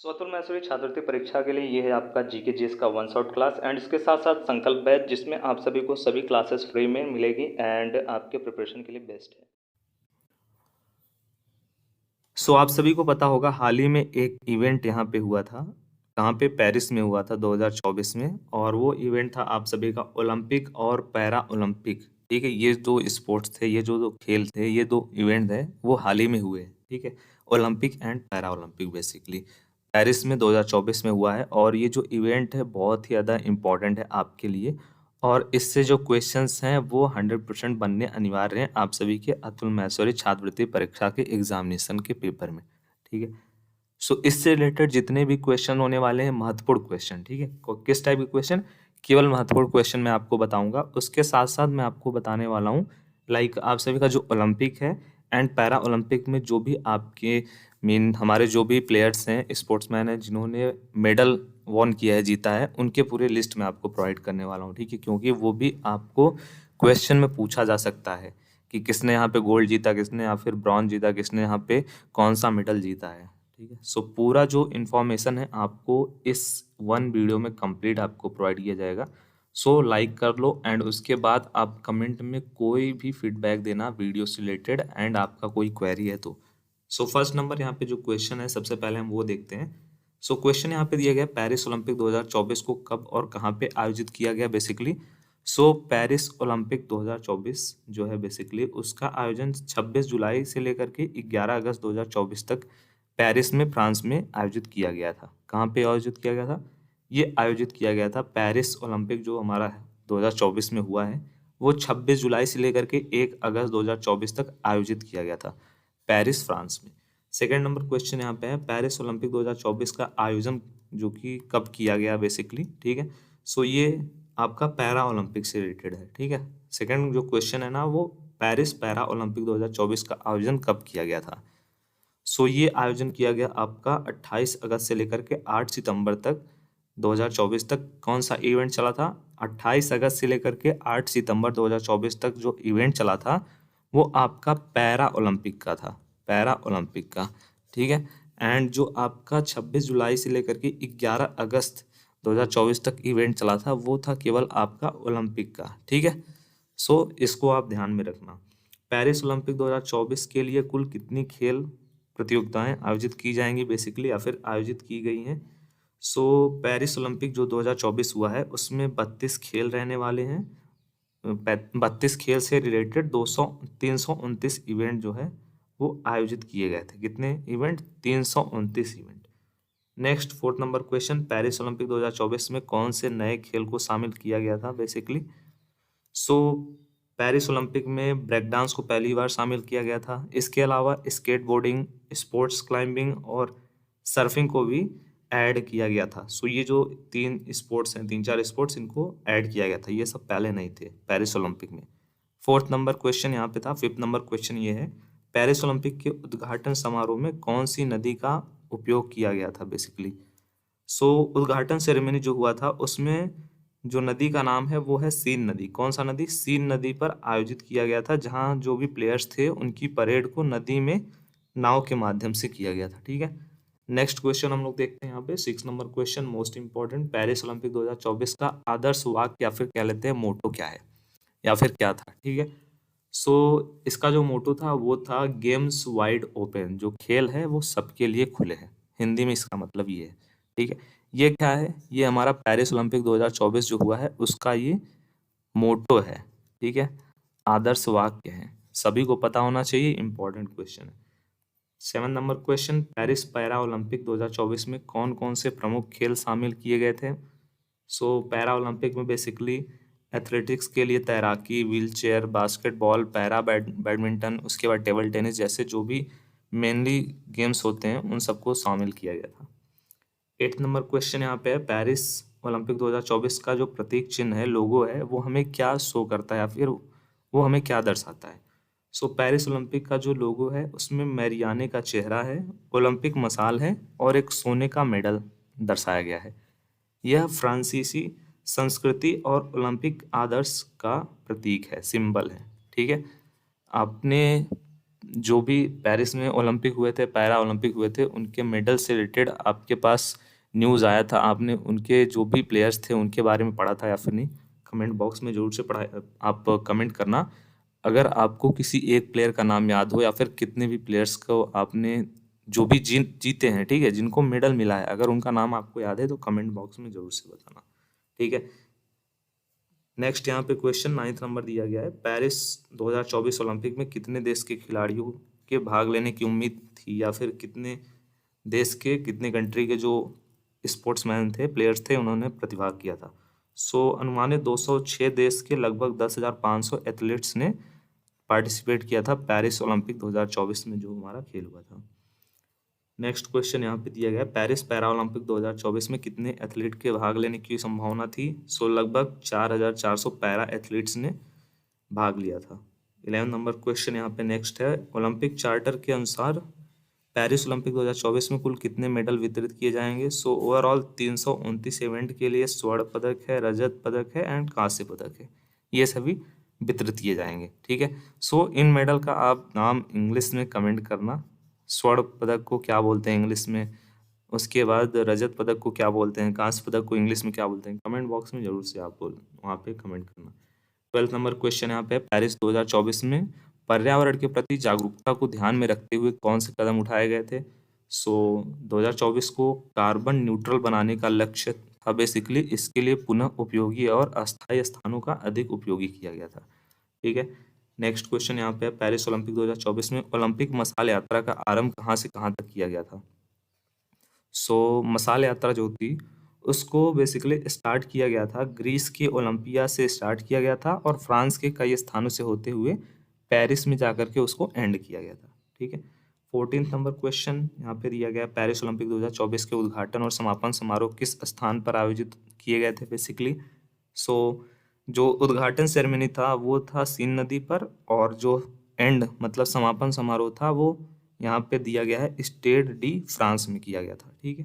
स्वतुल मैसूरी छात्रवृत्ति परीक्षा के लिए ये है आपका जीके जीएस का वन शॉट क्लास एंड इसके साथ साथ संकल्प बैच जिसमें आप सभी को सभी क्लासेस फ्री में मिलेगी एंड आपके प्रिपरेशन के लिए बेस्ट है। सो आप सभी को पता होगा हाल ही में एक इवेंट यहाँ पे हुआ था, कहाँ पे, पेरिस में हुआ था 2024 में। और वो इवेंट था आप सभी का ओलंपिक और पैरा ओलंपिक। ठीक है, ये दो स्पोर्ट्स थे, ये जो दो खेल थे, ये दो इवेंट है वो हाल ही में हुए। ठीक है, Olympic and para Olympic basically Paris में 2024 में हुआ है। और ये जो इवेंट है बहुत ही ज़्यादा इम्पोर्टेंट है आपके लिए, और इससे जो क्वेश्चंस हैं वो 100% बनने अनिवार्य हैं आप सभी के अतुल मैसूरी छात्रवृत्ति परीक्षा के एग्जामिनेशन के पेपर में। ठीक है, सो इससे रिलेटेड जितने भी क्वेश्चन होने वाले हैं महत्वपूर्ण क्वेश्चन, ठीक है, किस टाइप के क्वेश्चन, केवल महत्वपूर्ण क्वेश्चन मैं आपको बताऊंगा। उसके साथ साथ मैं आपको बताने वाला हूँ लाइक आप सभी का जो ओलंपिक है एंड पैरा ओलंपिक में जो भी आपके मीन हमारे जो भी प्लेयर्स हैं, स्पोर्ट्समैन हैं जिन्होंने मेडल वॉन किया है, जीता है, उनके पूरे लिस्ट में आपको प्रोवाइड करने वाला हूँ। ठीक है, क्योंकि वो भी आपको क्वेश्चन में पूछा जा सकता है कि किसने यहाँ पे गोल्ड जीता, किसने या फिर ब्रॉन्ज जीता, किसने यहाँ पे कौन सा मेडल जीता है। ठीक है, सो पूरा जो इन्फॉर्मेशन है आपको इस वन वीडियो में कंप्लीट आपको प्रोवाइड किया जाएगा। सो लाइक कर लो एंड उसके बाद आप कमेंट में कोई भी फीडबैक देना वीडियो से रिलेटेड एंड आपका कोई क्वेरी है तो। सो फर्स्ट नंबर यहाँ पे जो क्वेश्चन है सबसे पहले हम वो देखते हैं। सो क्वेश्चन यहाँ पे दिया गया पेरिस ओलंपिक 2024 को कब और कहाँ पे आयोजित किया गया बेसिकली। सो पेरिस ओलंपिक 2024 जो है बेसिकली उसका आयोजन 26 जुलाई से लेकर के 11 अगस्त 2024 तक पेरिस में, फ्रांस में आयोजित किया गया था। कहाँ पे आयोजित किया गया था? ये आयोजित किया गया था पेरिस ओलंपिक जो हमारा 2024 में हुआ है वो 26 जुलाई से लेकर के 1 अगस्त 2024 तक आयोजित किया गया था पेरिस, फ्रांस में। सेकेंड नंबर क्वेश्चन यहाँ पे है पेरिस ओलंपिक 2024 का आयोजन जो कि कब किया गया बेसिकली। ठीक है, सो ये आपका पैरा ओलंपिक से रिलेटेड है। ठीक है, सेकेंड जो क्वेश्चन है ना वो पेरिस पैरा ओलंपिक 2024 का आयोजन कब किया गया था। सो ये आयोजन किया गया आपका 28 अगस्त से लेकर के 8 सितंबर तक 2024 तक। कौन सा इवेंट चला था? 28 अगस्त से लेकर के 8 सितंबर 2024 तक जो इवेंट चला था वो आपका पैरा ओलंपिक का था, पैरा ओलंपिक का। ठीक है, एंड जो आपका 26 जुलाई से लेकर के 11 अगस्त 2024 तक इवेंट चला था वो था केवल आपका ओलंपिक का। ठीक है, सो इसको आप ध्यान में रखना। पेरिस ओलंपिक 2024 के लिए कुल कितनी खेल प्रतियोगिताएं आयोजित की जाएंगी बेसिकली या फिर आयोजित की गई हैं। सो पेरिस ओलंपिक जो 2024 हुआ है उसमें 32 खेल रहने वाले हैं। 32 खेल से रिलेटेड 329 इवेंट जो है वो आयोजित किए गए थे। कितने event? 329 event. Next fourth number question, Paris Olympic 2024 में कौन से नए खेल को शामिल किया गया था बेसिकली। सो पेरिस ओलंपिक में ब्रेक डांस को पहली बार शामिल किया गया था। इसके अलावा स्केटबोर्डिंग, स्पोर्ट्स क्लाइंबिंग और सर्फिंग को भी ऐड किया गया था। सो ये जो तीन स्पोर्ट्स हैं, तीन चार स्पोर्ट्स, इनको ऐड किया गया था, ये सब पहले नहीं थे पेरिस ओलंपिक में। फोर्थ नंबर क्वेश्चन यहाँ पे था। फिफ्थ नंबर क्वेश्चन ये है पेरिस ओलंपिक के उद्घाटन समारोह में कौन सी नदी का उपयोग किया गया था बेसिकली। सो उद्घाटन सेरेमनी जो हुआ था उसमें जो नदी का नाम है वो है सीन नदी। कौन सा नदी? सीन नदी पर आयोजित किया गया था, जहां जो भी प्लेयर्स थे उनकी परेड को नदी में नाव के माध्यम से किया गया था। ठीक है, नेक्स्ट क्वेश्चन हम लोग देखते हैं यहाँ पे। 6 number question most important, Paris Olympic 2024 का आदर्श वाक्य या फिर कह लेते हैं मोटो क्या है या फिर क्या था। ठीक है, सो इसका जो मोटो था वो था गेम्स वाइड ओपन, जो खेल है वो सबके लिए खुले हैं। हिंदी में इसका मतलब ये है। ठीक है, ये क्या है? ये हमारा पेरिस ओलंपिक 2024 जो हुआ है उसका ये मोटो है। ठीक है, आदर्श वाक्य है, सभी को पता होना चाहिए, इंपॉर्टेंट क्वेश्चन है। 7 number question, Paris para Olympic 2024 में कौन कौन से प्रमुख खेल शामिल किए गए थे। सो पैरा ओलंपिक में बेसिकली एथलेटिक्स के लिए तैराकी, wheel chair, basketball, para badminton, उसके बाद टेबल टेनिस जैसे जो भी मेनली गेम्स होते हैं उन सबको शामिल किया गया था। 8 नंबर क्वेश्चन यहाँ पे है पेरिस ओलंपिक 2024 का जो प्रतीक चिन्ह है, लोगो है, वो हमें क्या शो करता है या फिर वो हमें क्या दर्शाता है। सो पेरिस ओलंपिक का जो लोगो है उसमें मैरियाने का चेहरा है, ओलंपिक मशाल है और एक सोने का मेडल दर्शाया गया है। यह फ्रांसीसी संस्कृति और ओलंपिक आदर्श का प्रतीक है, सिंबल है। ठीक है, आपने जो भी पेरिस में ओलंपिक हुए थे, पैरा ओलंपिक हुए थे, उनके मेडल से रिलेटेड आपके पास न्यूज़ आया था, आपने उनके जो भी प्लेयर्स थे उनके बारे में पढ़ा था या फिर नहीं? कमेंट बॉक्स में ज़रूर से पढ़ा, आप कमेंट करना अगर आपको किसी एक प्लेयर का नाम याद हो या फिर कितने भी प्लेयर्स को आपने जो भी जीते हैं, ठीक है, जिनको मेडल मिला है, अगर उनका नाम आपको याद है तो कमेंट बॉक्स में ज़रूर से बताना, ठीक है। नेक्स्ट यहाँ पे क्वेश्चन 9th नंबर दिया गया है, पेरिस 2024 ओलंपिक में कितने देश के खिलाड़ियों के भाग लेने की उम्मीद थी, या फिर कितने देश के, कितने कंट्री के जो स्पोर्ट्समैन थे, प्लेयर्स थे, उन्होंने प्रतिभाग किया था? सो अनुमानित 206 देश के लगभग 10,500 एथलीट्स ने पार्टिसिपेट किया था पेरिस ओलंपिक 2024 में, जो हमारा खेल हुआ था। नेक्स्ट क्वेश्चन यहाँ पे दिया गया है, पेरिस पैरा ओलंपिक 2024 में कितने एथलीट के भाग लेने की संभावना थी? सो लगभग 4,400 पैरा एथलीट्स ने भाग लिया था। 11 नंबर क्वेश्चन यहाँ पे नेक्स्ट है, ओलंपिक चार्टर के अनुसार पेरिस ओलंपिक 2024 में कुल कितने मेडल वितरित किए जाएंगे? सो ओवरऑल 329 इवेंट के लिए स्वर्ण पदक है, रजत पदक है एंड कांस्य पदक है, ये सभी वितरित किए जाएंगे, ठीक है। सो इन मेडल का आप नाम इंग्लिश में कमेंट करना, स्वर्ण पदक को क्या बोलते हैं इंग्लिश में, उसके बाद रजत पदक को क्या बोलते हैं, कांस्य पदक को इंग्लिश में क्या बोलते हैं, कमेंट बॉक्स में जरूर से आप बोल वहाँ पे कमेंट करना। 12th नंबर क्वेश्चन यहाँ पे, पेरिस 2024 में पर्यावरण के प्रति जागरूकता को ध्यान में रखते हुए कौन से कदम उठाए गए थे? सो 2024 को कार्बन न्यूट्रल बनाने का लक्ष्य था बेसिकली, इसके लिए पुनः उपयोगी और अस्थायी स्थानों का अधिक उपयोगी किया गया था, ठीक है। नेक्स्ट क्वेश्चन यहाँ पे है, पेरिस ओलंपिक 2024 में ओलंपिक मसाल यात्रा का आरंभ कहाँ से कहाँ तक किया गया था? सो मसाल यात्रा जो थी उसको बेसिकली स्टार्ट किया गया था, ग्रीस के ओलंपिया से स्टार्ट किया गया था और फ्रांस के कई स्थानों से होते हुए पेरिस में जाकर के उसको एंड किया गया था, ठीक है। 14th नंबर क्वेश्चन यहाँ पे दिया गया, पेरिस ओलंपिक 2024 के उद्घाटन और समापन समारोह किस स्थान पर आयोजित किए गए थे बेसिकली? सो जो उद्घाटन सेरेमनी था वो था सीन नदी पर, और जो एंड मतलब समापन समारोह था वो यहाँ पे दिया गया है स्टेड डी फ्रांस में किया गया था, ठीक है।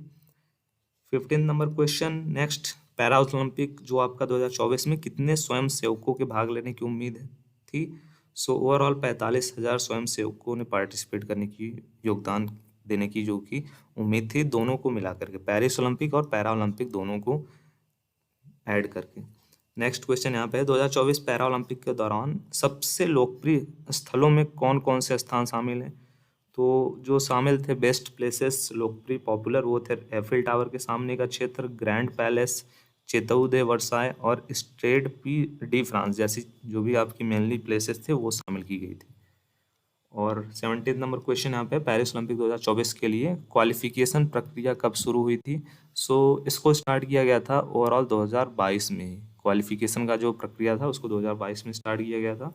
15 number question next, para Olympic जो आपका 2024 में कितने स्वयं सेवकों के भाग लेने की उम्मीद थी? सो ओवरऑल 45,000 स्वयं सेवकों ने पार्टिसिपेट करने की, योगदान देने की जो की उम्मीद थी, दोनों को मिला करके, पेरिस ओलंपिक और पैरा ओलंपिक दोनों को ऐड करके। नेक्स्ट क्वेश्चन यहाँ पे है, 2024 पैरा ओलंपिक के दौरान सबसे लोकप्रिय स्थलों में कौन कौन से स्थान शामिल हैं? तो जो शामिल थे बेस्ट प्लेसेस, लोकप्रिय पॉपुलर, वो थे एफिल टावर के सामने का क्षेत्र, ग्रैंड पैलेस, चेतौ दे वर्साय और स्ट्रेड पी डी फ्रांस जैसी जो भी आपकी मेनली प्लेसेस थे वो शामिल की गई थी। और 17 नंबर क्वेश्चन यहाँ पे, पेरिस ओलंपिक 2024 के लिए क्वालिफिकेशन प्रक्रिया कब शुरू हुई थी? सो इसको स्टार्ट किया गया था ओवरऑल 2022 में ही, क्वालिफिकेशन का जो प्रक्रिया था उसको 2022 में स्टार्ट किया गया था।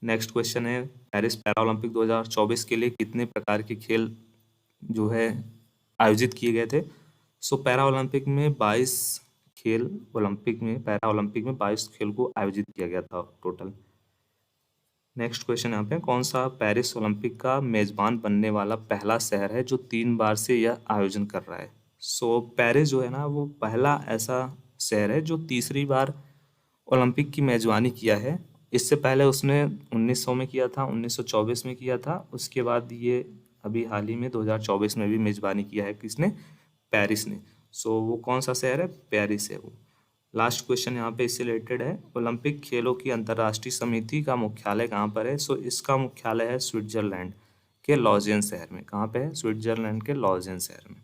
नेक्स्ट क्वेश्चन है, पेरिस पैरा ओलंपिक 2024 के लिए कितने प्रकार के खेल जो है आयोजित किए गए थे? सो पैरा ओलंपिक में 22 खेल, ओलंपिक में पैरा ओलंपिक में 22 खेल को आयोजित किया गया था टोटल। नेक्स्ट क्वेश्चन यहाँ पे, कौन सा पेरिस ओलंपिक का मेजबान बनने वाला पहला शहर है जो 3 बार से यह आयोजन कर रहा है? सो पेरिस जो है ना वो पहला ऐसा शहर है जो तीसरी बार ओलंपिक की मेजबानी किया है। इससे पहले उसने 1900 में किया था, 1924 में किया था, उसके बाद ये अभी हाल ही में 2024 में भी मेजबानी किया है, किसने? पेरिस ने। सो वो कौन सा शहर है? पेरिस है वो। लास्ट क्वेश्चन यहाँ पे इससे रिलेटेड है, ओलंपिक खेलों की अंतर्राष्ट्रीय समिति का मुख्यालय कहाँ पर है? सो इसका मुख्यालय है स्विट्जरलैंड के लॉजेन शहर में। कहाँ पे है? स्विट्जरलैंड के लॉजेन शहर में।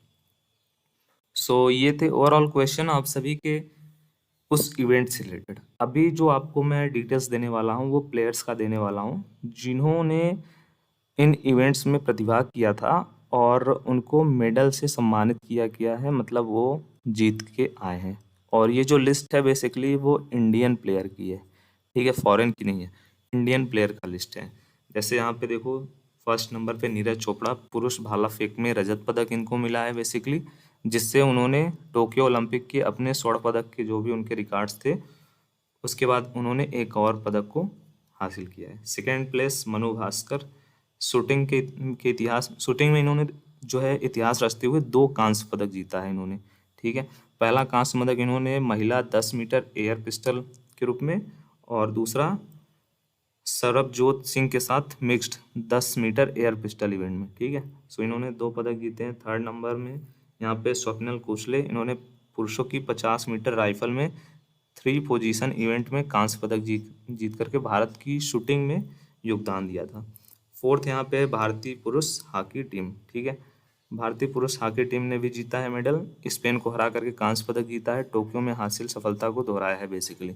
सो ये थे ओवरऑल क्वेश्चन आप सभी के उस इवेंट से रिलेटेड। अभी जो आपको मैं डिटेल्स देने वाला हूँ वो प्लेयर्स का देने वाला हूँ जिन्होंने इन इवेंट्स में प्रतिभाग किया था और उनको मेडल से सम्मानित किया गया है, मतलब वो जीत के आए हैं। और ये जो लिस्ट है बेसिकली वो इंडियन प्लेयर की है, ठीक है, फॉरेन की नहीं है, इंडियन प्लेयर का लिस्ट है। जैसे यहाँ पे देखो, फर्स्ट नंबर पे नीरज चोपड़ा, पुरुष भाला फेंक में रजत पदक इनको मिला है बेसिकली, जिससे उन्होंने टोक्यो ओलंपिक के अपने स्वर्ण पदक के जो भी उनके रिकॉर्ड्स थे उसके बाद उन्होंने एक और पदक को हासिल किया है। Second place Manu Bhaskar, shooting के इतिहास, शूटिंग में इन्होंने जो है इतिहास रचते हुए 2 कांस्य पदक जीता है इन्होंने, ठीक है। पहला कांस्य पदक इन्होंने महिला 10 मीटर एयर पिस्टल के रूप में, और दूसरा सरबजोत सिंह के साथ mixed 10 metre air pistol event में, ठीक है। सो इन्होंने 2 पदक जीते हैं। थर्ड नंबर में यहाँ पे स्वप्निल कुशले, इन्होंने पुरुषों की 50 मीटर राइफल में 3 पोजीशन इवेंट में कांस्य पदक जीत करके भारत की शूटिंग में योगदान दिया था। फोर्थ यहाँ पे भारतीय पुरुष हॉकी टीम, ठीक है। भारतीय पुरुष हॉकी टीम ने भी जीता है मेडल, स्पेन को हरा करके कांस्य पदक जीता है, टोक्यो में हासिल सफलता को दोहराया है बेसिकली,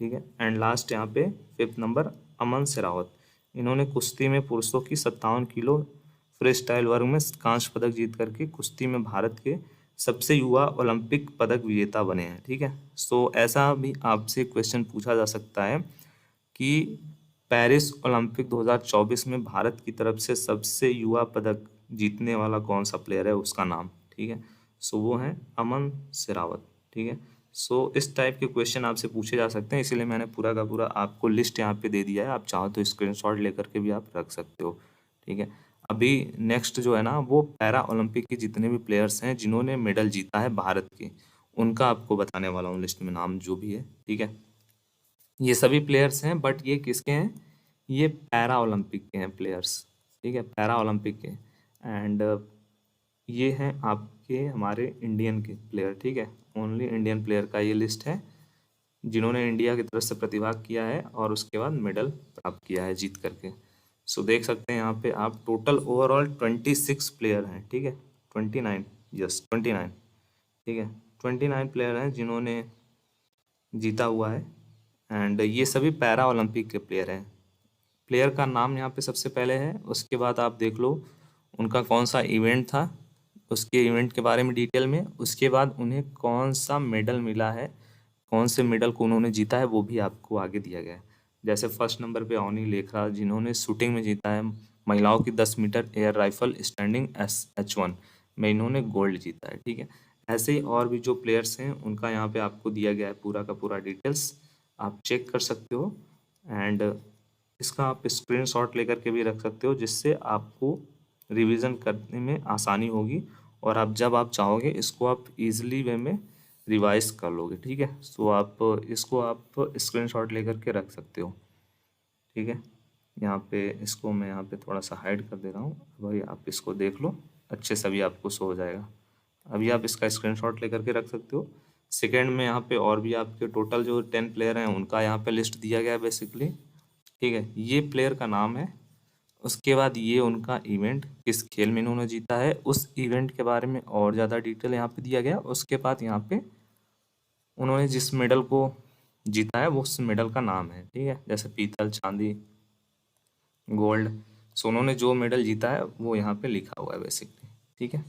ठीक है। एंड लास्ट यहाँ पे 5th नंबर अमन शेरावत, इन्होंने कुश्ती में पुरुषों की 57 किलो फ्री स्टाइल वर्ग में कांस्य पदक जीत करके कुश्ती में भारत के सबसे युवा ओलंपिक पदक विजेता बने हैं, ठीक है। सो ऐसा भी आपसे क्वेश्चन पूछा जा सकता है कि पेरिस ओलंपिक 2024 में भारत की तरफ से सबसे युवा पदक जीतने वाला कौन सा प्लेयर है, उसका नाम, ठीक है। सो वो है अमन शेरावत, ठीक है। सो इस टाइप के क्वेश्चन आपसे पूछे जा सकते हैं, इसीलिए मैंने पूरा का पूरा आपको लिस्ट यहाँ पे दे दिया है। आप चाहो तो स्क्रीनशॉट लेकर के भी आप रख सकते हो, ठीक है। अभी नेक्स्ट जो है ना, वो पैरा ओलंपिक के जितने भी प्लेयर्स हैं जिन्होंने मेडल जीता है भारत के, उनका आपको बताने वाला हूँ लिस्ट में नाम जो भी है, ठीक है। ये सभी प्लेयर्स हैं, बट ये किसके हैं, ये पैरा ओलंपिक के हैं प्लेयर्स, ठीक है, पैरा ओलंपिक के। एंड ये हैं आपके हमारे इंडियन के प्लेयर, ठीक है। ओनली इंडियन प्लेयर का ये लिस्ट है जिन्होंने इंडिया की तरफ से प्रतिभाग किया है और उसके बाद मेडल प्राप्त किया है जीत करके। सो देख सकते हैं यहाँ पे आप टोटल ओवरऑल 26 प्लेयर हैं, ठीक है। 29, यस 29, ठीक है। 29 प्लेयर हैं जिन्होंने जीता हुआ है, एंड ये सभी पैरा ओलंपिक के प्लेयर हैं। प्लेयर का नाम यहाँ पे सबसे पहले है, उसके बाद आप देख लो उनका कौन सा इवेंट था, उसके इवेंट के बारे में डिटेल में, उसके बाद उन्हें कौन सा मेडल मिला है, कौन से मेडल को उन्होंने जीता है, वो भी आपको आगे दिया गया है। जैसे फर्स्ट नंबर पे अवनी लेखरा, जिन्होंने शूटिंग में जीता है महिलाओं की 10 metre air rifle standing H1 में इन्होंने गोल्ड जीता है, ठीक है। ऐसे ही और भी जो प्लेयर्स हैं उनका यहाँ पे आपको दिया गया है पूरा का पूरा डिटेल्स, आप चेक कर सकते हो। एंड इसका आप स्क्रीनशॉट लेकर के भी रख सकते हो, जिससे आपको रिवीजन करने में आसानी होगी, और आप जब आप चाहोगे इसको आप इजीली वे में रिवाइज कर लोगे, ठीक है। सो आप इसको आप स्क्रीनशॉट लेकर के रख सकते हो, ठीक है। यहाँ पे इसको मैं यहाँ पे थोड़ा सा हाइड कर दे रहा हूँ, भाई आप इसको देख लो अच्छे से, भी आपको शो हो जाएगा। अभी आप इसका स्क्रीनशॉट लेकर के रख सकते हो। सेकेंड में यहाँ पे और भी आपके टोटल जो 10 प्लेयर हैं उनका यहाँ पे लिस्ट दिया गया है बेसिकली, ठीक है। ये प्लेयर का नाम है, उसके बाद ये उनका इवेंट, किस खेल में इन्होंने जीता है, उस इवेंट के बारे में और ज़्यादा डिटेल यहाँ पे दिया गया। उसके बाद यहाँ पे उन्होंने जिस मेडल को जीता है वो उस मेडल का नाम है, ठीक है। जैसे पीतल, चांदी, गोल्ड, सो उन्होंने जो मेडल जीता है वो यहाँ पे लिखा हुआ है बेसिकली, ठीक है।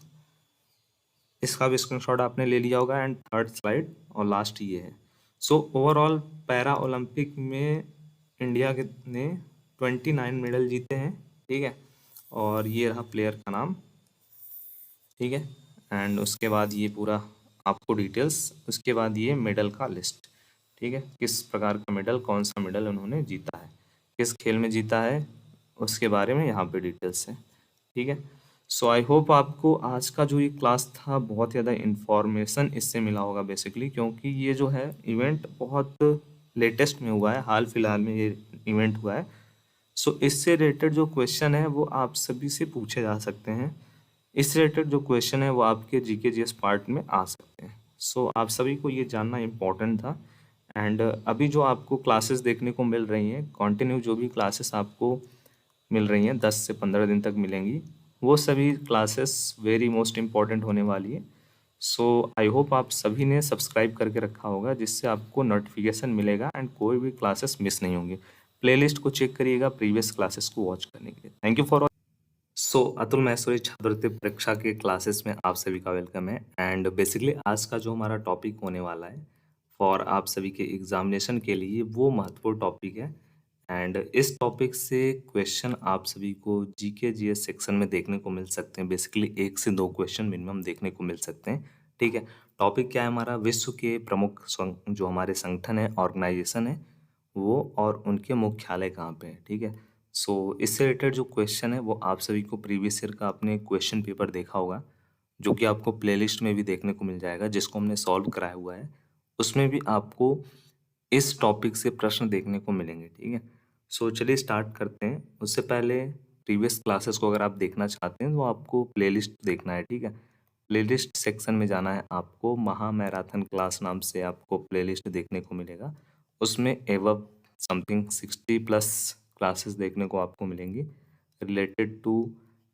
इसका भी स्क्रीनशॉट आपने ले लिया होगा। एंड थर्ड स्लाइड और लास्ट ये है। सो ओवरऑल पैरा ओलंपिक में इंडिया के ने 29 मेडल जीते हैं, ठीक है। और ये रहा प्लेयर का नाम, ठीक है। एंड उसके बाद ये पूरा आपको डिटेल्स, उसके बाद ये मेडल का लिस्ट, ठीक है। किस प्रकार का मेडल, कौन सा मेडल उन्होंने जीता है, किस खेल में जीता है, उसके बारे में यहाँ पे डिटेल्स है, ठीक है। सो आई होप आपको आज का जो ये क्लास था बहुत ज़्यादा इन्फॉर्मेशन इससे मिला होगा बेसिकली, क्योंकि ये जो है इवेंट बहुत लेटेस्ट में हुआ है, हाल फिलहाल में ये इवेंट हुआ है। सो इससे रिलेटेड जो क्वेश्चन है वो आप सभी से पूछे जा सकते हैं, इससे रिलेटेड जो क्वेश्चन है वो आपके जीके जीएस पार्ट में आ सकते हैं। सो आप सभी को ये जानना इम्पोर्टेंट था। एंड अभी जो आपको क्लासेस देखने को मिल रही हैं, कंटिन्यू जो भी क्लासेस आपको मिल रही हैं 10 से 15 दिन तक मिलेंगी, वो सभी क्लासेस वेरी मोस्ट इम्पॉर्टेंट होने वाली है। सो आई होप आप सभी ने सब्सक्राइब करके रखा होगा, जिससे आपको नोटिफिकेशन मिलेगा एंड कोई भी क्लासेस मिस नहीं होंगी। प्लेलिस्ट को चेक करिएगा प्रीवियस क्लासेस को वॉच करने के लिए। Thank you for. So Atul Maheshwari छात्रवृत्ति परीक्षा के क्लासेस में आप सभी का वेलकम है। एंड बेसिकली आज का जो हमारा टॉपिक होने वाला है फॉर आप सभी के एग्जामिनेशन के लिए, वो महत्वपूर्ण टॉपिक है। एंड इस टॉपिक से क्वेश्चन आप सभी को जीके जीएस सेक्शन में देखने को मिल सकते हैं। बेसिकली 1 से 2 क्वेश्चन मिनिमम देखने को मिल सकते हैं, ठीक है। टॉपिक क्या है हमारा, विश्व के प्रमुख जो हमारे संगठन है, ऑर्गेनाइजेशन है वो, और उनके मुख्यालय कहाँ पे है, ठीक है। सो इससे रिलेटेड जो क्वेश्चन है वो आप सभी को प्रीवियस ईयर का आपने क्वेश्चन पेपर देखा होगा, जो कि आपको प्लेलिस्ट में भी देखने को मिल जाएगा, जिसको हमने सॉल्व कराया हुआ है। उसमें भी आपको इस टॉपिक से प्रश्न देखने को मिलेंगे, ठीक है। सो चलिए स्टार्ट करते हैं। उससे पहले प्रीवियस क्लासेस को अगर आप देखना चाहते हैं तो आपको प्लेलिस्ट देखना है, ठीक है। प्लेलिस्ट सेक्शन में जाना है आपको, महा मैराथन क्लास नाम से आपको प्लेलिस्ट देखने को मिलेगा। उसमें एवब समथिंग 60+ क्लासेस देखने को आपको मिलेंगी रिलेटेड टू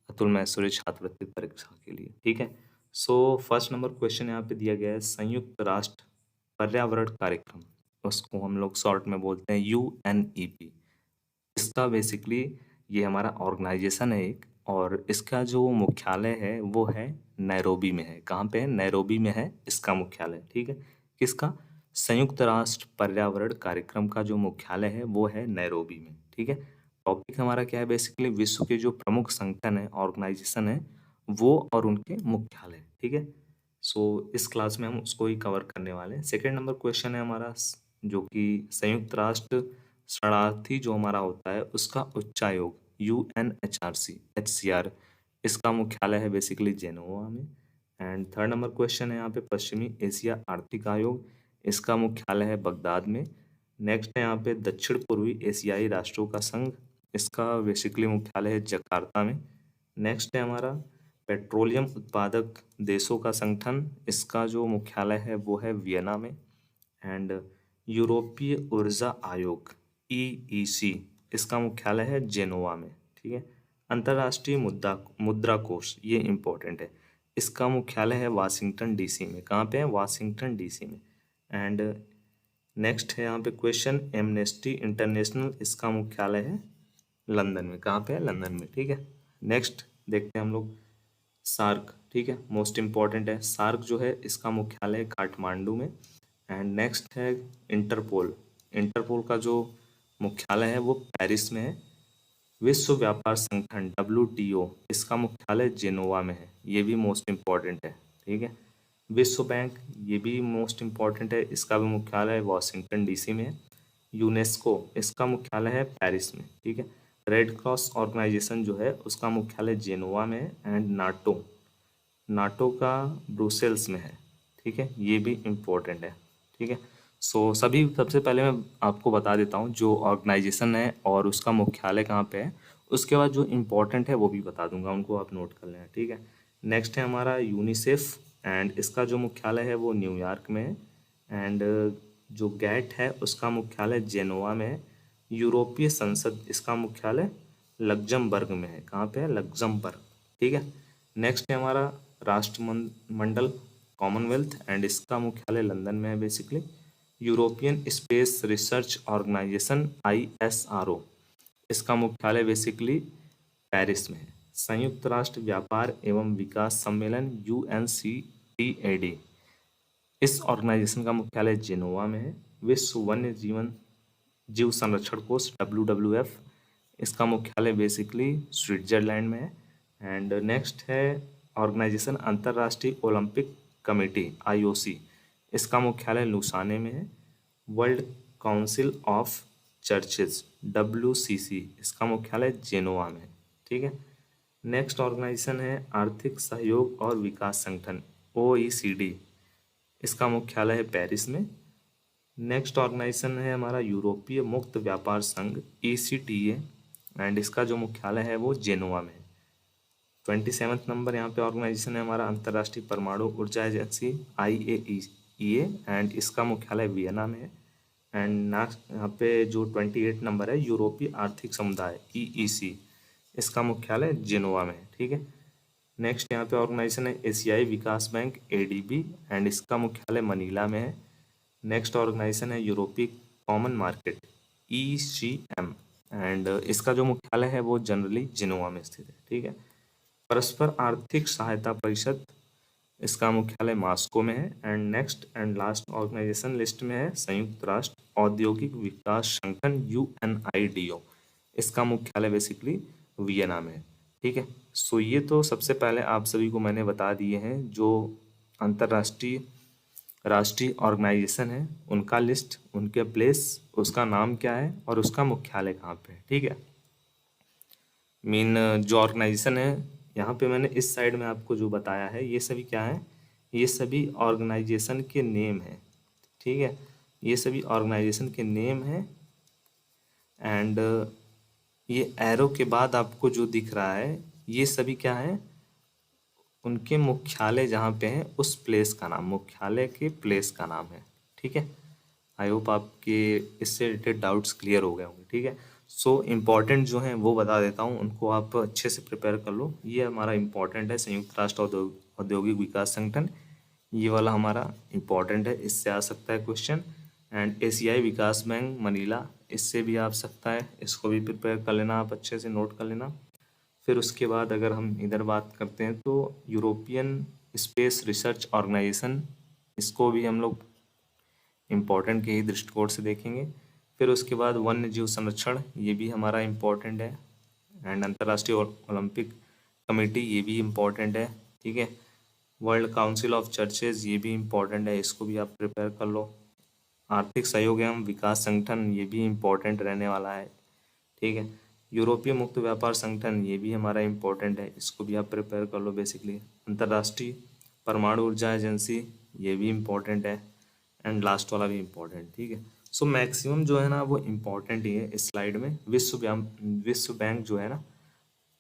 अतुल महेश्वरी छात्रवृत्ति परीक्षा के लिए, ठीक है। सो फर्स्ट नंबर क्वेश्चन यहाँ पे दिया गया है, संयुक्त राष्ट्र पर्यावरण कार्यक्रम, उसको हम लोग शॉर्ट में बोलते हैं UNEP। इसका बेसिकली ये हमारा ऑर्गेनाइजेशन है एक, और इसका जो मुख्यालय है वो है नैरोबी में है। कहाँ पे है? नैरोबी में है इसका मुख्यालय, ठीक है। किसका? संयुक्त राष्ट्र पर्यावरण कार्यक्रम का जो मुख्यालय है वो है नैरोबी में, ठीक है। टॉपिक हमारा क्या है? बेसिकली विश्व के जो प्रमुख संगठन है, ऑर्गेनाइजेशन है, वो और उनके मुख्यालय, ठीक है। सो इस क्लास में हम उसको ही कवर करने वाले हैं। सेकेंड नंबर क्वेश्चन है हमारा, जो कि संयुक्त राष्ट्र शरणार्थी जो हमारा होता है उसका उच्चायोग UNHRC HCR, इसका मुख्यालय है बेसिकली जेनोवा में। एंड थर्ड नंबर क्वेश्चन है यहाँ पे, पश्चिमी एशिया आर्थिक आयोग, इसका मुख्यालय है बगदाद में। नेक्स्ट है यहाँ पे दक्षिण पूर्वी एशियाई राष्ट्रों का संघ, इसका बेसिकली मुख्यालय है जकार्ता में। नेक्स्ट है हमारा पेट्रोलियम उत्पादक देशों का संगठन, इसका जो मुख्यालय है वो है वियना में। एंड यूरोपीय ऊर्जा आयोग EEC, इसका मुख्यालय है जेनोवा में, ठीक है। अंतर्राष्ट्रीय मुद्रा मुद्रा कोष, ये इम्पोर्टेंट है, इसका मुख्यालय है वाशिंगटन DC में। कहाँ पे है? वाशिंगटन DC में। एंड नेक्स्ट है यहाँ पे क्वेश्चन, एमनेस्टी इंटरनेशनल, इसका मुख्यालय है लंदन में। कहाँ पे है? लंदन में, ठीक है। नेक्स्ट देखते हैं हम लोग सार्क, ठीक है, मोस्ट इम्पॉर्टेंट है। सार्क जो है इसका मुख्यालय है काठमांडू में। एंड नेक्स्ट है इंटरपोल, इंटरपोल का जो मुख्यालय है वो पेरिस में है। विश्व व्यापार संगठन WTO, इसका मुख्यालय जेनोवा में है, ये भी मोस्ट इम्पॉर्टेंट है, ठीक है। विश्व बैंक, ये भी मोस्ट इम्पॉर्टेंट है, इसका भी मुख्यालय वाशिंगटन DC में है। यूनेस्को, इसका मुख्यालय है पेरिस में, ठीक है। रेड क्रॉस ऑर्गेनाइजेशन जो है उसका मुख्यालय जेनोवा में है। एंड नाटो, नाटो का ब्रुसेल्स में है, ठीक है, ये भी इम्पोर्टेंट है, ठीक है। सो सभी सबसे पहले मैं आपको बता देता हूँ जो ऑर्गेनाइजेशन है और उसका मुख्यालय कहाँ पे है, उसके बाद जो इम्पोर्टेंट है वो भी बता दूंगा, उनको आप नोट कर लेना, ठीक है। नेक्स्ट है हमारा यूनिसेफ, एंड इसका जो मुख्यालय है वो न्यूयॉर्क में है। एंड जो गैट है उसका मुख्यालय जेनोवा में है। यूरोपीय संसद, इसका मुख्यालय लग्जमबर्ग में है। कहाँ पे है? लग्जमबर्ग, ठीक है। नेक्स्ट है हमारा राष्ट्रमंडल कॉमनवेल्थ, एंड इसका मुख्यालय लंदन में है basically. European space research organisation ISRO, इसका मुख्यालय बेसिकली पेरिस में है। संयुक्त राष्ट्र व्यापार एवं विकास सम्मेलन UNCTAD, इस ऑर्गेनाइजेशन का मुख्यालय जेनोवा में है। विश्व वन्य जीवन जीव संरक्षण कोष WWF, इसका मुख्यालय बेसिकली स्विट्जरलैंड में है। एंड नेक्स्ट है ऑर्गेनाइजेशन अंतर्राष्ट्रीय ओलंपिक कमेटी IOC, इसका मुख्यालय लुसाने में है। World council of churches WCC, इसका मुख्यालय जेनोवा में है, ठीक है। नेक्स्ट ऑर्गेनाइजेशन है आर्थिक सहयोग और विकास संगठन OECD, इसका मुख्यालय है पेरिस में। नेक्स्ट ऑर्गेनाइजेशन है हमारा यूरोपीय मुक्त व्यापार संघ ECTA, एंड इसका जो मुख्यालय है वो जेनोवा में है। 27 नंबर यहाँ पे ऑर्गेनाइजेशन है हमारा अंतर्राष्ट्रीय परमाणु ऊर्जा एजेंसी IAEA, एंड इसका मुख्यालय वियना में है। एंड नेक्स्ट यहाँ पे जो 28 नंबर है यूरोपीय आर्थिक समुदाय EEC, इसका मुख्यालय जेनोवा में है, ठीक है। नेक्स्ट यहाँ पे ऑर्गेनाइजेशन है एशियाई विकास बैंक ADB, एंड इसका मुख्यालय मनीला में है। नेक्स्ट ऑर्गेनाइजेशन है यूरोपीय कॉमन मार्केट ECM, एंड इसका जो मुख्यालय है वो जनरली जिनोवा में स्थित है, ठीक है। परस्पर आर्थिक सहायता परिषद, इसका मुख्यालय मॉस्को में है। And next and last organisation list में है संयुक्त राष्ट्र औद्योगिक विकास संगठन UNIDO, इसका मुख्यालय बेसिकली वियना में है, ठीक है। सो ये तो सबसे पहले आप सभी को मैंने बता दिए हैं जो अंतर्राष्ट्रीय राष्ट्रीय ऑर्गेनाइजेशन है, उनका लिस्ट, उनके प्लेस, उसका नाम क्या है और उसका मुख्यालय कहाँ पे है, ठीक है। जो ऑर्गेनाइजेशन है यहाँ पे मैंने इस साइड में आपको जो बताया है ये सभी क्या है, ये सभी ऑर्गेनाइजेशन के नेम है, ठीक है। ये सभी ऑर्गेनाइजेशन के नेम है। एंड ये एरो के बाद आपको जो दिख रहा है ये सभी क्या है, उनके मुख्यालय जहाँ पे हैं उस प्लेस का नाम, मुख्यालय के प्लेस का नाम है। ठीक है, आई होप आपके इससे रिलेटेड डाउट्स क्लियर हो गए होंगे। ठीक है, सो इम्पॉर्टेंट जो हैं वो बता देता हूँ, उनको आप अच्छे से प्रिपेयर कर लो। ये हमारा इम्पॉर्टेंट है, संयुक्त राष्ट्र औद्योगिक विकास संगठन, ये वाला हमारा इम्पॉर्टेंट है, इससे आ सकता है क्वेश्चन। एंड एशियाई विकास बैंक मनीला, इससे भी आ सकता है, इसको भी प्रिपेयर कर लेना, आप अच्छे से नोट कर लेना। फिर उसके बाद अगर हम इधर बात करते हैं तो यूरोपियन स्पेस रिसर्च ऑर्गेनाइजेशन, इसको भी हम लोग इम्पोर्टेंट के ही दृष्टिकोण से देखेंगे। फिर उसके बाद वन्य जीव संरक्षण, ये भी हमारा इम्पोर्टेंट है। एंड अंतर्राष्ट्रीय ओलंपिक कमेटी, ये भी इम्पोर्टेंट है। ठीक है, वर्ल्ड काउंसिल ऑफ चर्चेज, ये भी इम्पोर्टेंट है, इसको भी आप प्रिपेयर कर लो। आर्थिक सहयोग एवं विकास संगठन, ये भी इम्पोर्टेंट रहने वाला है। ठीक है, यूरोपीय मुक्त व्यापार संगठन, ये भी हमारा इम्पोर्टेंट है, इसको भी आप प्रिपेयर कर लो बेसिकली। अंतर्राष्ट्रीय परमाणु ऊर्जा एजेंसी, ये भी इम्पोर्टेंट है। एंड लास्ट वाला भी इम्पोर्टेंट। ठीक है, सो मैक्सिमम जो है ना वो इम्पोर्टेंट ही है इस स्लाइड में। विश्व बैंक जो है ना,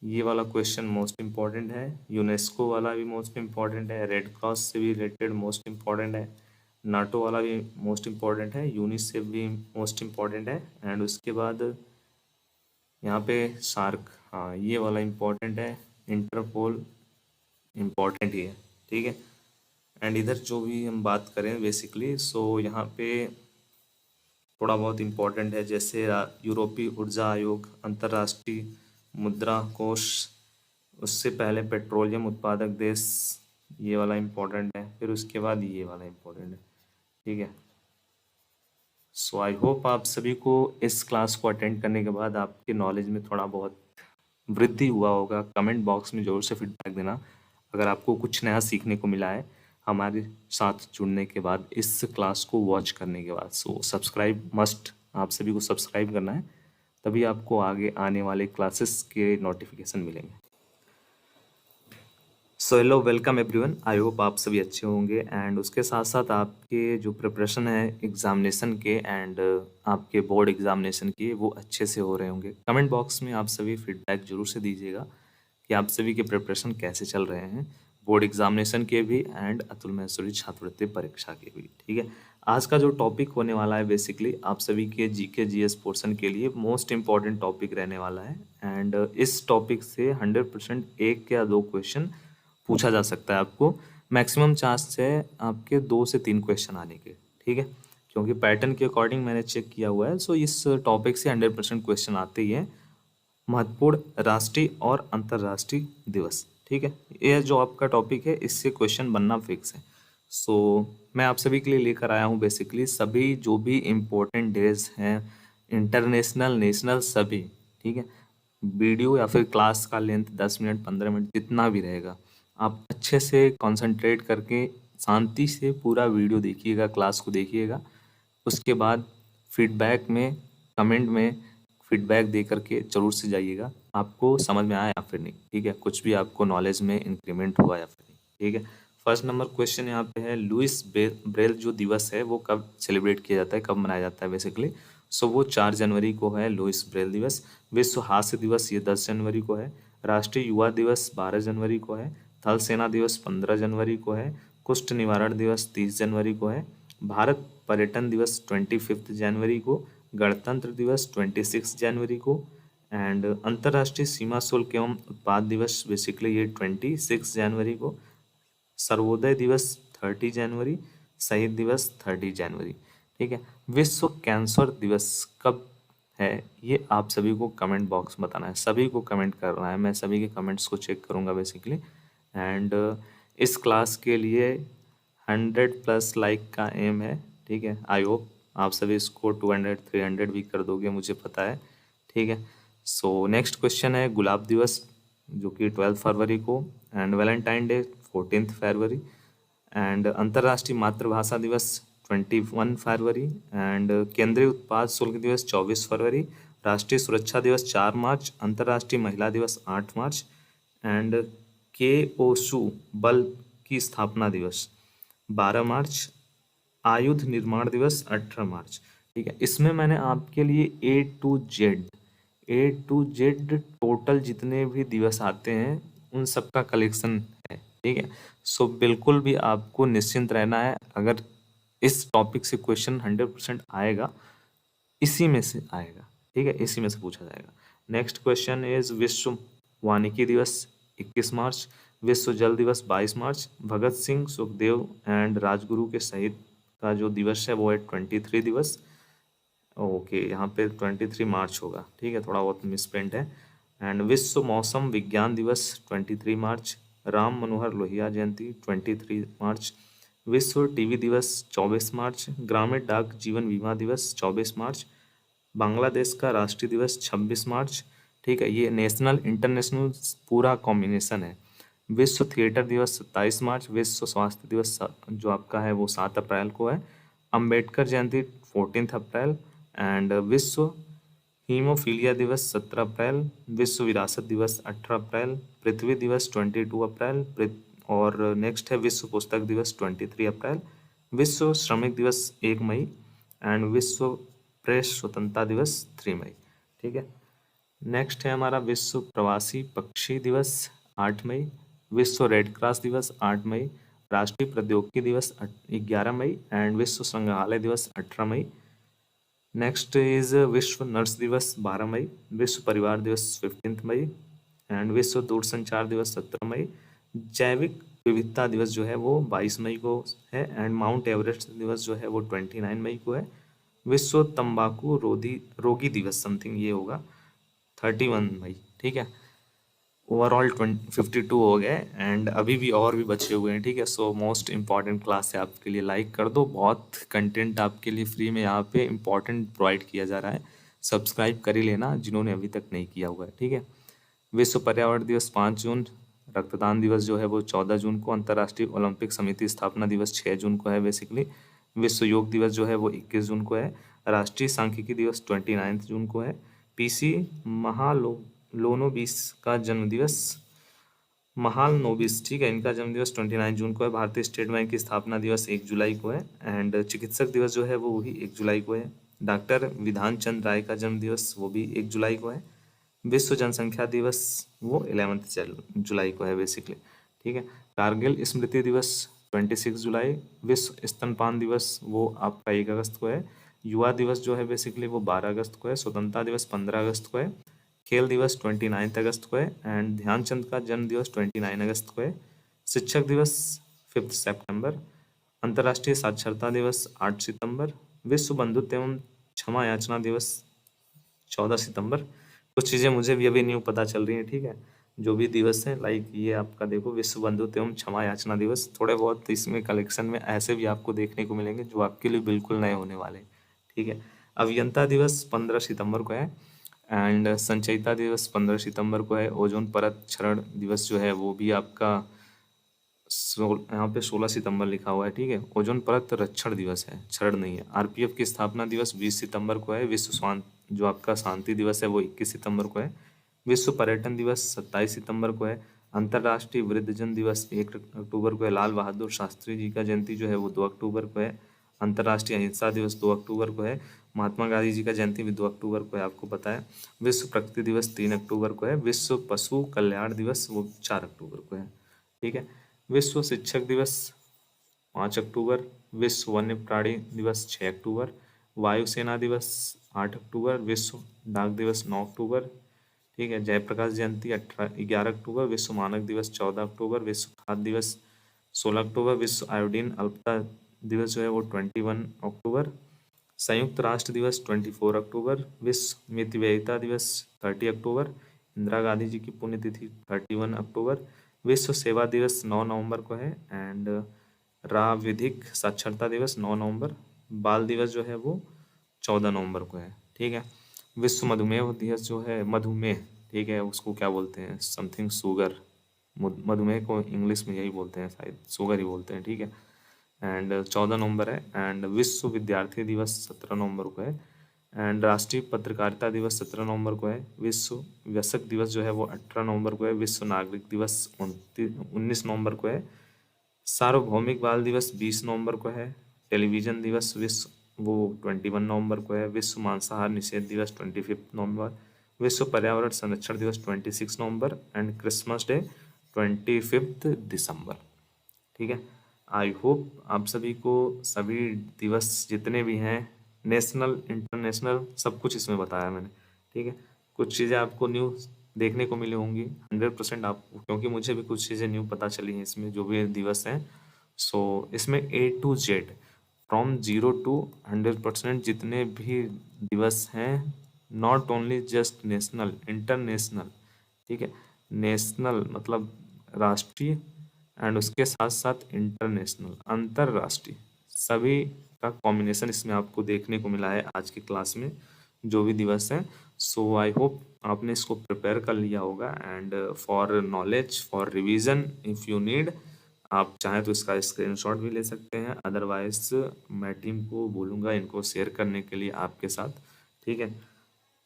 ये वाला क्वेश्चन मोस्ट इम्पॉर्टेंट है। यूनेस्को वाला भी मोस्ट इम्पॉर्टेंट है, रेड क्रॉस से भी रिलेटेड मोस्ट इम्पॉर्टेंट है, नाटो वाला भी मोस्ट इम्पॉर्टेंट है, यूनिसेफ भी मोस्ट इम्पॉर्टेंट है। एंड उसके बाद यहाँ पे सार्क, हाँ ये वाला इम्पोर्टेंट है, इंटरपोल इम्पोर्टेंट ही है। ठीक है, एंड इधर जो भी हम बात करें बेसिकली, सो यहाँ पे थोड़ा बहुत इम्पोर्टेंट है, जैसे यूरोपीय ऊर्जा आयोग, अंतर्राष्ट्रीय मुद्रा कोष, उससे पहले पेट्रोलियम उत्पादक देश, ये वाला इम्पोर्टेंट है। फिर उसके बाद ये वाला इम्पोर्टेंट है। ठीक है, सो आई होप आप सभी को इस क्लास को अटेंड करने के बाद आपके नॉलेज में थोड़ा बहुत वृद्धि हुआ होगा। कमेंट बॉक्स में ज़रूर से फीडबैक देना अगर आपको कुछ नया सीखने को मिला है हमारे साथ जुड़ने के बाद, इस क्लास को वॉच करने के बाद। सो सब्सक्राइब मस्ट, आप सभी को सब्सक्राइब करना है, तभी आपको आगे आने वाले क्लासेस के नोटिफिकेशन मिलेंगे। So hello, welcome everyone, I hope आप सभी अच्छे होंगे। एंड उसके साथ साथ आपके जो प्रिपरेशन है एग्जामिनेशन के एंड आपके बोर्ड एग्जामिनेशन के, वो अच्छे से हो रहे होंगे। कमेंट बॉक्स में आप सभी फीडबैक जरूर से दीजिएगा कि आप सभी के प्रिपरेशन कैसे चल रहे हैं, बोर्ड एग्जामिनेशन के भी एंड अतुल महेश्वरी छात्रवृत्ति परीक्षा के भी। ठीक है, आज का जो टॉपिक होने वाला है बेसिकली आप सभी के जीके जीएस पोर्शन के लिए मोस्ट इम्पॉर्टेंट टॉपिक रहने वाला है। एंड इस टॉपिक से 100% एक या दो क्वेश्चन पूछा जा सकता है आपको, मैक्सिमम चांस है आपके 2 से 3 क्वेश्चन आने के। ठीक है, क्योंकि पैटर्न के अकॉर्डिंग मैंने चेक किया हुआ है, सो इस टॉपिक से 100% क्वेश्चन आते ही हैं। महत्वपूर्ण राष्ट्रीय और अंतर्राष्ट्रीय दिवस, ठीक है, ये जो आपका टॉपिक है इससे क्वेश्चन बनना फिक्स है। सो मैं आप सभी के लिए लेकर आया हूँ बेसिकली सभी जो भी इम्पोर्टेंट डेज हैं, इंटरनेशनल नेशनल सभी। ठीक है, वीडियो या फिर क्लास का लेंथ 10 मिनट 15 मिनट जितना भी रहेगा, आप अच्छे से कंसंट्रेट करके शांति से पूरा वीडियो देखिएगा, क्लास को देखिएगा। उसके बाद फीडबैक में, कमेंट में फीडबैक दे करके जरूर से जाइएगा, आपको समझ में आया या फिर नहीं। ठीक है, कुछ भी आपको नॉलेज में इंक्रीमेंट हुआ या फिर नहीं। ठीक है, फर्स्ट नंबर क्वेश्चन यहाँ पे है, लुइस ब्रेल जो दिवस है वो कब सेलिब्रेट किया जाता है, कब मनाया जाता है बेसिकली। सो वो 4 जनवरी को है लुइस ब्रेल दिवस। विश्व हास्य दिवस ये 10 जनवरी को है। राष्ट्रीय युवा दिवस 12 जनवरी को है। थल सेना दिवस 15 जनवरी को है। कुष्ठ निवारण दिवस 30 जनवरी को है। भारत पर्यटन दिवस 25 जनवरी को। गणतंत्र दिवस 26 जनवरी को। एंड अंतर्राष्ट्रीय सीमा शुल्क एवं उत्पाद दिवस बेसिकली ये 26 जनवरी को। सर्वोदय दिवस 30 जनवरी। शहीद दिवस 30 जनवरी। ठीक है, विश्व कैंसर दिवस कब है, ये आप सभी को कमेंट बॉक्स में बताना है, सभी को कमेंट करना है, मैं सभी के कमेंट्स को चेक करूंगा बेसिकली। एंड इस क्लास के लिए 100+ लाइक का एम है। ठीक है, आई होप आप सभी इसको 200 300 भी कर दोगे, मुझे पता है। ठीक है, सो नेक्स्ट क्वेश्चन है गुलाब दिवस जो कि 12 फरवरी को। And Valentine day 14 February. And अंतर्राष्ट्रीय मातृभाषा दिवस 21 फरवरी। एंड केंद्रीय उत्पाद शुल्क दिवस 24 फरवरी। राष्ट्रीय सुरक्षा दिवस 4 मार्च। अंतर्राष्ट्रीय महिला दिवस 8 मार्च। एंड के ओसू बल की स्थापना दिवस 12 मार्च। आयुध निर्माण दिवस 18 मार्च। ठीक है, इसमें मैंने आपके लिए ए टू जेड टोटल जितने भी दिवस आते हैं उन सब का कलेक्शन है। ठीक है, सो बिल्कुल भी आपको निश्चिंत रहना है। अगर इस टॉपिक से क्वेश्चन 100% आएगा, इसी में से आएगा। ठीक है, इसी में से पूछा जाएगा। नेक्स्ट क्वेश्चन इज विश्व वानिकी दिवस 21 मार्च, विश्व जल दिवस 22 मार्च, भगत सिंह, सुखदेव एंड राजगुरु के शहीद का जो दिवस है वो है 23 दिवस। ओके, यहाँ पे 23 मार्च होगा। ठीक है, थोड़ा बहुत मिसप्रिंट है। एंड विश्व मौसम विज्ञान दिवस 23 मार्च, राम मनोहर लोहिया जयंती 23 मार्च, विश्व टीवी दिवस 24 मार्च, ग्रामीण डाक जीवन बीमा दिवस 24 मार्च, बांग्लादेश का राष्ट्रीय दिवस 26 मार्च। ठीक है, ये नेशनल इंटरनेशनल पूरा कॉम्बिनेशन है। विश्व थिएटर दिवस 27 मार्च, विश्व स्वास्थ्य दिवस जो आपका है वो 7 अप्रैल को है, अंबेडकर जयंती 14 अप्रैल, एंड विश्व हीमोफीलिया दिवस 17 अप्रैल, विश्व विरासत दिवस 18 अप्रैल, पृथ्वी दिवस 22 अप्रैल, और नेक्स्ट है विश्व पुस्तक दिवस 23 अप्रैल, विश्व श्रमिक दिवस 1 मई, एंड विश्व प्रेस स्वतंत्रता दिवस 3 मई। ठीक है, नेक्स्ट है हमारा विश्व प्रवासी पक्षी दिवस 8 मई, विश्व रेड क्रॉस दिवस 8 मई, राष्ट्रीय प्रौद्योगिकी दिवस 11 मई, एंड विश्व संग्रहालय दिवस 18 मई। नेक्स्ट इज विश्व नर्स दिवस 12 मई, विश्व परिवार दिवस 15 मई, एंड विश्व दूरसंचार दिवस 17 मई, जैविक विविधता दिवस जो है वो 22 मई को है, एंड माउंट एवरेस्ट दिवस जो है वो 29 मई को है, विश्व तंबाकू रोगी दिवस समथिंग ये होगा 31 मई। ठीक है, ओवरऑल 52 हो गए, एंड अभी भी और भी बचे हुए हैं। ठीक है, सो मोस्ट इंपॉर्टेंट क्लास है आपके लिए, लाइक कर दो। बहुत कंटेंट आपके लिए फ्री में यहाँ पे इंपॉर्टेंट प्रोवाइड किया जा रहा है, सब्सक्राइब कर ही लेना जिन्होंने अभी तक नहीं किया हुआ है। ठीक है, विश्व पर्यावरण दिवस 5 जून, रक्तदान दिवस जो है वो 14 जून को, अंतर्राष्ट्रीय ओलंपिक समिति स्थापना दिवस 6 जून को है बेसिकली, विश्व योग दिवस जो है वो 21 जून को है, राष्ट्रीय सांख्यिकी दिवस 29 जून को है, पीसी महालोनोबिस का जन्म दिवस, महालनोबिस, ठीक है, इनका जन्म दिवस 29 जून को है, भारतीय स्टेट बैंक की स्थापना दिवस 1 जुलाई को है, एंड चिकित्सक दिवस जो है वो भी 1 जुलाई को है, डॉक्टर विधान चंद्र राय का जन्म दिवस वो भी 1 जुलाई को है, विश्व जनसंख्या दिवस वो 11 जुलाई को है बेसिकली। ठीक है, कारगिल स्मृति दिवस 26 जुलाई, विश्व स्तनपान दिवस वो आपका 1 अगस्त को है, युवा दिवस जो है बेसिकली वो 12 अगस्त को है, स्वतंत्रता दिवस 15 अगस्त को है, खेल दिवस 29 अगस्त को है, एंड ध्यानचंद का जन्म दिवस 29 अगस्त को है, शिक्षक दिवस 5 सितंबर, अंतर्राष्ट्रीय साक्षरता दिवस 8 सितंबर, विश्व बंधुत्व एवं क्षमा याचना दिवस 14 सितंबर। कुछ चीज़ें मुझे भी अभी न्यू पता चल रही हैं। ठीक है, जो भी दिवस है लाइक ये आपका देखो, विश्व बंधुत्व एवं क्षमा याचना दिवस, थोड़े बहुत इसमें कलेक्शन में ऐसे भी आपको देखने को मिलेंगे जो आपके लिए बिल्कुल नए होने वाले हैं। ठीक है, अभियंता दिवस 15 सितंबर को है, एंड संचयिता दिवस 15 सितंबर को है, ओजोन परत क्षरण दिवस जो है वो भी आपका यहाँ पे 16 सितंबर लिखा हुआ है। ठीक है, ओजोन परत रक्षण दिवस है, क्षरण नहीं है। आरपीएफ की स्थापना दिवस 20 सितंबर को है, विश्व शांति जो आपका शांति दिवस है वो 21 सितंबर को है, विश्व पर्यटन दिवस 27 सितंबर को है, अंतर्राष्ट्रीय वृद्धजन दिवस 1 अक्टूबर को है, लाल बहादुर शास्त्री जी का जयंती जो है वो 2 अक्टूबर को है, अंतर्राष्ट्रीय अहिंसा दिवस 2 अक्टूबर को है, महात्मा गांधी जी का जयंती भी 2 अक्टूबर को है, आपको पता है, विश्व प्रकृति दिवस 3 अक्टूबर को है, विश्व पशु कल्याण दिवस वो 4 अक्टूबर को है। ठीक है, विश्व शिक्षक दिवस 5 अक्टूबर, विश्व वन्य प्राणी दिवस 6 अक्टूबर, वायुसेना दिवस 8 अक्टूबर, विश्व डाक दिवस 9 अक्टूबर। ठीक है, जयप्रकाश जयंती 11 अक्टूबर, विश्व मानक दिवस 14 अक्टूबर, विश्व खाद्य दिवस 16 अक्टूबर, विश्व आयोडीन अल्पता दिवस जो है वो 21 अक्टूबर, संयुक्त राष्ट्र दिवस 24 अक्टूबर, विश्व मितव्ययिता दिवस 30 अक्टूबर, इंदिरा गांधी जी की पुण्यतिथि 31 अक्टूबर, विश्व सेवा दिवस 9 नवंबर को है, एंड विधिक साक्षरता दिवस 9 नवंबर, बाल दिवस जो है वो 14 नवंबर को है। ठीक है, विश्व मधुमेह दिवस जो है, मधुमेह, ठीक है, उसको क्या बोलते हैं, समथिंग शुगर, मधुमेह को इंग्लिश में यही बोलते हैं, शायद शुगर ही बोलते हैं। ठीक है, एंड 14 नवंबर है, एंड विश्व विद्यार्थी दिवस 17 नवंबर को है, एंड राष्ट्रीय पत्रकारिता दिवस 17 नवंबर को है, विश्व व्यस्क दिवस जो है वो 18 नवंबर को है, विश्व नागरिक दिवस 19 नवंबर को है, सार्वभौमिक बाल दिवस 20 नवंबर को है, टेलीविजन दिवस विश्व वो 21 नवंबर को है। विश्व मांसाहार निषेध दिवस 25 नवंबर, विश्व पर्यावरण संरक्षण दिवस 26 नवंबर एंड क्रिसमस डे 25 दिसंबर। ठीक है। आई होप आप सभी को सभी दिवस जितने भी हैं, नेशनल इंटरनेशनल, सब कुछ इसमें बताया मैंने। ठीक है। कुछ चीज़ें आपको न्यू देखने को मिली होंगी 100% आपको, क्योंकि मुझे भी कुछ चीज़ें न्यू पता चली हैं इसमें जो भी दिवस हैं। सो इसमें A to Z from 0 to 100% जितने भी दिवस हैं, not only just national, international. ठीक है। नेशनल मतलब राष्ट्रीय, एंड उसके साथ साथ इंटरनेशनल, अंतरराष्ट्रीय, सभी का कॉम्बिनेशन इसमें आपको देखने को मिला है आज की क्लास में जो भी दिवस है। सो आई होप आपने इसको प्रिपेयर कर लिया होगा, and for knowledge, for revision, if you need, आप चाहें तो इसका स्क्रीनशॉट भी ले सकते हैं। अदरवाइज मैं टीम को बोलूँगा इनको शेयर करने के लिए आपके साथ। ठीक है।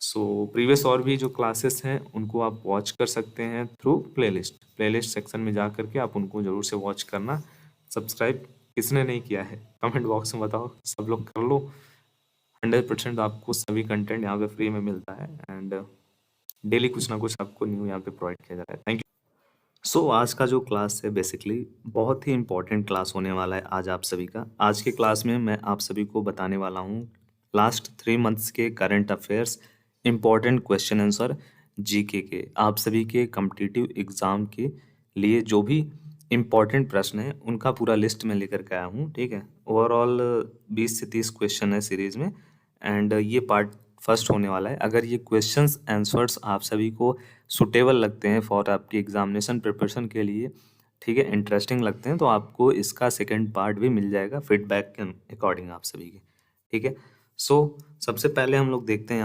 सो प्रीवियस और भी जो क्लासेस हैं उनको आप वॉच कर सकते हैं थ्रू प्लेलिस्ट। प्लेलिस्ट सेक्शन में जा करके आप उनको ज़रूर से वॉच करना। सब्सक्राइब किसने नहीं किया है कमेंट बॉक्स में बताओ, सब लोग कर लो। 100% आपको सभी कंटेंट यहाँ पे फ्री में मिलता है, एंड डेली कुछ ना कुछ आपको न्यू यहाँ पे प्रोवाइड किया जा रहा है। Thank you. सो आज का जो क्लास है बेसिकली बहुत ही इंपॉर्टेंट क्लास होने वाला है आज आप सभी का। आज के क्लास में मैं आप सभी को बताने वाला हूँ लास्ट 3 मंथ्स के current affairs, important question answer, GK के, आप सभी के कॉम्पिटिटिव एग्जाम के लिए जो भी इम्पोर्टेंट प्रश्न है उनका पूरा लिस्ट में लेकर के आया हूँ। ठीक है। ओवरऑल 20 से 30 क्वेश्चन है सीरीज में, एंड ये पार्ट फर्स्ट होने वाला है। अगर ये क्वेश्चंस आंसर्स आप सभी को सुटेबल लगते हैं फॉर आपकी एग्जामिनेशन प्रिपरेशन के लिए, ठीक है, इंटरेस्टिंग लगते हैं, तो आपको इसका सेकंड पार्ट भी मिल जाएगा फीडबैक के अकॉर्डिंग आप सभी के। ठीक है। सो सबसे पहले हम लोग देखते हैं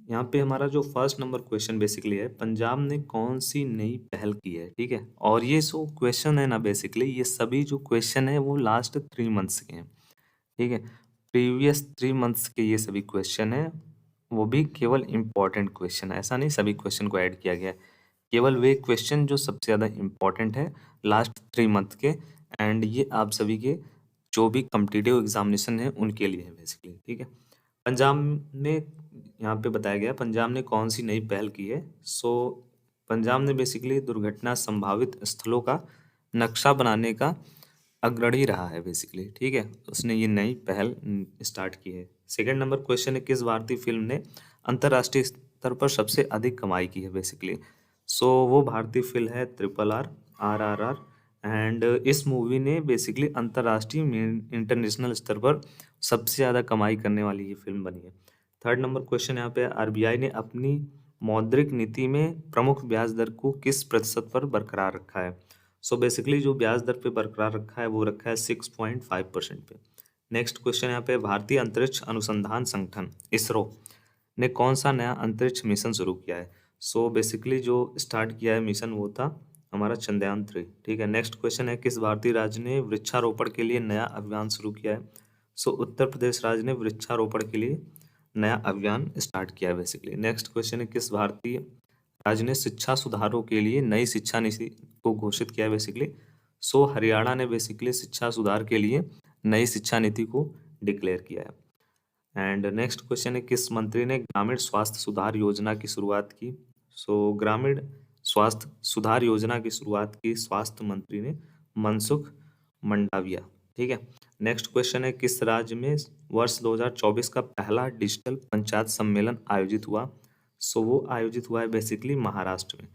यहाँ पे हमारा जो फर्स्ट नंबर क्वेश्चन बेसिकली है, पंजाब ने कौन सी नई पहल की है। ठीक है। और ये जो क्वेश्चन है ना, बेसिकली ये सभी जो क्वेश्चन है वो लास्ट 3 मंथ्स के हैं। ठीक है। प्रीवियस 3 मंथ्स के ये सभी क्वेश्चन है, वो भी केवल इम्पोर्टेंट क्वेश्चन है, ऐसा नहीं सभी क्वेश्चन को ऐड किया गया है, केवल वे क्वेश्चन जो सबसे ज़्यादा इम्पोर्टेंट है लास्ट 3 मंथ के, एंड ये आप सभी के जो भी कॉम्पिटिटिव एग्जामिनेशन है उनके लिए है बेसिकली। ठीक है। पंजाब ने, यहाँ पे बताया गया पंजाब ने कौन सी नई पहल की है। सो पंजाब ने बेसिकली दुर्घटना संभावित स्थलों का नक्शा बनाने का अग्रणी रहा है बेसिकली। ठीक है। उसने ये नई पहल स्टार्ट की है। सेकंड नंबर क्वेश्चन है, किस भारतीय फिल्म ने अंतर्राष्ट्रीय स्तर पर सबसे अधिक कमाई की है बेसिकली। सो वो भारतीय फिल्म है RRR, एंड इस मूवी ने बेसिकली अंतर्राष्ट्रीय इंटरनेशनल स्तर पर सबसे ज़्यादा कमाई करने वाली ये फिल्म बनी है। थर्ड नंबर क्वेश्चन यहाँ पे, आरबीआई ने अपनी मौद्रिक नीति में प्रमुख ब्याज दर को किस प्रतिशत पर बरकरार रखा है। सो बेसिकली जो ब्याज दर पे बरकरार रखा है वो रखा है 6.5% पे। नेक्स्ट क्वेश्चन यहाँ पे, भारतीय अंतरिक्ष अनुसंधान संगठन इसरो ने कौन सा नया अंतरिक्ष मिशन शुरू किया है। सो बेसिकली जो स्टार्ट किया है मिशन वो था हमारा चंद्रयान 3। ठीक है। नेक्स्ट क्वेश्चन है, किस भारतीय राज्य ने वृक्षारोपण के लिए नया अभियान शुरू किया है। सो उत्तर प्रदेश राज्य ने वृक्षारोपण के लिए नया अभियान स्टार्ट किया है बेसिकली। नेक्स्ट क्वेश्चन है, किस भारतीय राज्य ने शिक्षा सुधारों के लिए नई शिक्षा नीति को घोषित किया है बेसिकली। सो हरियाणा ने बेसिकली शिक्षा सुधार के लिए नई शिक्षा नीति को डिक्लेयर किया है। एंड नेक्स्ट क्वेश्चन है, किस मंत्री ने ग्रामीण स्वास्थ्य सुधार योजना की शुरुआत की। सो ग्रामीण स्वास्थ्य सुधार योजना की शुरुआत की स्वास्थ्य मंत्री ने मनसुख मंडाविया। ठीक है। नेक्स्ट क्वेश्चन है, किस राज्य में वर्ष 2024 का पहला डिजिटल पंचायत सम्मेलन आयोजित हुआ। सो वो आयोजित हुआ है बेसिकली महाराष्ट्र में।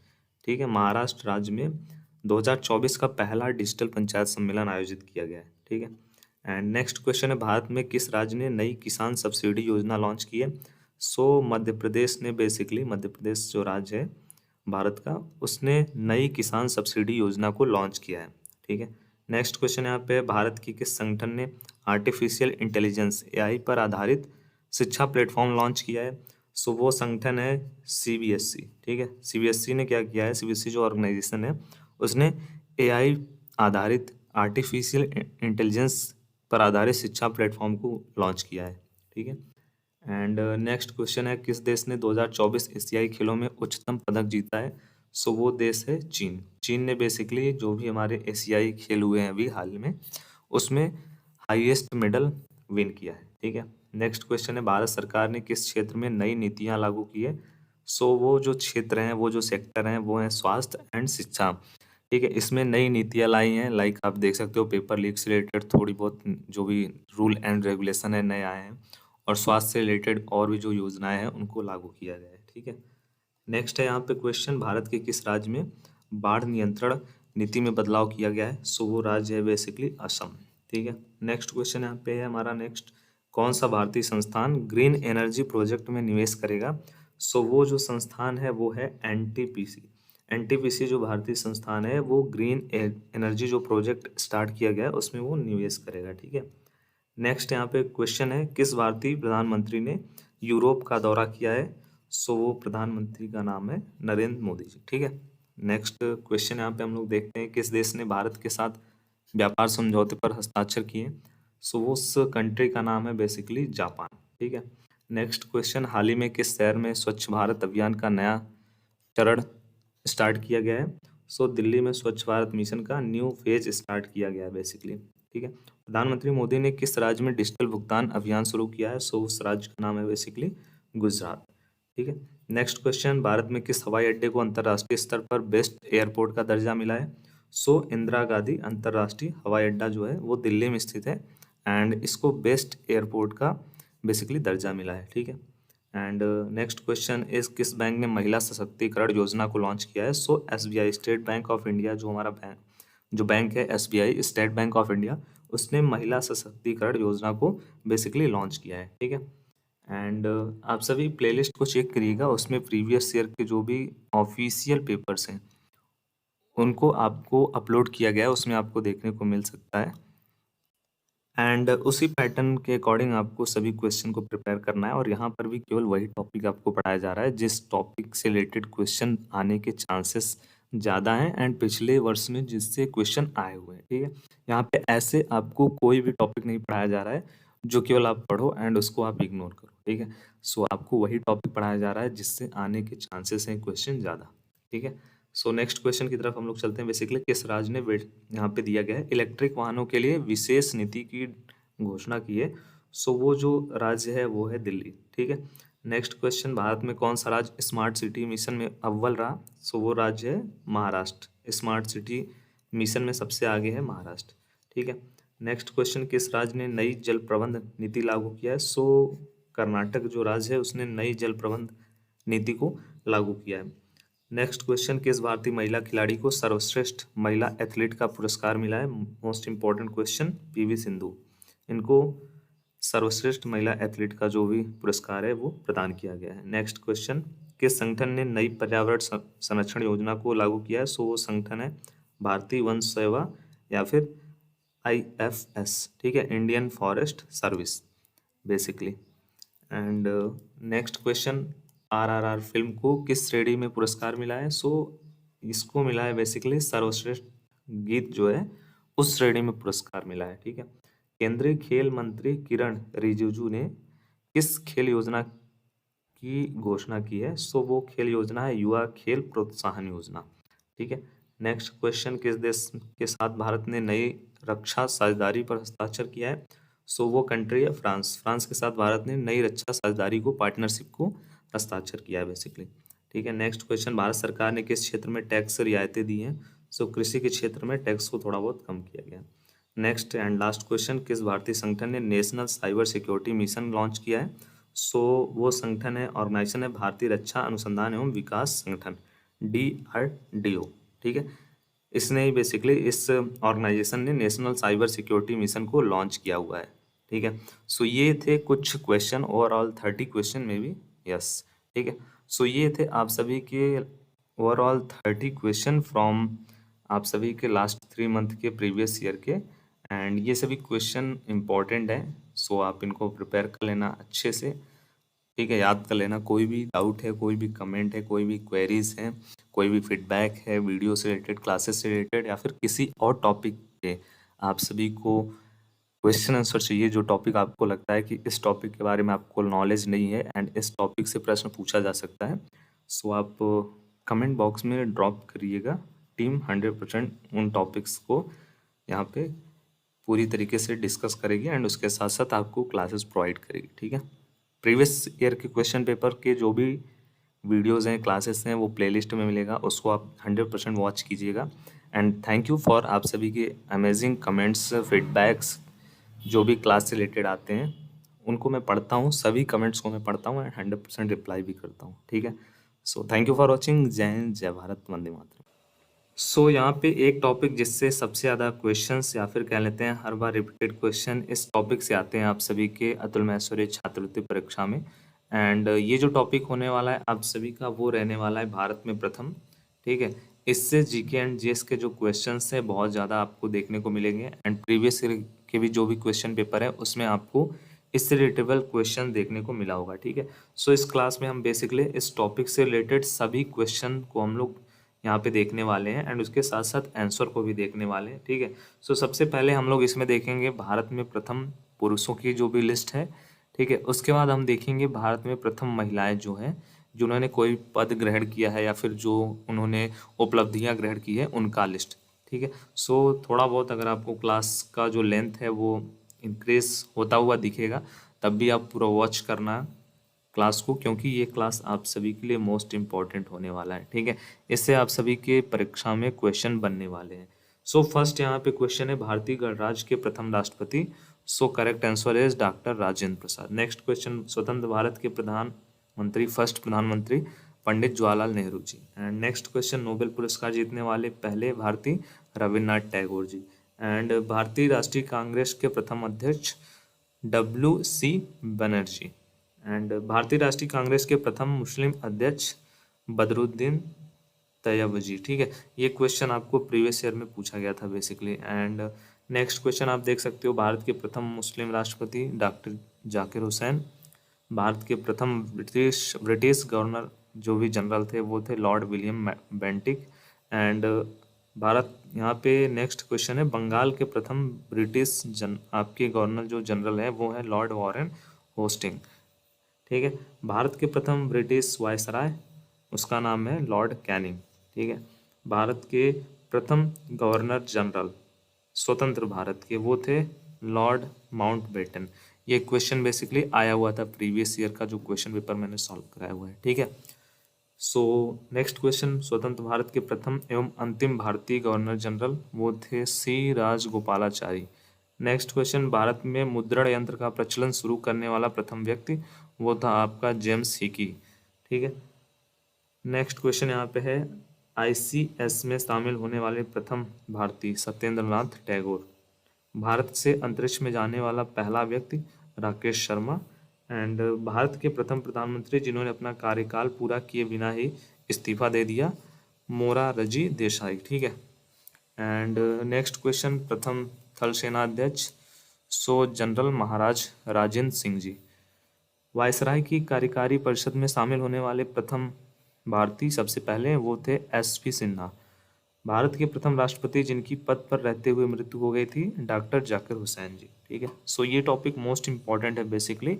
ठीक है। महाराष्ट्र राज्य में 2024 का पहला डिजिटल पंचायत सम्मेलन आयोजित किया गया है। ठीक है। एंड नेक्स्ट क्वेश्चन है, भारत में किस राज्य ने नई किसान सब्सिडी योजना लॉन्च की है। सो मध्य प्रदेश ने बेसिकली, मध्य प्रदेश जो राज्य है भारत का, उसने नई किसान सब्सिडी योजना को लॉन्च किया है। ठीक है। नेक्स्ट क्वेश्चन यहाँ पे, भारत की किस संगठन ने आर्टिफिशियल इंटेलिजेंस AI पर आधारित शिक्षा प्लेटफॉर्म लॉन्च किया है। सो वो संगठन है CBSE। ठीक है। CBSE ने क्या किया है, CBSE जो ऑर्गेनाइजेशन है उसने AI आधारित आर्टिफिशियल इंटेलिजेंस पर आधारित शिक्षा प्लेटफॉर्म को लॉन्च किया है। ठीक है। एंड नेक्स्ट क्वेश्चन है, किस देश ने 2024 एशियाई खेलों में उच्चतम पदक जीता है। सो वो देश है चीन। चीन ने बेसिकली जो भी हमारे एशियाई खेल हुए हैं अभी हाल में, उसमें हाईएस्ट मेडल विन किया है। ठीक है, नेक्स्ट क्वेश्चन है भारत सरकार ने किस क्षेत्र में नई नीतियां लागू की है। सो वो जो क्षेत्र हैं, वो जो सेक्टर हैं, वो है स्वास्थ्य एंड शिक्षा। ठीक है, इसमें नई नीतियां लाई हैं, लाइक आप देख सकते हो पेपर लीक से रिलेटेड थोड़ी बहुत जो भी रूल एंड रेगुलेशन है नए आए हैं, और स्वास्थ्य से रिलेटेड और भी जो योजनाएं हैं उनको लागू किया गया है। ठीक है, नेक्स्ट है यहाँ पे क्वेश्चन, भारत के किस राज्य में बाढ़ नियंत्रण नीति में बदलाव किया गया है। सो वो राज्य है बेसिकली असम। ठीक है, नेक्स्ट क्वेश्चन यहाँ पे है हमारा नेक्स्ट, कौन सा भारतीय संस्थान ग्रीन एनर्जी प्रोजेक्ट में निवेश करेगा। सो वो जो संस्थान है वो है एनटीपीसी। एनटीपीसी जो भारतीय संस्थान है वो ग्रीन एनर्जी जो प्रोजेक्ट स्टार्ट किया गया है उसमें वो निवेश करेगा। ठीक है, नेक्स्ट यहाँ पे क्वेश्चन है, किस भारतीय प्रधानमंत्री ने यूरोप का दौरा किया है। सो वो प्रधानमंत्री का नाम है नरेंद्र मोदी जी। ठीक है, नेक्स्ट क्वेश्चन यहाँ पे हम लोग देखते हैं, किस देश ने भारत के साथ व्यापार समझौते पर हस्ताक्षर किए। सो वो उस कंट्री का नाम है बेसिकली जापान। ठीक है, नेक्स्ट क्वेश्चन, हाल ही में किस शहर में स्वच्छ भारत अभियान का नया चरण स्टार्ट किया गया है। सो दिल्ली में स्वच्छ भारत मिशन का न्यू फेज स्टार्ट किया गया है बेसिकली। ठीक है, प्रधानमंत्री मोदी ने किस राज्य में डिजिटल भुगतान अभियान शुरू किया है। सो उस राज्य का नाम है बेसिकली गुजरात। ठीक है, नेक्स्ट क्वेश्चन, भारत में किस हवाई अड्डे को अंतर्राष्ट्रीय स्तर पर बेस्ट एयरपोर्ट का दर्जा मिला है। सो इंदिरा गांधी अंतर्राष्ट्रीय हवाई अड्डा जो है वो दिल्ली में स्थित है, एंड इसको बेस्ट एयरपोर्ट का बेसिकली दर्जा मिला है। ठीक है, एंड नेक्स्ट क्वेश्चन इज, किस बैंक ने महिला सशक्तिकरण योजना को लॉन्च किया है। So SBI, state bank of India, जो हमारा बैंक है SBI state bank of India, उसने महिला सशक्तिकरण योजना को बेसिकली लॉन्च किया है। ठीक है, एंड आप सभी प्लेलिस्ट को चेक करिएगा, उसमें प्रीवियस ईयर के जो भी ऑफिशियल पेपर्स हैं उनको आपको अपलोड किया गया है, उसमें आपको देखने को मिल सकता है, एंड उसी पैटर्न के अकॉर्डिंग आपको सभी क्वेश्चन को प्रिपेयर करना है। और यहाँ पर भी केवल वही टॉपिक आपको पढ़ाया जा रहा है जिस टॉपिक से रिलेटेड क्वेश्चन आने के चांसेस ज़्यादा हैं, एंड पिछले वर्ष में जिससे क्वेश्चन आए हुए हैं। ठीक है, यहाँ पे ऐसे आपको कोई भी टॉपिक नहीं पढ़ाया जा रहा है जो केवल आप पढ़ो एंड उसको आप इग्नोर करो। ठीक है, सो आपको वही टॉपिक पढ़ाया जा रहा है जिससे आने के चांसेस हैं क्वेश्चन ज़्यादा। ठीक है, सो नेक्स्ट क्वेश्चन की तरफ हम लोग चलते हैं। बेसिकली किस राज्य ने यहाँ पे दिया गया है इलेक्ट्रिक वाहनों के लिए विशेष नीति की घोषणा की है। सो वो जो राज्य है वो है दिल्ली। ठीक है, नेक्स्ट क्वेश्चन, भारत में कौन सा राज्य स्मार्ट सिटी मिशन में अव्वल रहा। सो वो राज्य है महाराष्ट्र। स्मार्ट सिटी मिशन में सबसे आगे है महाराष्ट्र। ठीक है, नेक्स्ट क्वेश्चन, किस राज्य ने नई जल प्रबंध नीति लागू किया है। सो कर्नाटक जो राज्य है उसने नई जल प्रबंध नीति को लागू किया है। नेक्स्ट क्वेश्चन, किस भारतीय महिला खिलाड़ी को सर्वश्रेष्ठ महिला एथलीट का पुरस्कार मिला है। Most important question, PV Sindhu, इनको सर्वश्रेष्ठ महिला एथलीट का जो भी पुरस्कार है वो प्रदान किया गया है। नेक्स्ट क्वेश्चन, किस संगठन ने नई पर्यावरण संरक्षण योजना को लागू किया है। सो वो संगठन है भारतीय वन सेवा या फिर IFS। ठीक है, Indian forest service basically. And next question, RRR film को किस श्रेणी में पुरस्कार मिला है। सो इसको मिला है बेसिकली सर्वश्रेष्ठ गीत जो है उस श्रेणी में पुरस्कार मिला है। ठीक है, केंद्रीय खेल मंत्री किरण रिजिजू ने किस खेल योजना की घोषणा की है। सो वो खेल योजना है युवा खेल प्रोत्साहन योजना। ठीक है, नेक्स्ट क्वेश्चन, किस देश के साथ भारत ने नई रक्षा साझेदारी पर हस्ताक्षर किया है। सो वो कंट्री है फ्रांस। फ्रांस के साथ भारत ने नई रक्षा साझेदारी को पार्टनरशिप को हस्ताक्षर किया है बेसिकली। ठीक है, नेक्स्ट क्वेश्चन, भारत सरकार ने किस क्षेत्र में टैक्स रियायतें दी हैं। सो कृषि के क्षेत्र में टैक्स को थोड़ा बहुत कम किया गया। नेक्स्ट एंड लास्ट क्वेश्चन, किस भारतीय संगठन ने national cyber security mission launch किया है। सो वो संगठन है, ऑर्गेनाइजेशन है भारतीय रक्षा अनुसंधान एवं विकास संगठन, DRDO। ठीक है, इसने ही बेसिकली इस ऑर्गेनाइजेशन ने नेशनल साइबर सिक्योरिटी मिशन को लॉन्च किया हुआ है। ठीक है, सो ये थे कुछ क्वेश्चन, ओवरऑल 30 क्वेश्चन में भी। यस, ठीक है, सो ये थे आप सभी के ओवरऑल 30 क्वेश्चन फ्रॉम आप सभी के लास्ट 3 मंथ के प्रीवियस ईयर के, एंड ये सभी क्वेश्चन इंपॉर्टेंट है। सो आप इनको प्रिपेयर कर लेना अच्छे से। ठीक है, याद कर लेना, कोई भी डाउट है, कोई भी कमेंट है, कोई भी क्वेरीज है, कोई भी फीडबैक है वीडियो से रिलेटेड, क्लासेस से रिलेटेड, या फिर किसी और टॉपिक पे आप सभी को क्वेश्चन आंसर चाहिए, जो टॉपिक आपको लगता है कि इस टॉपिक के बारे में आपको नॉलेज नहीं है एंड इस टॉपिक से प्रश्न पूछा जा सकता है। सो आप कमेंट बॉक्स में ड्रॉप करिएगा। टीम 100% उन टॉपिक्स को यहाँ पे पूरी तरीके से डिस्कस करेगी एंड उसके साथ साथ आपको क्लासेस प्रोवाइड करेगी, ठीक है। प्रीवियस ईयर के क्वेश्चन पेपर के जो भी वीडियोस हैं, क्लासेस हैं, वो प्लेलिस्ट में मिलेगा, उसको आप 100% वॉच कीजिएगा। एंड थैंक यू फॉर आप सभी के अमेजिंग कमेंट्स, फीडबैक्स जो भी क्लास से रिलेटेड आते हैं उनको मैं पढ़ता हूँ, सभी कमेंट्स को मैं पढ़ता हूँ एंड 100% रिप्लाई भी करता हूँ, ठीक है। So thank you for watching. जय हिंद, जय भारत, वंदे मातरम। सो यहाँ पे एक टॉपिक जिससे सबसे ज़्यादा क्वेश्चंस या फिर कह लेते हैं हर बार रिपीटेड क्वेश्चन इस टॉपिक से आते हैं आप सभी के अतुल महेश्वरी छात्रवृत्ति परीक्षा में। एंड ये जो टॉपिक होने वाला है आप सभी का वो रहने वाला है भारत में प्रथम, ठीक है। इससे जीके एंड जीएस के जो क्वेश्चंस हैं बहुत ज़्यादा आपको देखने को मिलेंगे एंड प्रीवियस ईयर के भी जो भी क्वेश्चन पेपर है उसमें आपको इससे रिलेटेबल क्वेश्चन देखने को मिला होगा, ठीक है। सो इस क्लास में हम बेसिकली इस टॉपिक से रिलेटेड सभी क्वेश्चन को हम लोग यहाँ पे देखने वाले हैं एंड उसके साथ साथ आंसर को भी देखने वाले हैं, ठीक है। सो सबसे पहले हम लोग इसमें देखेंगे भारत में प्रथम पुरुषों की जो भी लिस्ट है, ठीक है। उसके बाद हम देखेंगे भारत में प्रथम महिलाएं जो हैं, जिन्होंने कोई पद ग्रहण किया है या फिर जो उन्होंने उपलब्धियां ग्रहण की है उनका लिस्ट, ठीक है। सो थोड़ा बहुत अगर आपको क्लास का जो लेंथ है वो इंक्रीज होता हुआ दिखेगा तब भी आप पूरा वॉच करना क्लास को, क्योंकि ये क्लास आप सभी के लिए मोस्ट इम्पॉर्टेंट होने वाला है, ठीक है। इससे आप सभी के परीक्षा में क्वेश्चन बनने वाले हैं। सो फर्स्ट यहाँ पे क्वेश्चन है भारतीय गणराज्य के प्रथम राष्ट्रपति। सो correct answer is doctor Rajendra Prasad. Next question, स्वतंत्र भारत के प्रधानमंत्री, फर्स्ट प्रधानमंत्री पंडित जवाहरलाल नेहरू जी। एंड नेक्स्ट क्वेश्चन, नोबेल पुरस्कार जीतने वाले पहले भारतीय रविन्द्रनाथ टैगोर जी। एंड भारतीय राष्ट्रीय कांग्रेस के प्रथम अध्यक्ष WC बनर्जी। एंड भारतीय राष्ट्रीय कांग्रेस के प्रथम मुस्लिम अध्यक्ष बदरुद्दीन तैयबजी, ठीक है। ये क्वेश्चन आपको प्रीवियस ईयर में पूछा गया था बेसिकली। एंड नेक्स्ट क्वेश्चन आप देख सकते हो, भारत के प्रथम मुस्लिम राष्ट्रपति डॉक्टर जाकिर हुसैन। भारत के प्रथम ब्रिटिश गवर्नर जो भी जनरल थे वो थे Lord William Bentinck. And Bharat, यहाँ पे नेक्स्ट क्वेश्चन है, बंगाल के प्रथम ब्रिटिश आपके गवर्नर जो जनरल है वो है लॉर्ड वॉरेन होस्टिंग, ठीक है। भारत के प्रथम ब्रिटिश वायसराय, उसका नाम है लॉर्ड कैनिंग, ठीक है। भारत के प्रथम गवर्नर जनरल स्वतंत्र भारत के वो थे लॉर्ड माउंटबेटन। ये क्वेश्चन बेसिकली आया हुआ था प्रीवियस ईयर का जो क्वेश्चन पेपर मैंने सॉल्व कराया हुआ है, ठीक है। सो नेक्स्ट क्वेश्चन, स्वतंत्र भारत के प्रथम एवं अंतिम भारतीय गवर्नर जनरल वो थे C Rajagopalachari. Next question, Bharat में मुद्रण यंत्र का प्रचलन शुरू करने वाला प्रथम व्यक्ति वो था आपका जेम्स हिकी, ठीक है। नेक्स्ट क्वेश्चन यहाँ पे है, ICS में शामिल होने वाले प्रथम भारतीय सत्येंद्रनाथ टैगोर। भारत से अंतरिक्ष में जाने वाला पहला व्यक्ति राकेश शर्मा। एंड भारत के प्रथम प्रधानमंत्री जिन्होंने अपना कार्यकाल पूरा किए बिना ही इस्तीफा दे दिया, मोरारजी देसाई, ठीक है। एंड नेक्स्ट क्वेश्चन, प्रथम थल सेना अध्यक्ष सो जनरल महाराज राजेंद्र सिंह जी। वायसराय की कार्यकारी परिषद में शामिल होने वाले प्रथम भारतीय सबसे पहले वो थे SP सिन्हा। भारत के प्रथम राष्ट्रपति जिनकी पद पर रहते हुए मृत्यु हो गई थी डॉक्टर जाकिर हुसैन जी, ठीक है। सो ये टॉपिक मोस्ट इंपॉर्टेंट है बेसिकली।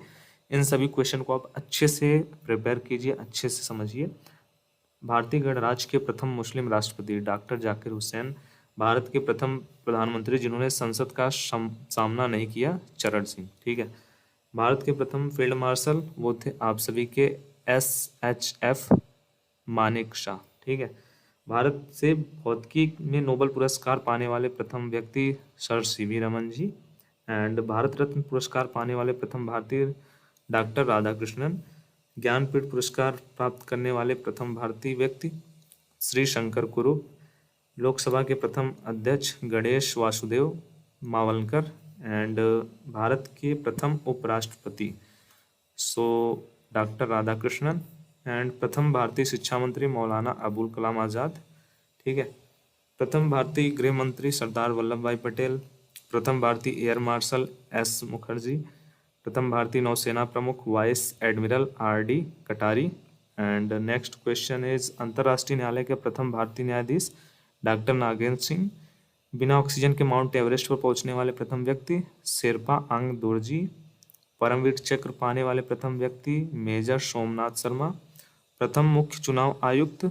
इन सभी क्वेश्चन को आप अच्छे से प्रिपेयर कीजिए, अच्छे से समझिए। भारतीय गणराज्य के प्रथम मुस्लिम राष्ट्रपति डॉक्टर जाकिर हुसैन। भारत के प्रथम प्रधानमंत्री जिन्होंने संसद का सामना नहीं किया, चरण सिंह, ठीक है। भारत के प्रथम फील्ड मार्शल वो थे आप सभी के SHF मानेकशॉ, ठीक है। भारत से भौतिकी में नोबेल पुरस्कार पाने वाले प्रथम व्यक्ति sir CV Raman ji. And Bharat Ratna पुरस्कार पाने वाले प्रथम भारतीय डॉक्टर राधाकृष्णन। ज्ञानपीठ पुरस्कार प्राप्त करने वाले प्रथम भारतीय व्यक्ति श्री शंकर कुरुप। लोकसभा के प्रथम अध्यक्ष गणेश वासुदेव मावलकर। एंड भारत के प्रथम उपराष्ट्रपति सो डॉक्टर राधाकृष्णन। एंड प्रथम भारतीय शिक्षा मंत्री मौलाना अबुल कलाम आज़ाद, ठीक है। प्रथम भारतीय गृह मंत्री सरदार वल्लभ भाई पटेल। प्रथम भारतीय एयर मार्शल S मुखर्जी। प्रथम भारतीय नौसेना प्रमुख वाइस एडमिरल RD कटारी। एंड नेक्स्ट क्वेश्चन इज, अंतर्राष्ट्रीय न्यायालय के प्रथम भारतीय न्यायाधीश डॉक्टर नागेंद्र सिंह। बिना ऑक्सीजन के माउंट एवरेस्ट पर पहुंचने वाले प्रथम व्यक्ति शेरपा आंग दोरजी। परमवीर चक्र पाने वाले प्रथम व्यक्ति मेजर सोमनाथ शर्मा। प्रथम मुख्य चुनाव आयुक्त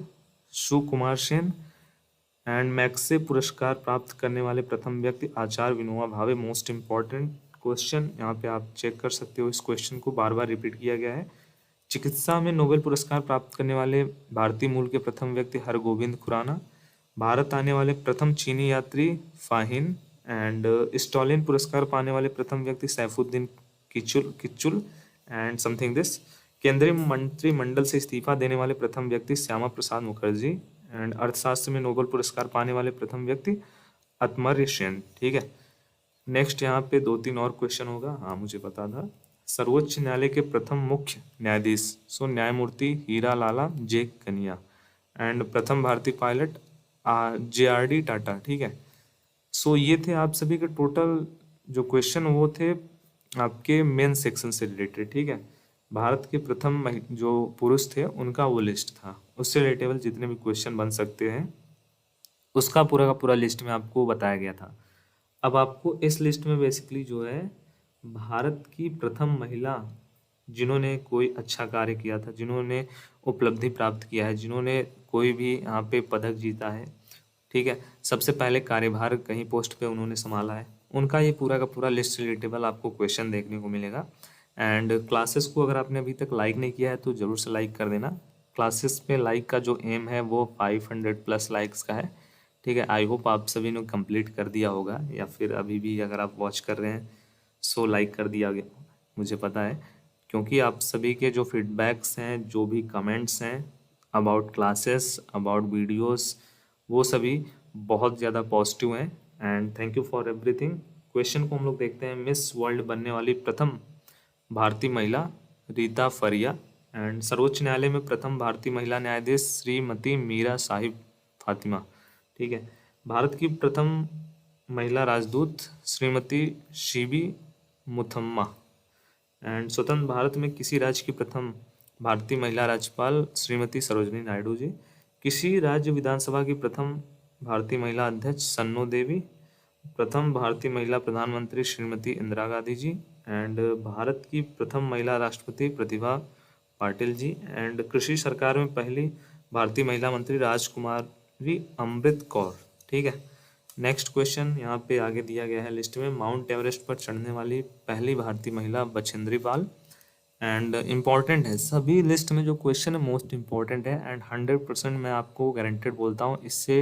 सुकुमार सेन। एंड मैक्से पुरस्कार प्राप्त करने वाले प्रथम व्यक्ति आचार्य Vinoba Bhave. Most important question, यहाँ पे आप चेक कर सकते हो, इस क्वेश्चन को बार बार रिपीट किया गया है। चिकित्सा में नोबेल पुरस्कार प्राप्त करने वाले भारतीय मूल के प्रथम व्यक्ति हरगोविंद खुराना। भारत आने वाले प्रथम चीनी यात्री फाहिन। एंड स्टॉलिन पुरस्कार पाने वाले प्रथम व्यक्ति सैफुद्दीन किचुल एंड समथिंग दिस। केंद्रीय मंत्रिमंडल से इस्तीफा देने वाले प्रथम व्यक्ति श्यामा प्रसाद मुखर्जी। एंड अर्थशास्त्र में नोबेल पुरस्कार पाने वाले प्रथम व्यक्ति अमर्त्य सेन। ठीक है, नेक्स्ट यहाँ पे 2-3 और क्वेश्चन होगा। हाँ, मुझे पता था। सर्वोच्च न्यायालय के प्रथम मुख्य न्यायाधीश, सो न्यायमूर्ति हीरा लाला जे कनिया। एंड प्रथम भारतीय पायलट JRD टाटा। ठीक है, सो ये थे आप सभी के टोटल जो क्वेश्चन, वो थे आपके मेन सेक्शन से रिलेटेड। ठीक है, भारत के प्रथम जो पुरुष थे उनका वो लिस्ट था, उससे रिलेटेबल जितने भी क्वेश्चन बन सकते हैं उसका पूरा का पूरा लिस्ट में आपको बताया गया था। अब आपको इस लिस्ट में बेसिकली जो है भारत की प्रथम महिला जिन्होंने कोई अच्छा कार्य किया था, जिन्होंने उपलब्धि प्राप्त किया है, जिन्होंने कोई भी यहाँ पे पदक जीता है, ठीक है, सबसे पहले कार्यभार कहीं पोस्ट पे उन्होंने संभाला है, उनका ये पूरा का पूरा लिस्ट रिलेटेबल आपको क्वेश्चन देखने को मिलेगा। एंड क्लासेस को अगर आपने अभी तक लाइक नहीं किया है तो ज़रूर से लाइक कर देना। क्लासेस पे लाइक का जो एम है वो 500+ लाइक्स का है। ठीक है, आई होप आप सभी ने कंप्लीट कर दिया होगा, या फिर अभी भी अगर आप वॉच कर रहे हैं सो लाइक कर दिया गया, मुझे पता है, क्योंकि आप सभी के जो फीडबैक्स हैं, जो भी कमेंट्स हैं अबाउट क्लासेस, अबाउट वीडियोस, वो सभी बहुत ज़्यादा पॉजिटिव हैं। And thank you for everything. Question को हम लोग देखते हैं। मिस वर्ल्ड बनने वाली प्रथम भारतीय महिला रीता फरिया। एंड सर्वोच्च न्यायालय में प्रथम भारतीय महिला न्यायाधीश श्रीमती मीरा साहिब फातिमा। ठीक है, भारत की प्रथम महिला राजदूत श्रीमती शिबी मुथम्मा। एंड स्वतंत्र भारत में किसी राज्य की प्रथम भारतीय महिला राज्यपाल श्रीमती सरोजनी नायडू जी। किसी राज्य विधानसभा की प्रथम भारतीय महिला अध्यक्ष सन्नो देवी। प्रथम भारतीय महिला प्रधानमंत्री श्रीमती इंदिरा गांधी जी। एंड भारत की प्रथम महिला राष्ट्रपति प्रतिभा पाटिल जी। एंड कृषि सरकार में पहली भारतीय महिला मंत्री राजकुमारी अमृत कौर। ठीक है, नेक्स्ट क्वेश्चन यहाँ पे आगे दिया गया है लिस्ट में। माउंट एवरेस्ट पर चढ़ने वाली पहली भारतीय महिला बछेंद्री पाल। एंड इम्पॉर्टेंट है, सभी लिस्ट में जो क्वेश्चन है मोस्ट इम्पॉर्टेंट है, एंड 100% मैं आपको गारंटेड बोलता हूँ इससे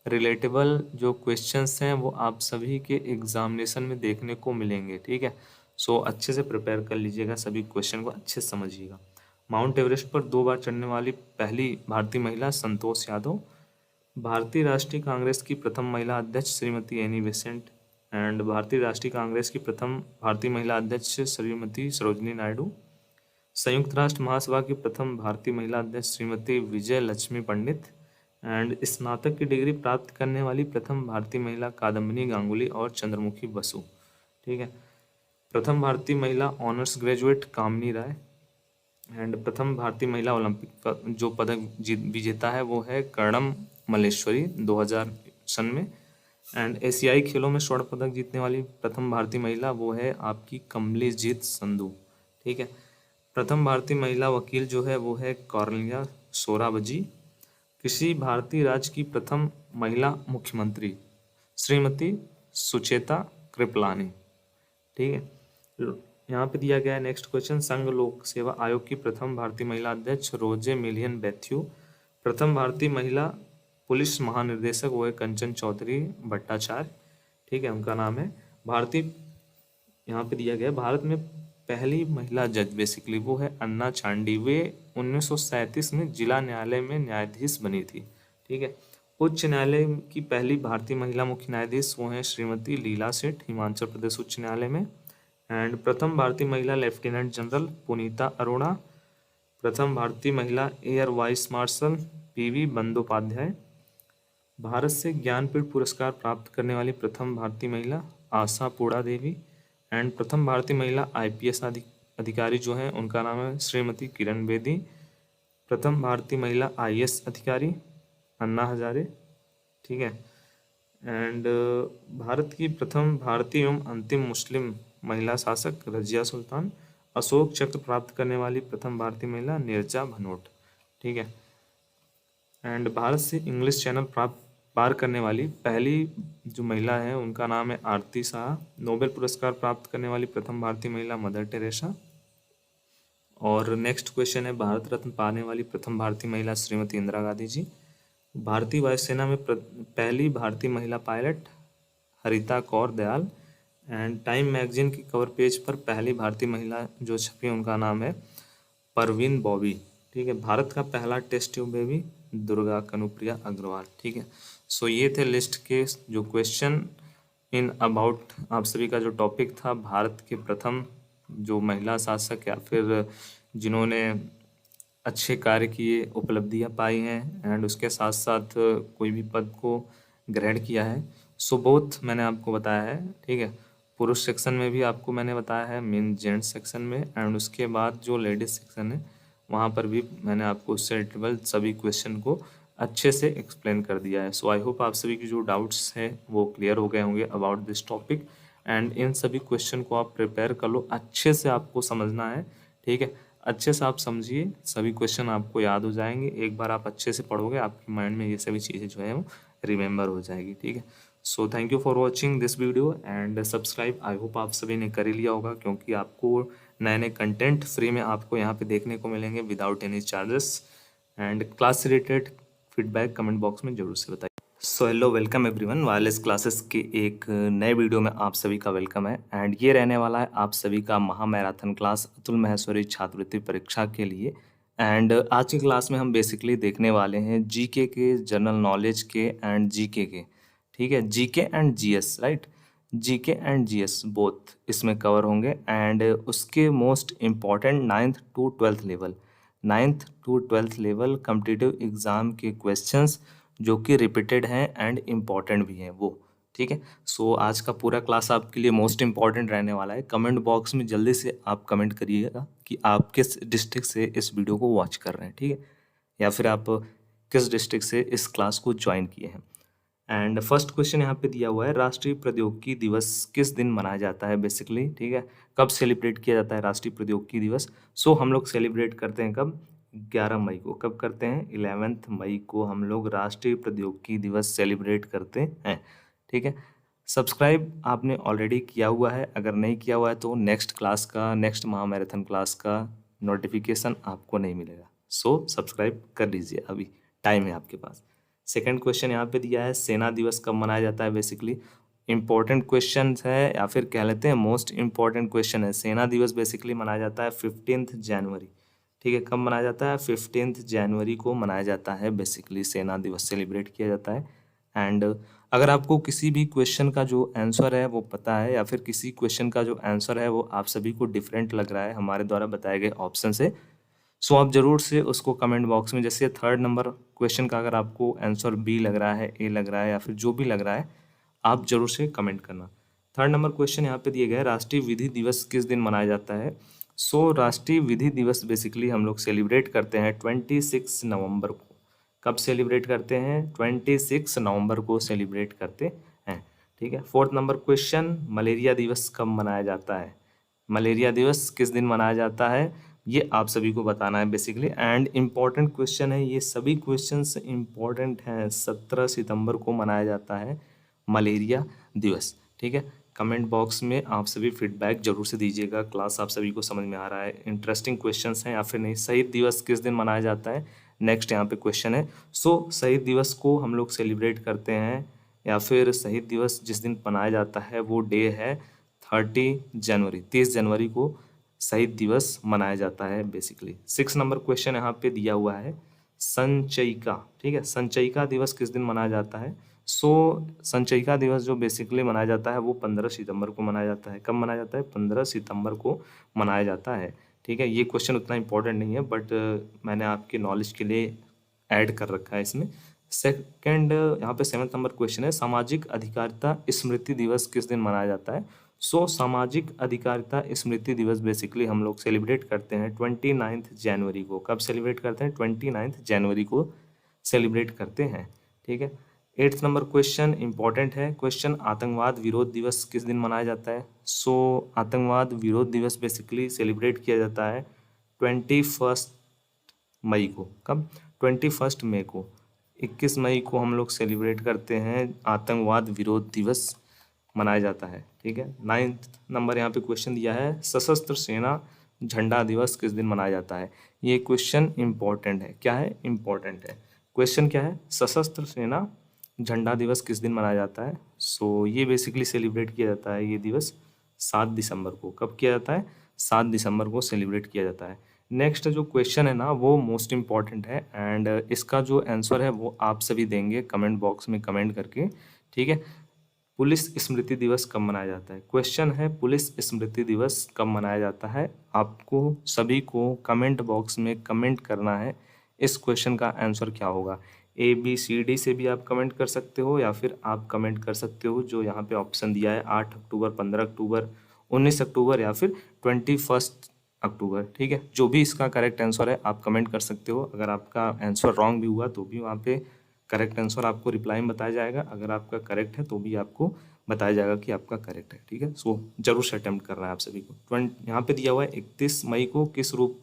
रिलेटेबल जो क्वेश्चंस हैं वो आप सभी के एग्जामिनेशन में देखने को मिलेंगे। ठीक है, सो अच्छे से प्रिपेयर कर लीजिएगा, सभी क्वेश्चन को अच्छे से समझिएगा। माउंट एवरेस्ट पर 2 बार चढ़ने वाली पहली भारतीय महिला संतोष यादव। भारतीय राष्ट्रीय कांग्रेस की प्रथम महिला अध्यक्ष श्रीमती एनी बेसेंट। एंड भारतीय राष्ट्रीय कांग्रेस की प्रथम भारतीय महिला अध्यक्ष श्रीमती सरोजनी नायडू। संयुक्त राष्ट्र महासभा की प्रथम भारतीय महिला अध्यक्ष श्रीमती विजय लक्ष्मी पंडित। एंड स्नातक की डिग्री प्राप्त करने वाली प्रथम भारतीय महिला कादम्बिनी गांगुली और चंद्रमुखी बसु। ठीक है, प्रथम भारतीय महिला honours graduate Kamini Roy. And प्रथम भारतीय महिला ओलंपिक का जो पदक विजेता है वो है कर्णम मल्लेश्वरी 2000 सन में। एंड एशियाई खेलों में स्वर्ण पदक जीतने वाली प्रथम भारतीय महिला वो है आपकी कमलीजीत संधू। ठीक है, प्रथम भारतीय महिला वकील जो है वो है कौरलिया सोराबजी। किसी भारतीय राज्य की प्रथम महिला मुख्यमंत्री श्रीमती सुचेता कृपलानी। ठीक है, यहाँ पे दिया गया है नेक्स्ट क्वेश्चन। संघ लोक सेवा आयोग की प्रथम भारतीय महिला अध्यक्ष रोजे मिलियन बैथ्यू। प्रथम भारतीय महिला पुलिस महानिर्देशक वो है कंचन चौधरी भट्टाचार्य। ठीक है, उनका नाम है। भारतीय यहाँ पे दिया गया भारत में पहली महिला जज बेसिकली वो है अन्ना चांडी। वे 1937 में जिला न्यायालय में न्यायाधीश बनी थी। ठीक है, उच्च न्यायालय की पहली भारतीय महिला मुख्य न्यायाधीश वो हैं श्रीमती लीला सेठ हिमाचल प्रदेश उच्च न्यायालय में। एंड प्रथम भारतीय महिला लेफ्टिनेंट जनरल पुनीता अरोड़ा। प्रथम भारतीय महिला air vice marshal PV Bandopadhyay. Bharat से ज्ञानपीठ पुरस्कार प्राप्त करने वाली प्रथम भारतीय महिला आशा पूड़ा देवी। एंड प्रथम भारतीय महिला IPS अधिकारी जो हैं उनका नाम है श्रीमती किरण बेदी। प्रथम भारतीय महिला IAS अधिकारी अन्ना हजारे। ठीक है, एंड भारत की प्रथम भारतीय एवं अंतिम मुस्लिम महिला शासक रजिया सुल्तान। अशोक चक्र प्राप्त करने वाली प्रथम भारतीय महिला नीरजा भनोट। ठीक है, एंड भारत से इंग्लिश चैनल प्राप्त पार करने वाली पहली जो महिला है उनका नाम है आरती शाह। नोबेल पुरस्कार प्राप्त करने वाली प्रथम भारतीय महिला मदर टेरेसा। और नेक्स्ट क्वेश्चन है भारत रत्न पाने वाली प्रथम भारतीय महिला श्रीमती इंदिरा गांधी जी। भारतीय वायुसेना में पहली भारतीय महिला pilot Harita Kaur Dayal. And Time magazine की कवर पेज पर पहली भारतीय महिला जो छपी उनका नाम है परवीन बॉबी। ठीक है। भारत का पहला test tube baby Durga Kanupriya Agarwal. ठीक है। सो ये थे लिस्ट के जो क्वेश्चन इन अबाउट आप सभी का जो टॉपिक था भारत के प्रथम जो महिला शासक या फिर जिन्होंने अच्छे कार्य किए, उपलब्धियां पाई हैं एंड उसके साथ साथ कोई भी पद को ग्रहण किया है। सो बोथ मैंने आपको बताया है। ठीक है। पुरुष सेक्शन में भी आपको मैंने बताया है, मेन जेंट्स सेक्शन में, एंड उसके बाद जो लेडीज सेक्शन है वहाँ पर भी मैंने आपको उससे रिलेटेबल सभी क्वेश्चन को अच्छे से एक्सप्लेन कर दिया है। सो आई होप आप सभी की जो डाउट्स हैं वो क्लियर हो गए होंगे about this topic. And in सभी क्वेश्चन को आप प्रिपेयर कर लो, अच्छे से आपको समझना है। ठीक है। अच्छे से आप समझिए, सभी क्वेश्चन आपको याद हो जाएंगे। एक बार आप अच्छे से पढ़ोगे आपके माइंड में ये सभी चीज़ें जो है वो रिमेंबर हो जाएगी। ठीक है। So thank you for watching this video and subscribe. I hope आप सभी ने कर ही लिया होगा, क्योंकि आपको नए नए कंटेंट फ्री में आपको यहाँ पे देखने को मिलेंगे without any charges. And class से रिलेटेड फीडबैक कमेंट बॉक्स में जरूर से बताइए। So hello, welcome everyone. Wireless classes के एक नए वीडियो में आप सभी का वेलकम है। एंड ये रहने वाला है आप सभी का महा मैराथन क्लास अतुल महेश्वरी छात्रवृत्ति परीक्षा के लिए। एंड आज की क्लास में हम बेसिकली देखने वाले हैं जीके के, जनरल नॉलेज के एंड जीके के। ठीक है। GK and GS, right. GK and GS both इसमें कवर होंगे। एंड उसके most important 9th to 12th level, 9th to 12th level competitive exam के क्वेश्चंस जो कि रिपीटेड हैं एंड इम्पॉर्टेंट भी हैं वो। ठीक है। सो आज का पूरा क्लास आपके लिए मोस्ट इम्पॉर्टेंट रहने वाला है। कमेंट बॉक्स में जल्दी से आप कमेंट करिएगा कि आप किस डिस्ट्रिक्ट से इस वीडियो को वॉच कर रहे हैं। ठीक है। या फिर आप किस डिस्ट्रिक्ट से इस क्लास को ज्वाइन किए हैं। एंड फर्स्ट क्वेश्चन यहाँ पे दिया हुआ है, राष्ट्रीय प्रौद्योगिकी दिवस किस दिन मनाया जाता है बेसिकली। ठीक है। कब सेलिब्रेट किया जाता है राष्ट्रीय प्रौद्योगिकी दिवस। सो हम लोग सेलिब्रेट करते हैं कब, 11 मई को। कब करते हैं, 11 मई को हम लोग राष्ट्रीय प्रौद्योगिकी दिवस सेलिब्रेट करते हैं। ठीक है। सब्सक्राइब आपने ऑलरेडी किया हुआ है, अगर नहीं किया हुआ है तो नेक्स्ट क्लास का, नेक्स्ट महा मैराथन क्लास का नोटिफिकेशन आपको नहीं मिलेगा। सो सब्सक्राइब कर लीजिए, अभी टाइम है आपके पास। सेकंड क्वेश्चन यहाँ पे दिया है, सेना दिवस कब मनाया जाता है बेसिकली। इंपॉर्टेंट क्वेश्चन है या फिर कह लेते हैं मोस्ट इंपॉर्टेंट क्वेश्चन है। सेना दिवस बेसिकली मनाया जाता है 15 जनवरी। ठीक है। कब मनाया जाता है, 15 जनवरी को मनाया जाता है बेसिकली, सेना दिवस सेलिब्रेट किया जाता है। एंड अगर आपको किसी भी क्वेश्चन का जो आंसर है वो पता है, या फिर किसी क्वेश्चन का जो आंसर है वो आप सभी को डिफरेंट लग रहा है हमारे द्वारा बताए गए ऑप्शन से, सो आप जरूर से उसको कमेंट बॉक्स में, जैसे थर्ड नंबर क्वेश्चन का अगर आपको आंसर बी लग रहा है, ए लग रहा है, या फिर जो भी लग रहा है, आप जरूर से कमेंट करना। थर्ड नंबर क्वेश्चन यहाँ पे दिए गए, राष्ट्रीय विधि दिवस किस दिन मनाया जाता है। सो राष्ट्रीय विधि दिवस बेसिकली हम लोग सेलिब्रेट करते हैं 26 नवंबर को। कब सेलिब्रेट करते हैं, 26 नवंबर को सेलिब्रेट करते हैं। ठीक है। फोर्थ नंबर क्वेश्चन, मलेरिया दिवस कब मनाया जाता है। मलेरिया दिवस किस दिन मनाया जाता है, ये आप सभी को बताना है बेसिकली। एंड इम्पॉर्टेंट क्वेश्चन है, ये सभी क्वेश्चंस इम्पॉर्टेंट हैं। 17 सितंबर को मनाया जाता है मलेरिया दिवस। ठीक है। कमेंट बॉक्स में आप सभी फीडबैक जरूर से दीजिएगा, क्लास आप सभी को समझ में आ रहा है, इंटरेस्टिंग क्वेश्चंस हैं या फिर नहीं। शहीद दिवस किस दिन मनाया जाता है, नेक्स्ट यहाँ पे क्वेश्चन है। सो शहीद दिवस को हम लोग सेलिब्रेट करते हैं, या फिर शहीद दिवस जिस दिन मनाया जाता है वो डे है 30 जनवरी, 30 जनवरी को शहीद दिवस मनाया जाता है बेसिकली। 6 नंबर क्वेश्चन यहाँ पे दिया हुआ है, संचयिका। ठीक है। संचयिका दिवस किस दिन मनाया जाता है। सो संचयिका दिवस जो बेसिकली मनाया जाता है वो 15 सितंबर को मनाया जाता है। कब मनाया जाता है, 15 सितंबर को मनाया जाता है। ठीक है। ये क्वेश्चन उतना इंपॉर्टेंट नहीं है, बट मैंने आपके नॉलेज के लिए ऐड कर रखा है इसमें। सेकंड यहाँ पे 7th नंबर क्वेश्चन है, सामाजिक अधिकारिता स्मृति दिवस किस दिन मनाया जाता है। सो सामाजिक अधिकारिता स्मृति दिवस बेसिकली हम लोग सेलिब्रेट करते हैं 29 जनवरी को। कब सेलिब्रेट करते हैं, 29 जनवरी को सेलिब्रेट करते हैं। ठीक है। 8th नंबर क्वेश्चन इंपॉर्टेंट है क्वेश्चन, आतंकवाद विरोध दिवस किस दिन मनाया जाता है। सो आतंकवाद विरोध दिवस बेसिकली सेलिब्रेट किया जाता है 21 मई को। कब, 21 मई को। 21 मई को हम लोग सेलिब्रेट करते हैं आतंकवाद विरोध दिवस मनाया जाता है। ठीक है, 9th नंबर यहाँ पे क्वेश्चन दिया है, सशस्त्र सेना झंडा दिवस किस दिन मनाया जाता है। ये क्वेश्चन इंपॉर्टेंट है। क्या है? इंपॉर्टेंट है। क्वेश्चन क्या है? सशस्त्र सेना झंडा दिवस किस दिन मनाया जाता है। सो ये बेसिकली सेलिब्रेट किया जाता है ये दिवस 7 दिसंबर को। कब किया जाता है? 7 दिसंबर को सेलिब्रेट किया जाता है। नेक्स्ट जो क्वेश्चन है ना वो मोस्ट इम्पॉर्टेंट है एंड इसका जो आंसर है वो आप सभी देंगे कमेंट बॉक्स में कमेंट करके। ठीक है, पुलिस स्मृति दिवस कब मनाया जाता है। क्वेश्चन है पुलिस स्मृति दिवस कब मनाया जाता है। आपको सभी को कमेंट बॉक्स में कमेंट करना है इस क्वेश्चन का आंसर क्या होगा। ABCD से भी आप कमेंट कर सकते हो या फिर आप कमेंट कर सकते हो जो यहाँ पे ऑप्शन दिया है 8 अक्टूबर, 15 अक्टूबर, 19 अक्टूबर या फिर 21 अक्टूबर। ठीक है, जो भी इसका करेक्ट आंसर है आप कमेंट कर सकते हो। अगर आपका आंसर रॉन्ग भी हुआ तो भी वहाँ पे करेक्ट आंसर आपको रिप्लाई में बताया जाएगा। अगर आपका करेक्ट है तो भी आपको बताया जाएगा कि आपका करेक्ट है। ठीक है, सो जरूर से अटेम्प्ट करना है आप सभी को। यहाँ पे दिया हुआ है 31 मई को किस रूप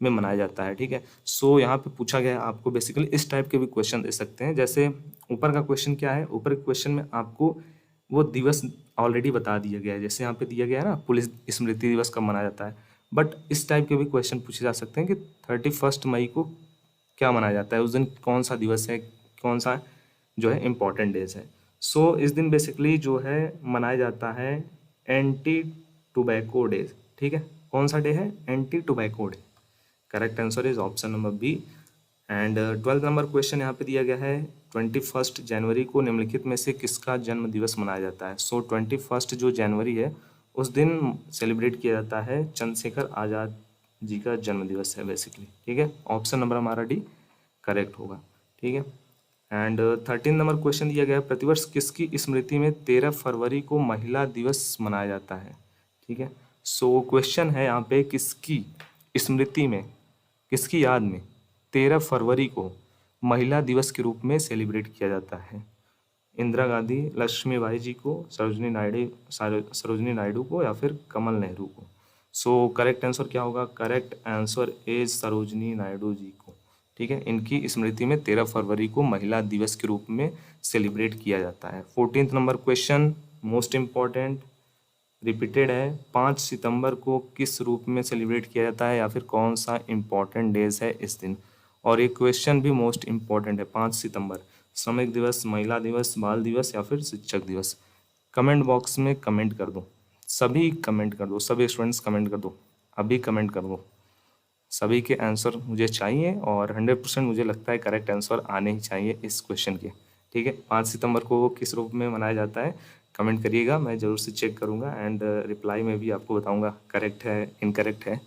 में मनाया जाता है। ठीक है, सो यहाँ पे पूछा गया है आपको बेसिकली इस टाइप के भी क्वेश्चन दे सकते हैं। जैसे ऊपर का क्वेश्चन क्या है, ऊपर के क्वेश्चन में आपको वो दिवस ऑलरेडी बता दिया गया है। जैसे यहाँ पे दिया गया है ना पुलिस स्मृति दिवस कब मनाया जाता है, बट इस टाइप के भी क्वेश्चन पूछे जा सकते हैं कि 31 मई को क्या मनाया जाता है, उस दिन कौन सा दिवस है, कौन सा जो है इम्पोर्टेंट डेज है। सो इस दिन बेसिकली जो है मनाया जाता है एंटी टोबैको डेज। ठीक है, कौन सा डे है? Anti tobacco day. Correct answer is option number B. And 12th number question यहाँ पे दिया गया है 21 जनवरी को निम्नलिखित में से किसका जन्म दिवस मनाया जाता है। सो 21 जो जनवरी है उस दिन सेलिब्रेट किया जाता है चंद्रशेखर आज़ाद जी का जन्म दिवस है बेसिकली। ठीक है, ऑप्शन नंबर हमारा डी करेक्ट होगा। ठीक है, एंड 13 नंबर क्वेश्चन दिया गया है प्रतिवर्ष किसकी स्मृति में 13 फरवरी को महिला दिवस मनाया जाता है। ठीक है, सो क्वेश्चन है यहाँ पे किसकी स्मृति में, किसकी याद में 13 फरवरी को महिला दिवस के रूप में सेलिब्रेट किया जाता है। इंदिरा गांधी, लक्ष्मीबाई जी को, सरोजनी नायडू को या फिर कमल नेहरू को। सो करेक्ट आंसर क्या होगा? Correct answer is Sarojini Naidu ji को। ठीक है, इनकी स्मृति में 13 फरवरी को महिला दिवस के रूप में सेलिब्रेट किया जाता है। 14th number question most important repeated है, 5 सितंबर को किस रूप में सेलिब्रेट किया जाता है या फिर कौन सा इम्पोर्टेंट डेज है इस दिन। और एक क्वेश्चन भी मोस्ट इम्पॉर्टेंट है, 5 सितंबर श्रमिक दिवस, महिला दिवस, बाल दिवस या फिर शिक्षक दिवस। कमेंट बॉक्स में कमेंट कर दो, सभी कमेंट कर दो, सभी स्टूडेंट्स कमेंट कर दो, अभी कमेंट कर दो। सभी के आंसर मुझे चाहिए और 100% मुझे लगता है करेक्ट आंसर आने ही चाहिए इस क्वेश्चन के। ठीक है, 5 सितंबर को वो किस रूप में मनाया जाता है कमेंट करिएगा, मैं ज़रूर से चेक करूँगा एंड रिप्लाई में भी आपको बताऊँगा करेक्ट है इनकरेक्ट है।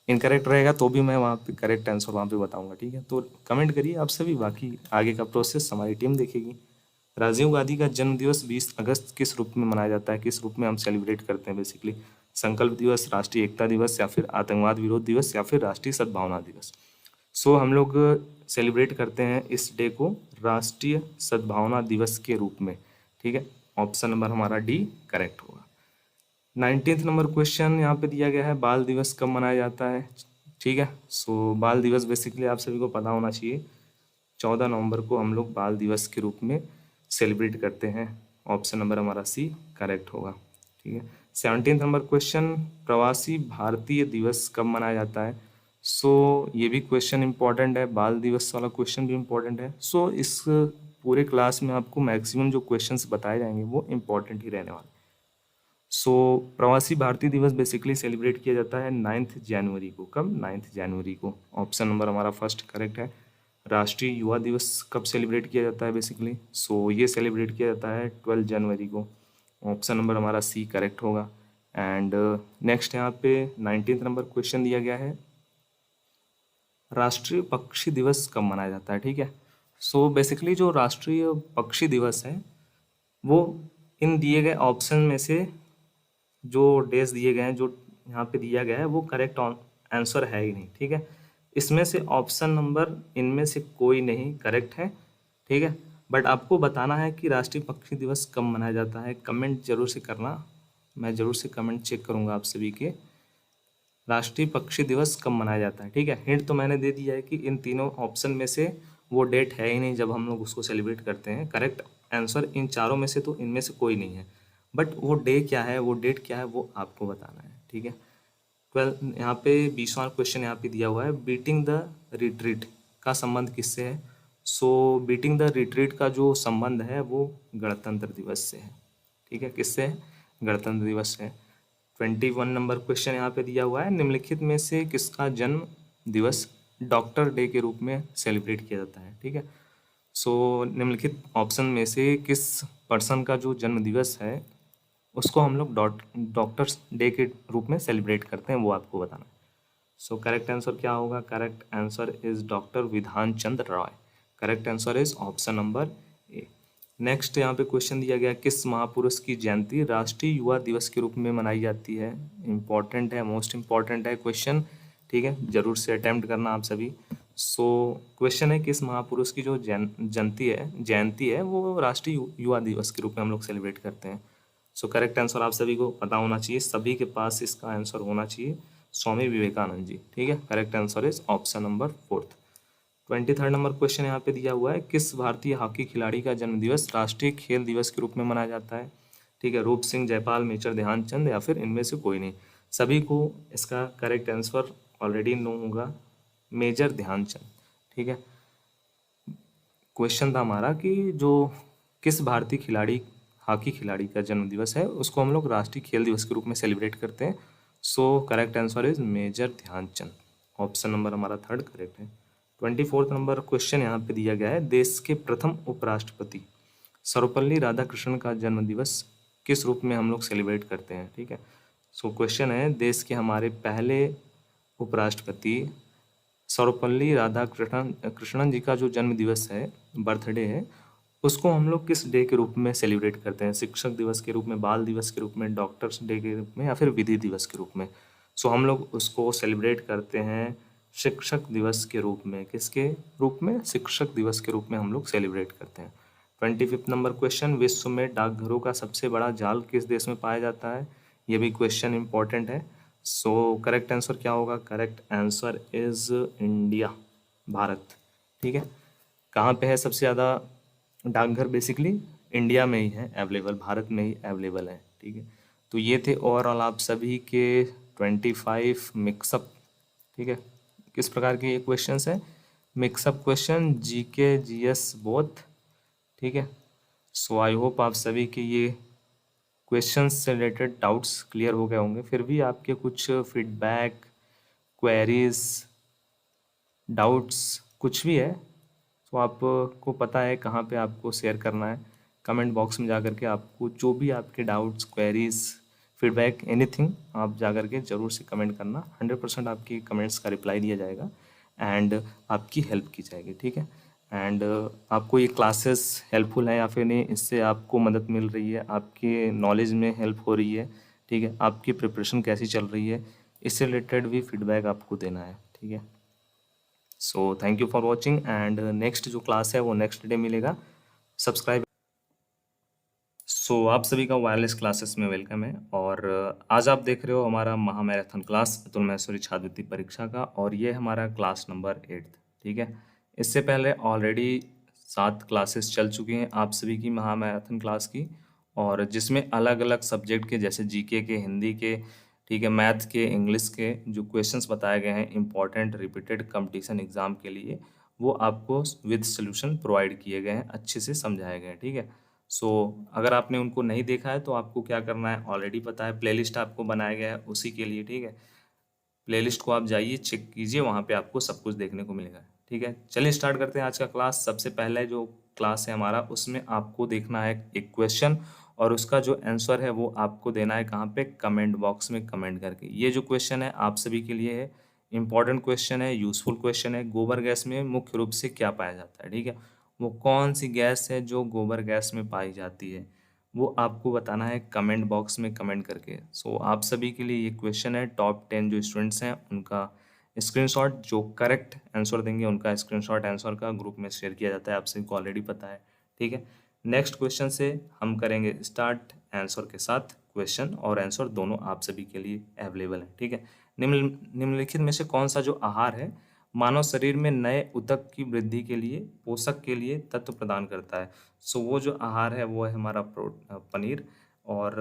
इनकरेक्ट रहेगा तो भी मैं वहाँ पे करेक्ट आंसर वहाँ पे बताऊँगा। ठीक है, तो कमेंट करिए आप सभी, बाकी आगे का प्रोसेस हमारी टीम देखेगी। राजीव गांधी का जन्म दिवस 20 अगस्त किस रूप में मनाया जाता है, किस रूप में हम सेलिब्रेट करते हैं बेसिकली। संकल्प दिवस, राष्ट्रीय एकता दिवस या फिर आतंकवाद विरोध दिवस या फिर राष्ट्रीय सद्भावना दिवस। सो हम लोग सेलिब्रेट करते हैं इस डे को राष्ट्रीय सद्भावना दिवस के रूप में। ठीक है, ऑप्शन नंबर हमारा डी करेक्ट होगा। 19th नंबर क्वेश्चन यहाँ पे दिया गया है बाल दिवस कब मनाया जाता है। ठीक है, सो बाल दिवस बेसिकली आप सभी को पता होना चाहिए 14 नवंबर को हम लोग बाल दिवस के रूप में सेलिब्रेट करते हैं। ऑप्शन नंबर हमारा सी करेक्ट होगा। ठीक है, 17th नंबर क्वेश्चन प्रवासी भारतीय दिवस कब मनाया जाता है। सो ये भी क्वेश्चन इंपॉर्टेंट है, बाल दिवस वाला क्वेश्चन भी इंपॉर्टेंट है। सो इस पूरे क्लास में आपको मैक्सिमम जो क्वेश्चंस बताए जाएंगे वो इंपॉर्टेंट ही रहने वाले। सो प्रवासी भारतीय दिवस बेसिकली सेलिब्रेट किया जाता है 9 जनवरी को। कब? 9 जनवरी को। ऑप्शन नंबर हमारा फर्स्ट करेक्ट है। राष्ट्रीय युवा दिवस कब सेलिब्रेट किया जाता है बेसिकली। सो ये सेलिब्रेट किया जाता है 12 जनवरी को। ऑप्शन नंबर हमारा सी करेक्ट होगा। एंड नेक्स्ट यहाँ पे 19th नंबर क्वेश्चन दिया गया है राष्ट्रीय पक्षी दिवस कब मनाया जाता है। ठीक है, सो बेसिकली जो राष्ट्रीय पक्षी दिवस है वो इन दिए गए ऑप्शन में से जो डेज दिए गए हैं, जो यहाँ पे दिया गया है वो करेक्ट आंसर है ही नहीं। ठीक है, इसमें से ऑप्शन नंबर इनमें से कोई नहीं करेक्ट है। ठीक है, बट आपको बताना है कि राष्ट्रीय पक्षी दिवस कब मनाया जाता है। कमेंट जरूर से करना, मैं ज़रूर से कमेंट चेक करूँगा आप सभी के। राष्ट्रीय पक्षी दिवस कब मनाया जाता है। ठीक है, हिंट तो मैंने दे दिया है कि इन तीनों ऑप्शन में से वो डेट है ही नहीं जब हम लोग उसको सेलिब्रेट करते हैं। करेक्ट आंसर इन चारों में से तो इनमें से कोई नहीं है, बट वो डे क्या है, वो डेट क्या है, वो आपको बताना है। ठीक है, 12 यहाँ पे 20वां क्वेश्चन यहाँ पे दिया हुआ है, बीटिंग द रिट्रीट का संबंध किससे है। सो बीटिंग द रिट्रीट का जो संबंध है वो गणतंत्र दिवस से है। ठीक है, किससे है, गणतंत्र दिवस से है। 21 नंबर क्वेश्चन यहाँ पे दिया हुआ है, निम्नलिखित में से किसका जन्म दिवस डॉक्टर डे के रूप में सेलिब्रेट किया जाता है। ठीक है, सो निम्नलिखित ऑप्शन में से किस पर्सन का जो जन्म दिवस है उसको हम लोग डॉक्टर्स डे के रूप में सेलिब्रेट करते हैं, वो आपको बताना है। सो करेक्ट आंसर क्या होगा, correct answer is doctor Bidhan Chandra Roy. Correct answer is option number A. Next यहाँ पे क्वेश्चन दिया गया, किस महापुरुष की जयंती राष्ट्रीय युवा दिवस के रूप में मनाई जाती है। इंपॉर्टेंट है, मोस्ट इंपॉर्टेंट है क्वेश्चन। ठीक है, जरूर से अटेम्प्ट करना आप सभी। सो क्वेश्चन है, किस महापुरुष की जो जयंती है वो राष्ट्रीय युवा दिवस के रूप में हम लोग सेलिब्रेट करते हैं। सो करेक्ट आंसर आप सभी को पता होना चाहिए, सभी के पास इसका आंसर होना चाहिए, स्वामी विवेकानंद जी। ठीक है, correct answer is option number 4। 23rd number question यहाँ पे दिया हुआ है, किस भारतीय हॉकी खिलाड़ी का जन्मदिवस राष्ट्रीय खेल दिवस के रूप में मनाया जाता है। ठीक है, रूप सिंह जयपाल, मेजर ध्यानचंद या फिर इनमें से कोई नहीं। सभी को इसका करेक्ट आंसर ऑलरेडी नो होगा, मेजर ध्यानचंद। ठीक है, क्वेश्चन था हमारा कि जो किस भारतीय खिलाड़ी हॉकी खिलाड़ी का जन्म दिवस है उसको हम लोग राष्ट्रीय खेल दिवस के रूप में सेलिब्रेट करते हैं। So correct answer is Major Dhyan Chand. Option number हमारा 3rd करेक्ट है। 24th नंबर क्वेश्चन यहाँ पे दिया गया है, देश के प्रथम उपराष्ट्रपति सर्वपल्ली राधाकृष्णन का जन्म दिवस किस रूप में हम लोग सेलिब्रेट करते हैं। ठीक है, सो क्वेश्चन है, देश के हमारे पहले उपराष्ट्रपति सर्वपल्ली राधाकृष्णन कृष्णन जी का जो जन्म दिवस है, बर्थडे है, उसको हम लोग किस डे के रूप में सेलिब्रेट करते हैं। शिक्षक दिवस के रूप में, बाल दिवस के रूप में, डॉक्टर्स डे के रूप में या फिर विधि दिवस के रूप में। सो हम लोग उसको सेलिब्रेट करते हैं शिक्षक दिवस के रूप में। किसके रूप में, शिक्षक दिवस के रूप में हम लोग सेलिब्रेट करते हैं। 25th नंबर क्वेश्चन, विश्व में डाकघरों का सबसे बड़ा जाल किस देश में पाया जाता है। ये भी क्वेश्चन इंपॉर्टेंट है। सो करेक्ट आंसर क्या होगा, correct answer is India, Bharat. ठीक है, कहाँ पे है सबसे ज़्यादा डाकघर, बेसिकली इंडिया में ही है अवेलेबल, भारत में ही अवेलेबल है। ठीक है, तो ये थे ओवरऑल आप सभी के 25 मिक्सअप। ठीक है, किस प्रकार के ये क्वेश्चंस हैं, mixup question, GK GS both. ठीक है, सो आई होप आप सभी के ये क्वेश्चंस से रिलेटेड डाउट्स क्लियर हो गए होंगे। फिर भी आपके कुछ फीडबैक, क्वेरीज, डाउट्स कुछ भी है तो आपको पता है कहाँ पे आपको शेयर करना है। कमेंट बॉक्स में जा कर के आपको जो भी आपके डाउट्स, क्वेरीज, फीडबैक, एनीथिंग आप जा कर के ज़रूर से कमेंट करना। 100% आपकी कमेंट्स का रिप्लाई दिया जाएगा एंड आपकी हेल्प की जाएगी। ठीक है, एंड आपको ये क्लासेस हेल्पफुल है या फिर नहीं, इससे आपको मदद मिल रही है, आपके नॉलेज में हेल्प हो रही है। ठीक है, आपकी प्रिपरेशन कैसी चल रही है, इससे रिलेटेड भी फीडबैक आपको देना है। ठीक है, so thank you for watching and next जो क्लास है वो नेक्स्ट डे मिलेगा। सब्सक्राइब। सो आप सभी का वायरलेस क्लासेस में वेलकम है और आज आप देख रहे हो हमारा महामैराथन क्लास अतुल महेश्वरी छात्रवृत्ति परीक्षा का, और ये हमारा क्लास नंबर 8। ठीक है, इससे पहले ऑलरेडी 7 क्लासेस चल चुकी हैं आप सभी की महामैराथन क्लास की, और जिसमें अलग अलग सब्जेक्ट के जैसे जीके के, हिंदी के, ठीक है, मैथ के, इंग्लिश के जो क्वेश्चंस बताए गए हैं इंपॉर्टेंट रिपीटेड कंपटीशन एग्जाम के लिए, वो आपको विद सोल्यूशन प्रोवाइड किए गए हैं, अच्छे से समझाए गए हैं। ठीक है, सो अगर आपने उनको नहीं देखा है तो आपको क्या करना है, ऑलरेडी पता है, प्लेलिस्ट आपको बनाया गया है उसी के लिए। ठीक है, प्लेलिस्ट को आप जाइए, चेक कीजिए, वहाँ पे आपको सब कुछ देखने को मिलेगा। ठीक है, चलिए स्टार्ट करते हैं आज का क्लास। सबसे पहले जो क्लास है हमारा, उसमें आपको देखना है एक क्वेश्चन और उसका जो आंसर है वो आपको देना है कहाँ पे, कमेंट बॉक्स में कमेंट करके। ये जो क्वेश्चन है आप सभी के लिए है, इंपॉर्टेंट क्वेश्चन है, यूजफुल क्वेश्चन है। गोबर गैस में मुख्य रूप से क्या पाया जाता है। ठीक है, वो कौन सी गैस है जो गोबर गैस में पाई जाती है, वो आपको बताना है कमेंट बॉक्स में कमेंट करके। सो आप सभी के लिए ये क्वेश्चन है, टॉप 10 जो स्टूडेंट्स हैं उनका स्क्रीनशॉट, जो करेक्ट आंसर देंगे उनका स्क्रीनशॉट आंसर का ग्रुप में शेयर किया जाता है, आप सभी को ऑलरेडी पता है। ठीक है, नेक्स्ट क्वेश्चन से हम करेंगे स्टार्ट, आंसर के साथ क्वेश्चन और आंसर दोनों आप सभी के लिए अवेलेबल है। ठीक है, निम्नलिखित में से कौन सा जो आहार है मानव शरीर में नए ऊतक की वृद्धि के लिए पोषक के लिए तत्व प्रदान करता है। सो वो जो आहार है वो है हमारा पनीर। और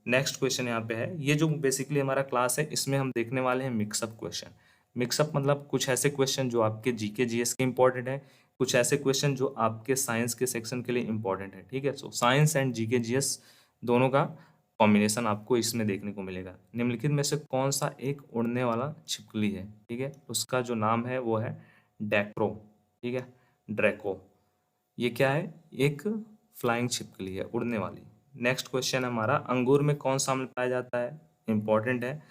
नेक्स्ट क्वेश्चन यहाँ पे है, ये जो बेसिकली हमारा क्लास है इसमें हम देखने वाले हैं मिक्सअप क्वेश्चन। मिक्सअप मतलब कुछ ऐसे क्वेश्चन जो आपके जीके जीएस के इंपॉर्टेंट है, कुछ ऐसे क्वेश्चन जो आपके साइंस के सेक्शन के लिए इंपॉर्टेंट है। ठीक है, so science and GK GS दोनों का कॉम्बिनेशन आपको इसमें देखने को मिलेगा। निम्नलिखित में से कौन सा एक उड़ने वाला छिपकली है? ठीक है, उसका जो नाम है वो है डैक्रो। ठीक है, ड्रैको। ये क्या है? एक फ्लाइंग छिपकली है, उड़ने वाली। नेक्स्ट क्वेश्चन हमारा, अंगूर में कौन सा अम्ल पाया जाता है? इंपॉर्टेंट है,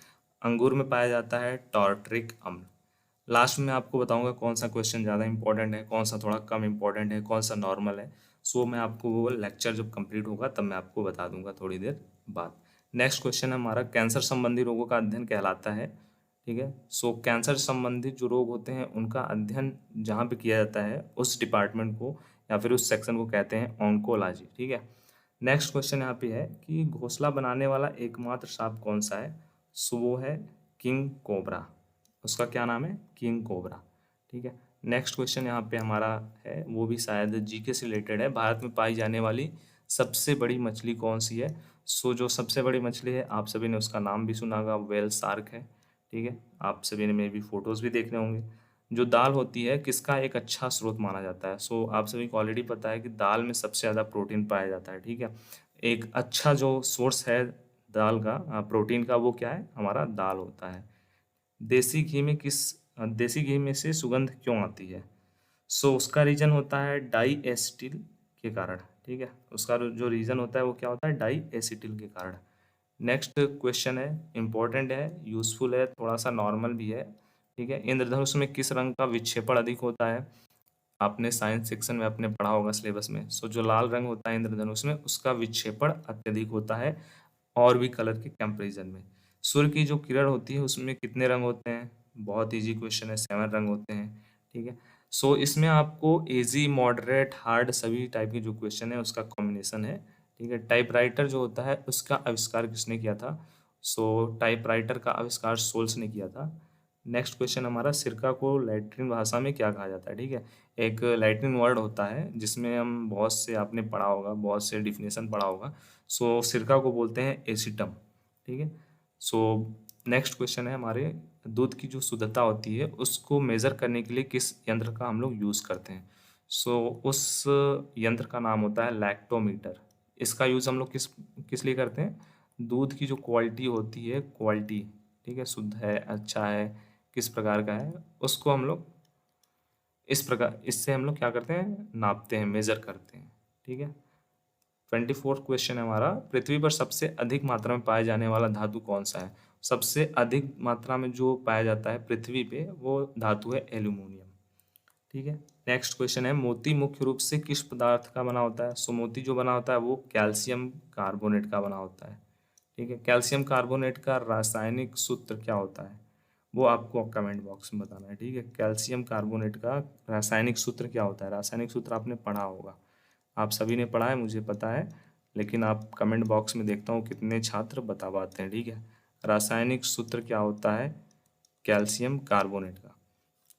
अंगूर में पाया जाता है टार्टरिक अम्ल। लास्ट में आपको बताऊंगा कौन सा क्वेश्चन ज़्यादा इंपॉर्टेंट है, कौन सा थोड़ा कम इंपॉर्टेंट है, कौन सा नॉर्मल है। सो मैं आपको वो लेक्चर जब कंप्लीट होगा तब मैं आपको बता दूंगा थोड़ी देर बाद। नेक्स्ट क्वेश्चन हमारा, कैंसर संबंधी रोगों का अध्ययन कहलाता है। ठीक है, सो कैंसर संबंधित जो रोग होते हैं उनका अध्ययन जहाँ पे किया जाता है उस डिपार्टमेंट को या फिर उस सेक्शन को कहते हैं ऑन्कोलॉजी। ठीक है, नेक्स्ट क्वेश्चन यहाँ पे है कि घोंसला बनाने वाला एकमात्र सांप कौन सा है? सो वो है किंग कोबरा। उसका क्या नाम है? King cobra. ठीक है, नेक्स्ट क्वेश्चन यहाँ पे हमारा है, वो भी शायद जीके से रिलेटेड है। भारत में पाई जाने वाली सबसे बड़ी मछली कौन सी है? सो जो सबसे बड़ी मछली है आप सभी ने उसका नाम भी सुना होगा, व्हेल शार्क है। ठीक है, आप सभी ने मे भी फोटोज भी देखने होंगे। जो दाल होती है किसका एक अच्छा स्रोत माना जाता है? सो आप सभी को ऑलरेडी पता है कि दाल में सबसे ज़्यादा प्रोटीन पाया जाता है। ठीक है, एक अच्छा जो सोर्स है दाल का प्रोटीन का, वो क्या है? हमारा दाल होता है। देसी घी में देसी घी में से सुगंध क्यों आती है? सो उसका रीजन होता है डाई एसिटिल के कारण। ठीक है, उसका जो रीजन होता है वो क्या होता है? डाई एसिटिल के कारण। नेक्स्ट क्वेश्चन है, इंपॉर्टेंट है, यूजफुल है, थोड़ा सा नॉर्मल भी है। ठीक है, इंद्रधनुष में किस रंग का विक्षेपण अधिक होता है? आपने साइंस सेक्शन में आपने पढ़ा होगा सिलेबस में। सो जो लाल रंग होता है इंद्रधनुष में उसका विक्षेपण अत्यधिक होता है और भी कलर के कंपैरिजन में। सूर्य की जो किरण होती है उसमें कितने रंग होते हैं? बहुत इजी क्वेश्चन है, 7 रंग होते हैं। ठीक है, सो इसमें आपको इजी मॉडरेट हार्ड सभी टाइप के जो क्वेश्चन है उसका कॉम्बिनेशन है। ठीक है, टाइपराइटर जो होता है उसका आविष्कार किसने किया था? सो टाइपराइटर का आविष्कार सोल्स ने किया था। नेक्स्ट क्वेश्चन हमारा, सिरका को लैटिन भाषा में क्या कहा जाता है? ठीक है, एक लैटिन वर्ड होता है जिसमें हम बहुत से आपने पढ़ा होगा, बहुत से डिफिनेशन पढ़ा होगा। सो सिरका को बोलते हैं एसिटम। ठीक है, सो नेक्स्ट क्वेश्चन है हमारे, दूध की जो शुद्धता होती है उसको मेज़र करने के लिए किस यंत्र का हम लोग यूज़ करते हैं? सो उस यंत्र का नाम होता है लैक्टोमीटर। इसका यूज़ हम लोग किस किस लिए करते हैं? दूध की जो क्वालिटी होती है, क्वालिटी, ठीक है, शुद्ध है, अच्छा है, किस प्रकार का है, उसको हम लोग इस प्रकार, इससे हम लोग क्या करते हैं? नापते हैं, मेज़र करते हैं। ठीक है, 24 क्वेश्चन है हमारा, पृथ्वी पर सबसे अधिक मात्रा में पाया जाने वाला धातु कौन सा है? सबसे अधिक मात्रा में जो पाया जाता है पृथ्वी पे वो धातु है एल्यूमिनियम। ठीक है, नेक्स्ट क्वेश्चन है, मोती मुख्य रूप से किस पदार्थ का बना होता है? सो मोती जो बना होता है वो कैल्शियम कार्बोनेट का बना होता है। ठीक है, कैल्शियम कार्बोनेट का रासायनिक सूत्र क्या होता है? वो आपको कमेंट बॉक्स में बताना है। ठीक है, कैल्शियम कार्बोनेट का रासायनिक सूत्र क्या होता है? रासायनिक सूत्र आपने पढ़ा होगा, आप सभी ने पढ़ा है मुझे पता है, लेकिन आप कमेंट बॉक्स में देखता हूँ कितने छात्र बता पाते हैं। ठीक है, रासायनिक सूत्र क्या होता है कैल्शियम कार्बोनेट का?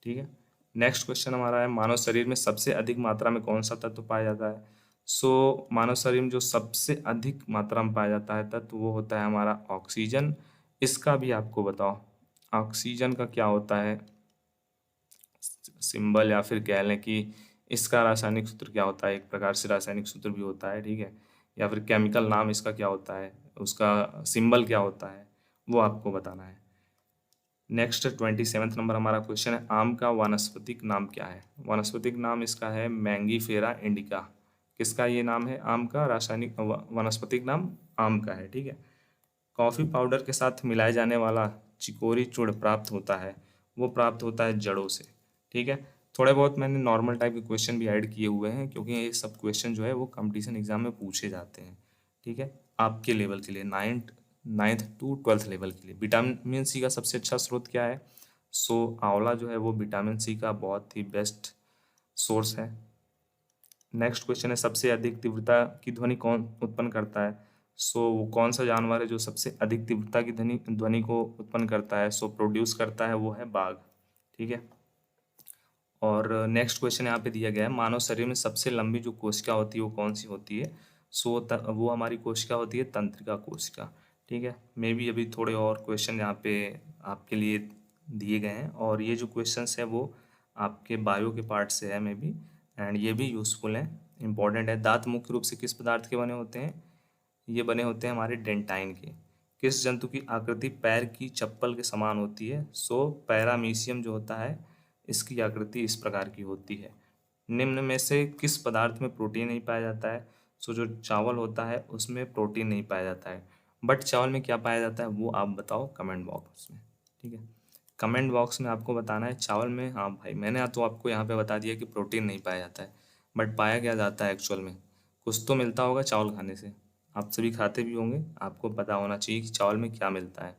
ठीक है, नेक्स्ट क्वेश्चन हमारा है, मानव शरीर में सबसे अधिक मात्रा में कौन सा तत्व पाया जाता है? सो मानव शरीर में जो सबसे अधिक मात्रा में पाया जाता है तत्व वो होता है हमारा ऑक्सीजन। इसका भी आपको बताओ, ऑक्सीजन का क्या होता है सिंबल, या फिर कह लें कि इसका रासायनिक सूत्र क्या होता है? एक प्रकार से रासायनिक सूत्र भी होता है। ठीक है, या फिर केमिकल नाम इसका क्या होता है, उसका सिंबल क्या होता है, वो आपको बताना है। नेक्स्ट 27 नंबर हमारा क्वेश्चन है, आम का वानस्पतिक नाम क्या है? वानस्पतिक नाम इसका है मैंगीफेरा इंडिका। किसका ये नाम है? आम का रासायनिक वानस्पतिक नाम आम का है। ठीक है, कॉफ़ी पाउडर के साथ मिलाए जाने वाला चिकोरी चूर्ण प्राप्त होता है, वो प्राप्त होता है जड़ों से। ठीक है, थोड़े बहुत मैंने नॉर्मल टाइप के क्वेश्चन भी ऐड किए हुए हैं क्योंकि ये सब क्वेश्चन जो है वो कंपटीशन एग्जाम में पूछे जाते हैं। ठीक है, आपके लेवल के लिए, नाइन्थ टू ट्वेल्थ लेवल के लिए। विटामिन सी का सबसे अच्छा स्रोत क्या है? सो आंवला जो है वो विटामिन सी का बहुत ही बेस्ट सोर्स है। नेक्स्ट क्वेश्चन है, सबसे अधिक तीव्रता की ध्वनि कौन उत्पन्न करता है? सो वो कौन सा जानवर है जो सबसे अधिक तीव्रता की ध्वनि ध्वनि को उत्पन्न करता है? सो प्रोड्यूस करता है वो है बाघ। ठीक है, और नेक्स्ट क्वेश्चन यहाँ पे दिया गया है, मानव शरीर में सबसे लंबी जो कोशिका होती है वो कौन सी होती है? सो वो हमारी कोशिका होती है तंत्रिका कोशिका। ठीक है, मे बी अभी थोड़े और क्वेश्चन यहाँ पे आपके लिए दिए गए हैं, और ये जो क्वेश्चंस है वो आपके बायो के पार्ट से है मे बी, एंड ये भी यूज़फुल है, इंपॉर्टेंट है। दांत मुख्य रूप से किस पदार्थ के बने होते हैं? ये बने होते हैं हमारे डेंटाइन के। किस जंतु की आकृति पैर की चप्पल के समान होती है? सो पैरामीशियम जो होता है, इसकी आकृति इस प्रकार की होती है। निम्न में से किस पदार्थ में प्रोटीन नहीं पाया जाता है? सो जो चावल होता है उसमें प्रोटीन नहीं पाया जाता है, बट चावल में क्या पाया जाता है वो आप बताओ कमेंट बॉक्स में। ठीक है, कमेंट बॉक्स में आपको बताना है चावल में। हाँ भाई, मैंने तो आपको यहाँ पे बता दिया कि प्रोटीन नहीं पाया जाता है, बट पाया क्या जाता है एक्चुअल में? कुछ तो मिलता होगा चावल खाने से, आप सभी खाते भी होंगे, आपको पता होना चाहिए कि चावल में क्या मिलता है।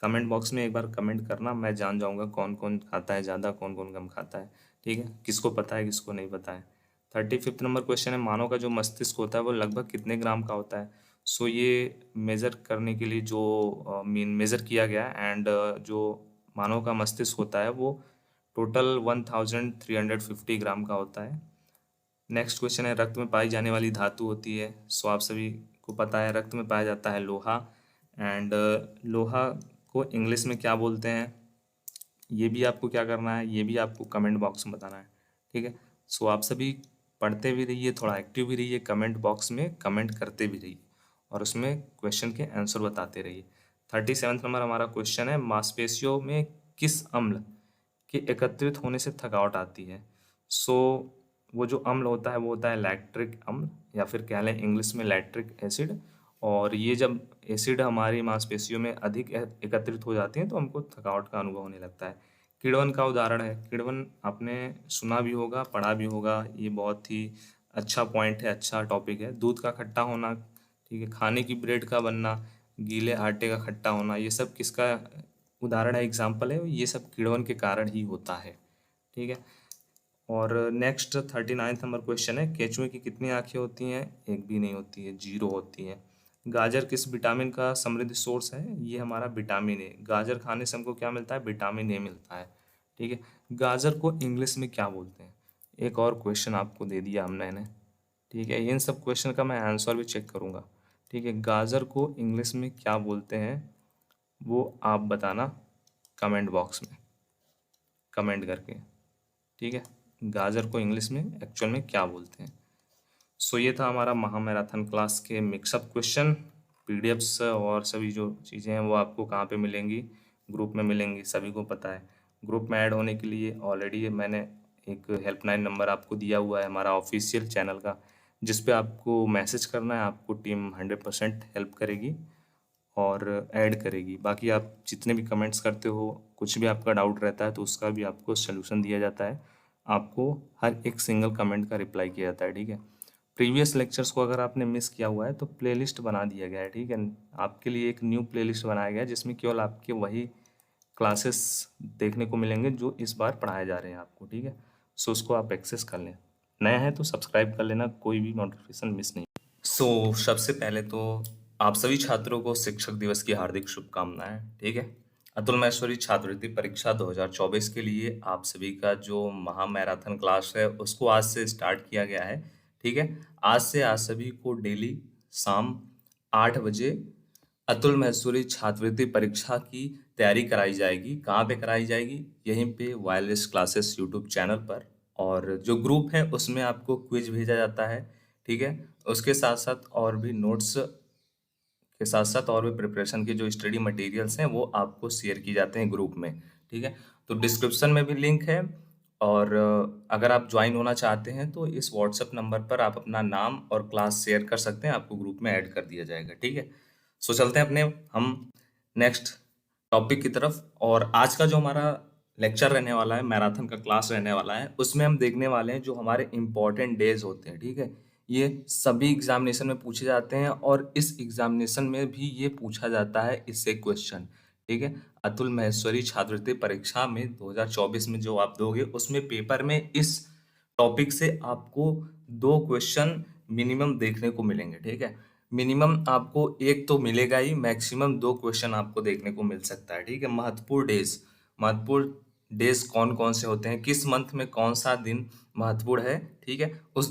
कमेंट बॉक्स में एक बार कमेंट करना, मैं जान जाऊंगा कौन कौन खाता है ज़्यादा, कौन कौन कम खाता है। ठीक है, किसको पता है किसको नहीं पता है। 35 नंबर क्वेश्चन है, मानव का जो मस्तिष्क होता है वो लगभग कितने ग्राम का होता है? सो ये मेज़र करने के लिए जो मेज़र किया गया, एंड जो मानव का मस्तिष्क होता है वो टोटल 1350 ग्राम का होता है। नेक्स्ट क्वेश्चन है, रक्त में पाई जाने वाली धातु होती है? सो आप सभी को पता है रक्त में पाया जाता है लोहा, एंड लोहा को इंग्लिश में क्या बोलते हैं? ये भी आपको क्या करना है, ये भी आपको कमेंट बॉक्स में बताना है। ठीक है, सो आप सभी पढ़ते भी रहिए, थोड़ा एक्टिव भी रहिए, कमेंट बॉक्स में कमेंट करते भी रहिए, और उसमें क्वेश्चन के आंसर बताते रहिए। 37 नंबर हमारा क्वेश्चन है, मांसपेशियों में किस अम्ल के एकत्रित होने से थकावट आती है? सो वो जो अम्ल होता है वो होता है लैक्टिक अम्ल, या फिर कह लें इंग्लिश में लैक्टिक एसिड। और ये जब एसिड हमारी मांसपेशियों में अधिक एकत्रित हो जाती हैं तो हमको थकावट का अनुभव होने लगता है। किण्वन का उदाहरण है, किण्वन आपने सुना भी होगा, पढ़ा भी होगा, ये बहुत ही अच्छा पॉइंट है, अच्छा टॉपिक है। दूध का खट्टा होना, ठीक है, खाने की ब्रेड का बनना, गीले आटे का खट्टा होना, ये सब किसका उदाहरण है, एग्जाम्पल है? ये सब किण्वन के कारण ही होता है। ठीक है, और नेक्स्ट 39 नंबर क्वेश्चन है, केंचुए की कितनी आंखें होती हैं? एक भी नहीं होती है, 0 होती है। गाजर किस विटामिन का समृद्ध सोर्स है? ये हमारा विटामिन ए। गाजर खाने से हमको क्या मिलता है? विटामिन ए मिलता है। ठीक है, गाजर को इंग्लिश में क्या बोलते हैं? एक और क्वेश्चन आपको दे दिया हमने ने। ठीक है, इन सब क्वेश्चन का मैं आंसर भी चेक करूंगा। ठीक है, गाजर को इंग्लिश में क्या बोलते हैं वो आप बताना कमेंट बॉक्स में कमेंट करके। ठीक है, गाजर को इंग्लिश में एक्चुअल में क्या बोलते हैं? सो ये था हमारा महामैराथन क्लास के मिक्सअप क्वेश्चन। पीडीएफ्स और सभी जो चीज़ें हैं वो आपको कहाँ पे मिलेंगी? ग्रुप में मिलेंगी, सभी को पता है। ग्रुप में ऐड होने के लिए ऑलरेडी मैंने एक हेल्पलाइन नंबर आपको दिया हुआ है हमारा ऑफिशियल चैनल का, जिस पे आपको मैसेज करना है, आपको टीम 100% हेल्प करेगी और ऐड करेगी। बाकी आप जितने भी कमेंट्स करते हो, कुछ भी आपका डाउट रहता है तो उसका भी आपको सलूशन दिया जाता है, आपको हर एक सिंगल कमेंट का रिप्लाई किया जाता है। ठीक है, प्रीवियस लेक्चर्स को अगर आपने मिस किया हुआ है तो प्लेलिस्ट बना दिया गया है। ठीक है, आपके लिए एक न्यू प्लेलिस्ट बनाया गया है जिसमें केवल आपके वही क्लासेस देखने को मिलेंगे जो इस बार पढ़ाए जा रहे हैं आपको। ठीक है, सो उसको आप एक्सेस कर लें। नया है तो सब्सक्राइब कर लेना, कोई भी नोटिफिकेशन मिस नहीं। सो सबसे पहले तो आप सभी छात्रों को शिक्षक दिवस की हार्दिक शुभकामनाएं। ठीक है, अतुल महेश्वरी छात्रवृत्ति परीक्षा 2024 के लिए आप सभी का जो महा मैराथन क्लास है उसको आज से स्टार्ट किया गया है। ठीक है, आज से आप सभी को डेली शाम 8 बजे अतुल महेश्वरी छात्रवृत्ति परीक्षा की तैयारी कराई जाएगी। कहाँ पे कराई जाएगी? यहीं पे वायरलेस क्लासेस यूट्यूब चैनल पर, और जो ग्रुप है उसमें आपको क्विज भेजा जाता है। ठीक है, उसके साथ साथ और भी नोट्स के साथ साथ और भी प्रिपरेशन के जो स्टडी मटेरियल्स हैं वो आपको शेयर किए जाते हैं ग्रुप में। ठीक है, तो डिस्क्रिप्शन में भी लिंक है, और अगर आप ज्वाइन होना चाहते हैं तो इस व्हाट्सएप नंबर पर आप अपना नाम और क्लास शेयर कर सकते हैं, आपको ग्रुप में ऐड कर दिया जाएगा। ठीक है, सो चलते हैं अपने हम नेक्स्ट टॉपिक की तरफ। और आज का जो हमारा लेक्चर रहने वाला है, मैराथन का क्लास रहने वाला है, उसमें हम देखने वाले हैं जो हमारे इम्पोर्टेंट डेज होते हैं। ठीक है, ये सभी एग्जामिनेशन में पूछे जाते हैं और इस एग्जामिनेशन में भी ये पूछा जाता है इससे क्वेश्चन। ठीक है, अतुल महेश्वरी छात्रवृत्ति परीक्षा में 2024 में जो आप दोगे उसमें पेपर में इस टॉपिक से आपको 2 क्वेश्चन मिनिमम देखने को मिलेंगे। ठीक है, मिनिमम आपको एक तो मिलेगा ही, मैक्सिमम 2 क्वेश्चन आपको देखने को मिल सकता है। ठीक है, महत्वपूर्ण डेज, महत्वपूर्ण डेज कौन कौन से होते हैं, किस मंथ में कौन सा दिन महत्वपूर्ण है, ठीक है, उस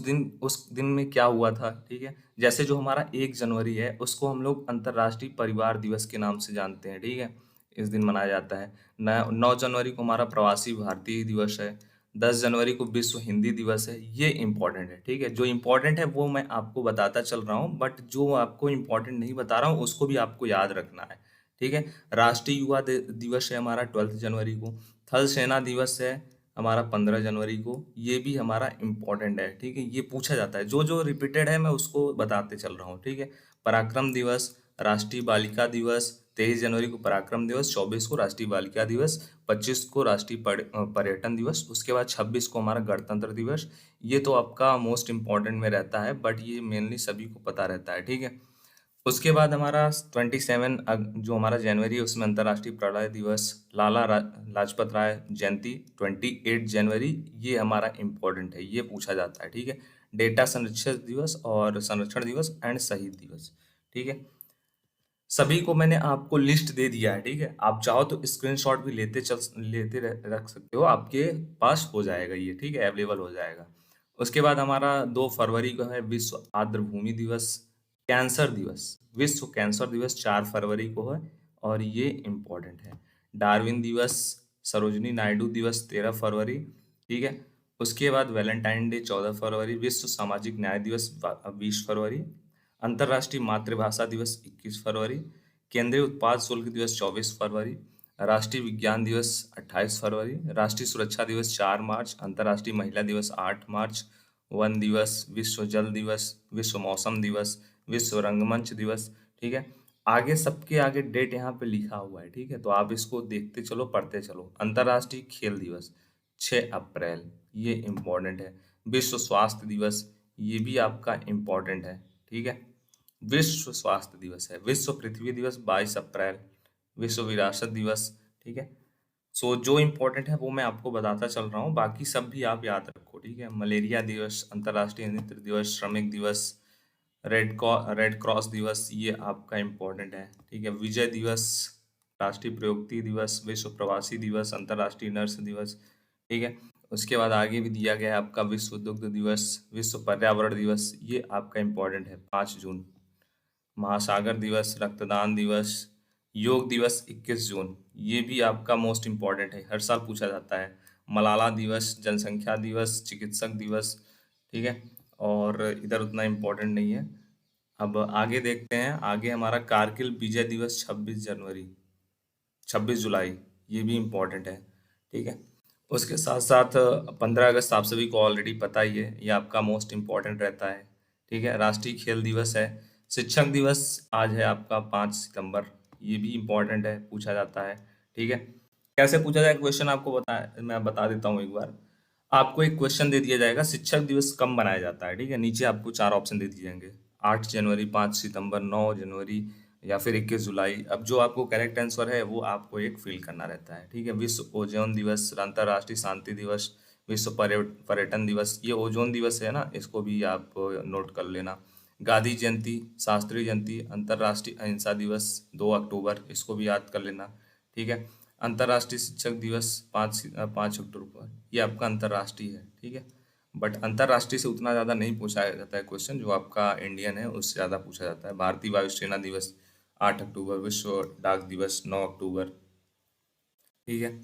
दिन में क्या हुआ था, ठीक है। जैसे जो हमारा 1 जनवरी है उसको हम लोग अंतर्राष्ट्रीय परिवार दिवस के नाम से जानते हैं, ठीक है, इस दिन मनाया जाता है। 9 जनवरी को हमारा प्रवासी भारतीय दिवस है। 10 जनवरी को विश्व हिंदी दिवस है। ये इम्पोर्टेंट है, ठीक है, जो इम्पोर्टेंट है वो मैं आपको बताता चल रहा हूँ, बट जो आपको इम्पोर्टेंट नहीं बता रहा हूँ उसको भी आपको याद रखना है, ठीक है। राष्ट्रीय युवा दिवस है हमारा 12 जनवरी को। थल सेना दिवस है हमारा 15 जनवरी को। ये भी हमारा इम्पोर्टेंट है, ठीक है, ये पूछा जाता है, जो जो रिपीटेड है मैं उसको बताते चल रहा हूँ, ठीक है। पराक्रम दिवस, राष्ट्रीय बालिका दिवस, 23 जनवरी को पराक्रम दिवस, 24 को राष्ट्रीय बालिका दिवस, 25 को राष्ट्रीय पर्यटन दिवस, उसके बाद 26 को हमारा गणतंत्र दिवस। ये तो आपका मोस्ट इम्पोर्टेंट में रहता है, बट ये मेनली सभी को पता रहता है, ठीक है। उसके बाद हमारा 27 जो हमारा जनवरी है उसमें अंतर्राष्ट्रीय प्रलय दिवस, लाजपत राय जयंती 28 जनवरी, ये हमारा इम्पोर्टेंट है, ये पूछा जाता है, ठीक है। डेटा संरक्षण दिवस और संरक्षण दिवस एंड शहीद दिवस, ठीक है। सभी को मैंने आपको लिस्ट दे दिया है, ठीक है, आप चाहो तो स्क्रीनशॉट भी रख सकते हो, आपके पास हो जाएगा ये, ठीक है, अवेलेबल हो जाएगा। उसके बाद हमारा 2 फरवरी को है विश्व आर्द्र भूमि दिवस। कैंसर दिवस, विश्व कैंसर दिवस 4 फरवरी को है और ये इम्पोर्टेंट है। डार्विन दिवस, सरोजनी नायडू दिवस 13 फरवरी, ठीक है। उसके बाद वैलेंटाइन डे 14 फरवरी, विश्व सामाजिक न्याय दिवस 20 फरवरी, अंतर्राष्ट्रीय मातृभाषा दिवस 21 फरवरी, केंद्रीय उत्पाद शुल्क दिवस 24 फरवरी, राष्ट्रीय विज्ञान दिवस 28 फरवरी, राष्ट्रीय सुरक्षा दिवस 4 मार्च, अंतर्राष्ट्रीय महिला दिवस 8 मार्च, वन दिवस, विश्व जल दिवस, विश्व मौसम दिवस, विश्व रंगमंच दिवस, ठीक है। आगे सबके आगे डेट यहाँ पे लिखा हुआ है, ठीक है, तो आप इसको देखते चलो, पढ़ते चलो। अंतर्राष्ट्रीय खेल दिवस 6 अप्रैल, ये इम्पोर्टेंट है। विश्व स्वास्थ्य दिवस, ये भी आपका इम्पोर्टेंट है, ठीक है। विश्व स्वास्थ्य दिवस है। विश्व पृथ्वी दिवस 22 अप्रैल, विश्व विरासत दिवस, ठीक है। सो जो इम्पोर्टेंट है वो मैं आपको बताता चल रहा हूँ, बाकी सब भी आप याद रखो, ठीक है। मलेरिया दिवस, अंतर्राष्ट्रीय नृत्य दिवस, श्रमिक दिवस, रेड क्रॉस दिवस, ये आपका इम्पोर्टेंट है, ठीक है। विजय दिवस, राष्ट्रीय प्रयुक्ति दिवस, विश्व प्रवासी दिवस, अंतर्राष्ट्रीय नर्स दिवस, ठीक है। उसके बाद आगे भी दिया गया है आपका विश्व दुग्ध दिवस, विश्व पर्यावरण दिवस, ये आपका इम्पोर्टेंट है 5 जून। महासागर दिवस, रक्तदान दिवस, योग दिवस 21 जून, ये भी आपका मोस्ट इम्पॉर्टेंट है, हर साल पूछा जाता है। मलाला दिवस, जनसंख्या दिवस, चिकित्सक दिवस, ठीक है, और इधर उतना इम्पोर्टेंट नहीं है। अब आगे देखते हैं, आगे हमारा कारगिल विजय दिवस 26 जनवरी, 26 जुलाई, ये भी इम्पोर्टेंट है, ठीक है। उसके साथ साथ 15 अगस्त आप सभी को ऑलरेडी पता ही है, ये आपका मोस्ट इम्पोर्टेंट रहता है, ठीक है। राष्ट्रीय खेल दिवस है। शिक्षक दिवस आज है आपका 5 सितंबर, ये भी इम्पोर्टेंट है, पूछा जाता है, ठीक है। कैसे पूछा जाए क्वेश्चन, आपको मैं बता देता हूँ एक बार। आपको एक क्वेश्चन दे दिया जाएगा, शिक्षक दिवस कब मनाया जाता है, ठीक है, नीचे आपको 4 ऑप्शन दे दिए जाएंगे, 8 जनवरी, 5 सितंबर, 9 जनवरी या फिर 21 जुलाई। अब जो आपको करेक्ट आंसर है वो आपको एक फिल करना रहता है, ठीक है। विश्व ओजोन दिवस, अंतर्राष्ट्रीय शांति दिवस, विश्व पर्यटन दिवस, ये ओजोन दिवस है ना, इसको भी आप नोट कर लेना। गांधी जयंती, शास्त्री जयंती, अंतर्राष्ट्रीय अहिंसा दिवस 2 अक्टूबर, इसको भी याद कर लेना, ठीक है। अंतर्राष्ट्रीय शिक्षक दिवस 5 अक्टूबर, ये आपका अंतर्राष्ट्रीय है, ठीक है। बट अंतर्राष्ट्रीय से उतना ज़्यादा नहीं पूछा जाता है क्वेश्चन, जो आपका इंडियन है उससे ज़्यादा पूछा जाता है। भारतीय वायुसेना दिवस 8 अक्टूबर, विश्व डाक दिवस 9 अक्टूबर, ठीक है।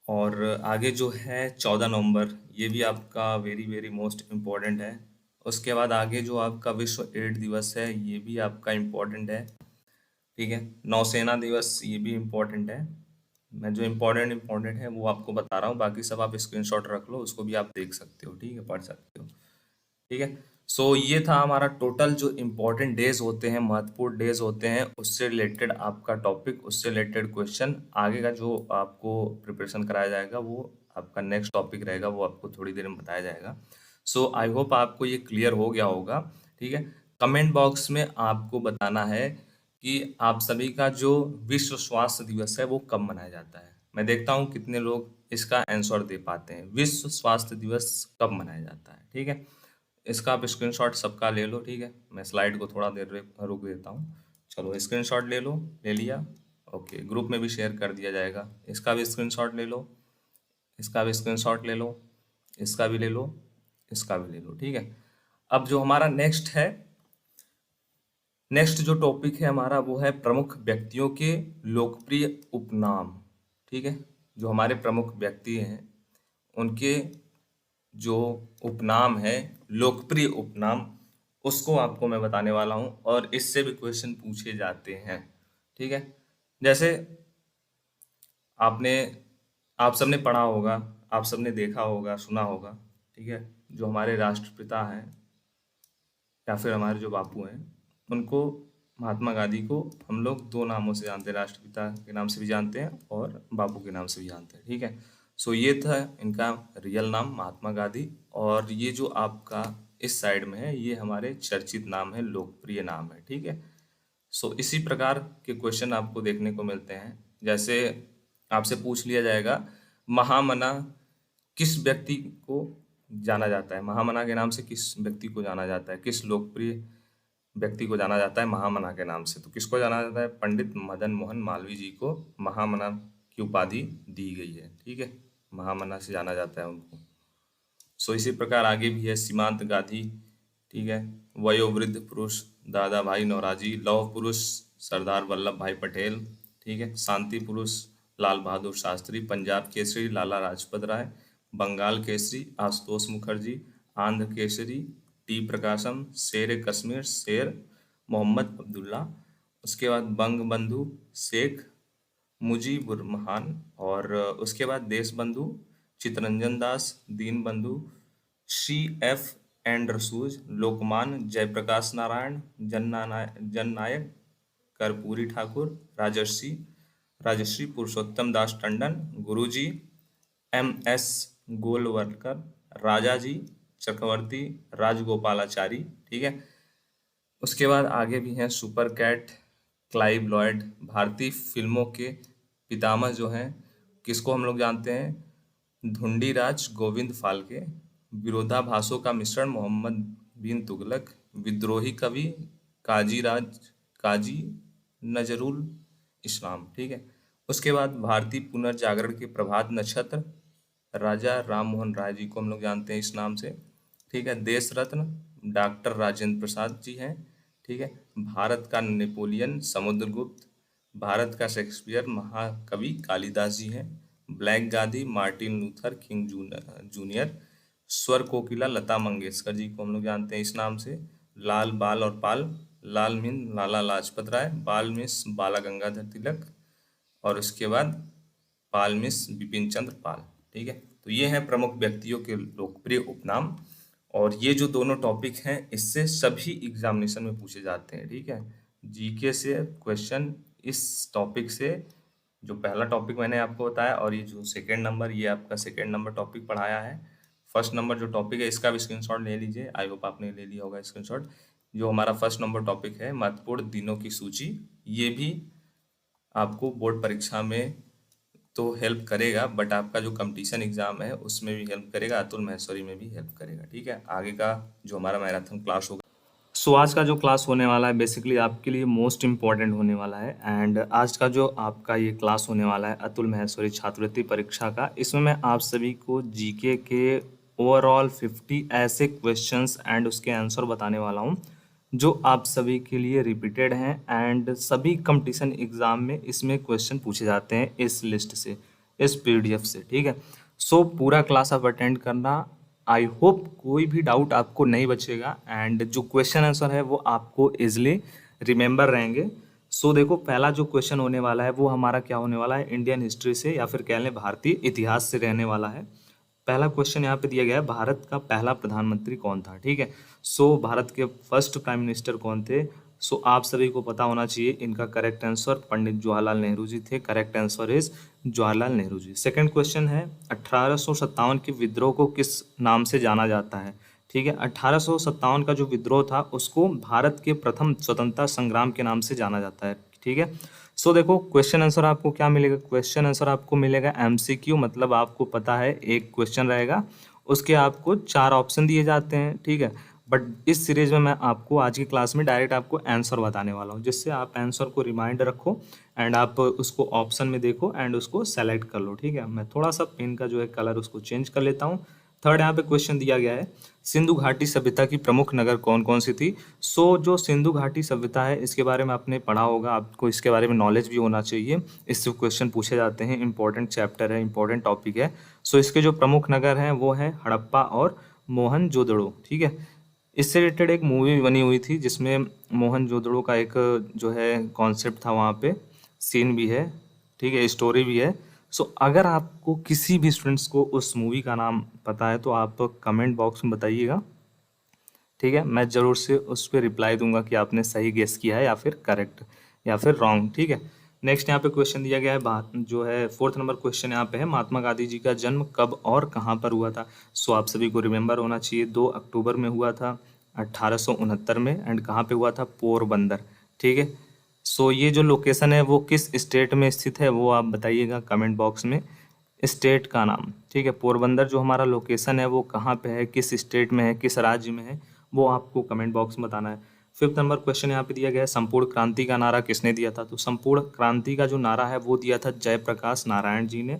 और आगे जो है 14 नवंबर, ये भी आपका वेरी वेरी मोस्ट इम्पोर्टेंट है। उसके बाद आगे जो आपका विश्व एड्स दिवस है, ये भी आपका इम्पोर्टेंट है, ठीक है। नौसेना दिवस, ये भी इम्पोर्टेंट है। मैं जो इम्पोर्टेंट है वो आपको बता रहा हूँ, बाकी सब आप स्क्रीनशॉट रख लो, उसको भी आप देख सकते हो, ठीक है, पढ़ सकते हो, ठीक है। सो ये था हमारा टोटल जो इम्पोर्टेंट डेज होते हैं, महत्वपूर्ण डेज होते हैं, उससे रिलेटेड आपका टॉपिक, उससे रिलेटेड क्वेश्चन। आगे का जो आपको प्रिपरेशन कराया जाएगा वो आपका नेक्स्ट टॉपिक रहेगा, वो आपको थोड़ी देर में बताया जाएगा। सो आई होप आपको ये क्लियर हो गया होगा, ठीक है। कमेंट बॉक्स में आपको बताना है कि आप सभी का जो विश्व स्वास्थ्य दिवस है वो कब मनाया जाता है। मैं देखता हूँ कितने लोग इसका आंसर दे पाते हैं, विश्व स्वास्थ्य दिवस कब मनाया जाता है, ठीक है। इसका आप स्क्रीनशॉट सबका ले लो, ठीक है। मैं स्लाइड को थोड़ा देर रुक देता हूँ। चलो स्क्रीनशॉट ले लो, ले लिया, ओके, ग्रुप में भी शेयर कर दिया जाएगा, इसका भी स्क्रीनशॉट ले लो। इसका भी स्क्रीनशॉट ले लो, इसका भी ले लो, इसका भी ले लो, ठीक है। अब जो हमारा नेक्स्ट जो टॉपिक है हमारा वो है प्रमुख व्यक्तियों के लोकप्रिय उपनाम, ठीक है। जो हमारे प्रमुख व्यक्ति हैं उनके जो उपनाम है, लोकप्रिय उपनाम, उसको आपको मैं बताने वाला हूं और इससे भी क्वेश्चन पूछे जाते हैं, ठीक है। जैसे आपने आप सबने पढ़ा होगा, आप सबने देखा होगा, सुना होगा, ठीक है। जो हमारे राष्ट्रपिता हैं या फिर हमारे जो बापू हैं, उनको, महात्मा गांधी को हम लोग दो नामों से जानते हैं, राष्ट्रपिता के नाम से भी जानते हैं और बापू के नाम से भी जानते हैं, ठीक है। सो ये था इनका रियल नाम, महात्मा गांधी। और ये जो आपका इस साइड में है ये हमारे चर्चित नाम है, लोकप्रिय नाम है, ठीक है। सो इसी प्रकार के क्वेश्चन आपको देखने को मिलते हैं। जैसे आपसे पूछ लिया जाएगा, महामना किस व्यक्ति को जाना जाता है, महामना के नाम से किस व्यक्ति को जाना जाता है, किस लोकप्रिय व्यक्ति को जाना जाता है महामना के नाम से? तो किसको जाना जाता है? पंडित मदन मोहन मालवीय जी को महामना की उपाधि दी गई है, ठीक है। महामना से जाना जाता है उनको। सो इसी प्रकार आगे भी है, सीमांत गांधी, ठीक है। वयोवृद्ध पुरुष दादा भाई नौरोजी, लौह पुरुष सरदार वल्लभ भाई पटेल, ठीक है। शांति पुरुष लाल बहादुर शास्त्री, पंजाब केसरी लाला लाजपत राय, बंगाल केसरी आशुतोष मुखर्जी, आंध्र केसरी टी प्रकाशम, शेर कश्मीर शेर मोहम्मद अब्दुल्ला, उसके बाद बंग बंधु शेख मुजीबुर रहमान, और उसके बाद देश बंधु चितरंजन दास, दीन बंधु सी एफ एंडरसूज, लोकमान जयप्रकाश नारायण, जननायक कर्पूरी ठाकुर, राजर्षि पुरुषोत्तम दास टंडन, गुरुजी एम एस गोलवलकर, राजाजी चक्रवर्ती राजगोपालाचारी, ठीक है। उसके बाद आगे भी हैं सुपर कैट क्लाइव लॉयड, भारतीय फिल्मों के पितामह जो हैं, किसको हम लोग जानते हैं? धुंडीराज गोविंद फाल्के, विरोधाभासों का मिश्रण मोहम्मद बिन तुगलक, विद्रोही कवि काजी नजरुल इस्लाम, ठीक है। उसके बाद भारतीय पुनर्जागरण के प्रभात नक्षत्र राजा राम मोहन राय जी को हम लोग जानते हैं इस नाम से, ठीक है। देश रत्न डॉक्टर राजेंद्र प्रसाद जी हैं, ठीक है। भारत का नेपोलियन समुद्रगुप्त, भारत का शेक्सपियर महाकवि कालिदास जी हैं। Black Gandhi Martin Luther king junior, स्वर कोकिला लता मंगेशकर जी को हम लोग जानते हैं इस नाम से। लाल बाल और पाल, लाल मिन लाला लाजपत राय, बाल मिस बाला गंगाधर तिलक, और उसके बाद पाल मिस बिपिन चंद्र पाल, ठीक है। तो ये हैं प्रमुख व्यक्तियों के लोकप्रिय उपनाम। और ये जो दोनों टॉपिक हैं इससे सभी एग्जामिनेशन में पूछे जाते हैं, ठीक है। जीके से क्वेश्चन इस टॉपिक से, जो पहला टॉपिक मैंने आपको बताया और ये जो सेकेंड नंबर, ये आपका सेकेंड नंबर टॉपिक पढ़ाया है। फर्स्ट नंबर जो टॉपिक है इसका भी स्क्रीनशॉट ले लीजिए, आई होप आपने ले लिया होगा स्क्रीनशॉट। जो हमारा फर्स्ट नंबर टॉपिक है महत्वपूर्ण दिनों की सूची, ये भी आपको बोर्ड परीक्षा में तो हेल्प करेगा, बट आपका जो कंपटीशन एग्जाम है उसमें भी हेल्प करेगा, अतुल महेश्वरी में भी हेल्प करेगा, ठीक है। आगे का जो हमारा मैराथन क्लास होगा, सो आज का जो क्लास होने वाला है बेसिकली आपके लिए मोस्ट इम्पॉर्टेंट होने वाला है। एंड आज का जो आपका ये क्लास होने वाला है अतुल महेश्वरी छात्रवृत्ति परीक्षा का, इसमें मैं आप सभी को जीके के ओवरऑल 50 ऐसे क्वेश्चंस एंड उसके आंसर बताने वाला हूँ जो आप सभी के लिए रिपीटेड हैं एंड सभी कंपटीशन एग्जाम में इसमें क्वेश्चन पूछे जाते हैं इस लिस्ट से, इस पीडीएफ से, ठीक है। सो पूरा क्लास आप अटेंड करना, आई होप कोई भी डाउट आपको नहीं बचेगा एंड जो क्वेश्चन आंसर है वो आपको इजिली रिमेंबर रहेंगे। सो देखो पहला जो क्वेश्चन होने वाला है वो हमारा क्या होने वाला है, इंडियन हिस्ट्री से या फिर कह लें भारतीय इतिहास से रहने वाला है। पहला क्वेश्चन यहाँ पे दिया गया है, भारत का पहला प्रधानमंत्री कौन था, ठीक है। सो भारत के फर्स्ट प्राइम मिनिस्टर कौन थे? सो आप सभी को पता होना चाहिए, इनका करेक्ट आंसर पंडित जवाहरलाल नेहरू जी थे। Correct answer is Jawaharlal Nehru ji. Second question है 1857 के विद्रोह को किस नाम से जाना जाता है, ठीक है। 1857 का जो विद्रोह था उसको भारत के प्रथम स्वतंत्रता संग्राम के नाम से जाना जाता है, ठीक है। सो देखो क्वेश्चन आंसर आपको क्या मिलेगा, क्वेश्चन आंसर आपको मिलेगा एमसीक्यू, मतलब आपको पता है एक क्वेश्चन रहेगा उसके आपको 4 ऑप्शन दिए जाते हैं, ठीक है। बट इस सीरीज में मैं आपको आज की क्लास में डायरेक्ट आपको आंसर बताने वाला हूँ, जिससे आप आंसर को रिमाइंड रखो एंड आप उसको ऑप्शन में देखो एंड उसको सेलेक्ट कर लो। ठीक है, मैं थोड़ा सा पेन का जो है कलर उसको चेंज कर लेता हूँ। थर्ड यहाँ पे क्वेश्चन दिया गया है, सिंधु घाटी सभ्यता की प्रमुख नगर कौन कौन सी थी। सो जो सिंधु घाटी सभ्यता है इसके बारे में आपने पढ़ा होगा, आपको इसके बारे में नॉलेज भी होना चाहिए। इससे क्वेश्चन पूछे जाते हैं, इंपॉर्टेंट चैप्टर है, इंपॉर्टेंट टॉपिक है। सो इसके जो प्रमुख नगर हैं वो है हड़प्पा और मोहनजोदड़ो। ठीक है, इससे रिलेटेड एक मूवी भी बनी हुई थी जिसमें मोहनजोदड़ो का एक जो है कॉन्सेप्ट था, वहाँ पे सीन भी है। ठीक है, स्टोरी भी है। सो अगर आपको किसी भी स्टूडेंट्स को उस मूवी का नाम पता है तो आप कमेंट बॉक्स में बताइएगा। ठीक है, मैं ज़रूर से उस पर रिप्लाई दूंगा कि आपने सही गेस किया है या फिर करेक्ट या फिर रॉन्ग। ठीक है, नेक्स्ट यहाँ पे क्वेश्चन दिया गया है, बात जो है फोर्थ नंबर क्वेश्चन यहाँ पे है, महात्मा गांधी जी का जन्म कब और कहाँ पर हुआ था। सो आप सभी को रिमेंबर होना चाहिए, 2 अक्टूबर में हुआ था 1869 में। एंड कहाँ पे हुआ था, पोरबंदर। ठीक है, सो ये जो लोकेशन है वो किस स्टेट में स्थित है वो आप बताइएगा कमेंट बॉक्स में, स्टेट का नाम। ठीक है, पोरबंदर जो हमारा लोकेशन है वो कहाँ पे है, किस स्टेट में है, किस राज्य में है, वो आपको कमेंट बॉक्स में बताना है। फिफ्थ नंबर क्वेश्चन यहाँ पे दिया गया है, संपूर्ण क्रांति का नारा किसने दिया था। तो संपूर्ण क्रांति का जो नारा है वो दिया था जयप्रकाश नारायण जी ने।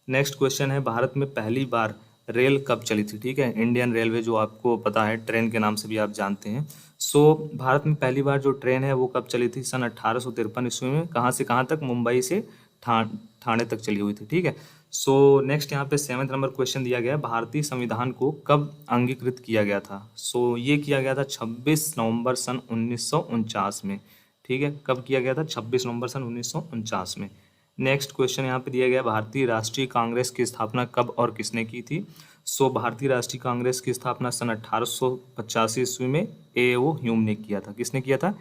नेक्स्ट क्वेश्चन है, भारत में पहली बार रेल कब चली थी। ठीक है, इंडियन रेलवे जो आपको पता है ट्रेन के नाम से भी आप जानते हैं। सो भारत में पहली बार जो ट्रेन है वो कब चली थी, सन 1853 ईस्वी में। कहाँ से कहाँ तक, मुंबई से ठाणे तक चली हुई थी। ठीक है, सो नेक्स्ट यहाँ पे सेवन्थ नंबर क्वेश्चन दिया गया है, भारतीय संविधान को कब अंगीकृत किया गया था। सो ये किया गया था 26 नवंबर सन 1949 में। ठीक है, कब किया गया था, 26 नवंबर सन 1949 में। नेक्स्ट क्वेश्चन यहाँ पे दिया गया, भारतीय राष्ट्रीय कांग्रेस की स्थापना कब और किसने की थी। सो भारतीय राष्ट्रीय कांग्रेस की स्थापना सन 1885 ईस्वी में ए ओ ह्यूम ने किया था। किसने किया था,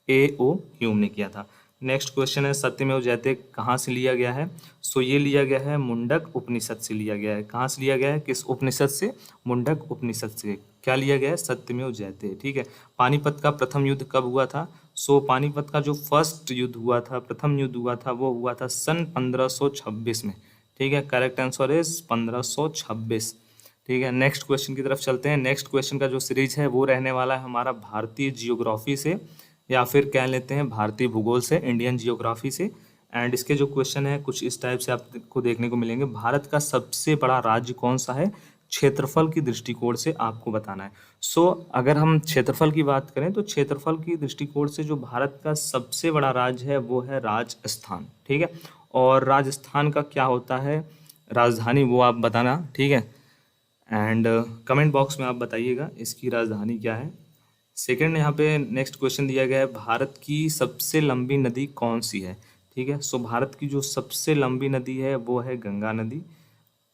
ए ओ ह्यूम ने किया था। नेक्स्ट क्वेश्चन है, सत्यमेव जयते कहाँ से लिया गया है। सो ये लिया गया है मुंडक उपनिषद से लिया गया है। कहाँ से लिया गया है, किस उपनिषद से, मुंडक उपनिषद से। क्या लिया गया है, सत्यमेव जयते। ठीक है, पानीपत का प्रथम युद्ध कब हुआ था। सो पानीपत का जो फर्स्ट युद्ध हुआ था, प्रथम युद्ध हुआ था, वो हुआ था सन 1526 में। ठीक है, करेक्ट आंसर इज 1526। ठीक है, नेक्स्ट क्वेश्चन की तरफ चलते हैं। नेक्स्ट क्वेश्चन का जो सीरीज है वो रहने वाला है हमारा भारतीय जियोग्राफी से, या फिर कह लेते हैं भारतीय भूगोल से, इंडियन जियोग्राफी से। एंड इसके जो क्वेश्चन है कुछ इस टाइप से आपको देखने को मिलेंगे, भारत का सबसे बड़ा राज्य कौन सा है, क्षेत्रफल की दृष्टिकोण से आपको बताना है। सो अगर हम क्षेत्रफल की बात करें तो क्षेत्रफल की दृष्टिकोण से जो भारत का सबसे बड़ा राज्य है वो है राजस्थान। ठीक है, और राजस्थान का क्या होता है राजधानी, वो आप बताना। ठीक है, एंड कमेंट बॉक्स में आप बताइएगा इसकी राजधानी क्या है। सेकंड यहाँ पे नेक्स्ट क्वेश्चन दिया गया है, भारत की सबसे लंबी नदी कौन सी है। ठीक है, सो भारत की जो सबसे लंबी नदी है वो है गंगा नदी।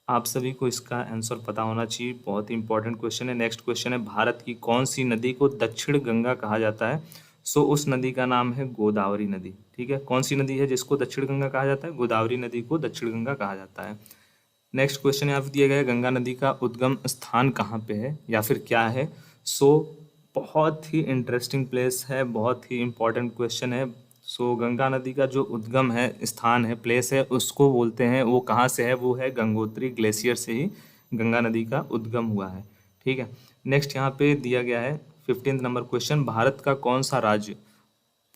आप सभी को इसका आंसर पता होना चाहिए, बहुत ही इंपॉर्टेंट क्वेश्चन है। नेक्स्ट क्वेश्चन है, भारत की कौन सी नदी को दक्षिण गंगा कहा जाता है। सो उस नदी का नाम है गोदावरी नदी। ठीक है, कौन सी नदी है जिसको दक्षिण गंगा कहा जाता है, गोदावरी नदी को दक्षिण गंगा कहा जाता है। नेक्स्ट क्वेश्चन यहाँ पे दिया गया है, गंगा नदी का उद्गम स्थान कहाँ पे है या फिर क्या है। सो बहुत ही इंटरेस्टिंग प्लेस है, बहुत ही इंपॉर्टेंट क्वेश्चन है। सो गंगा नदी का जो उद्गम है, स्थान है, प्लेस है, उसको बोलते हैं, वो कहाँ से है, वो है गंगोत्री ग्लेशियर से ही गंगा नदी का उद्गम हुआ है। ठीक है, नेक्स्ट यहाँ पे दिया गया है 15th नंबर क्वेश्चन, भारत का कौन सा राज्य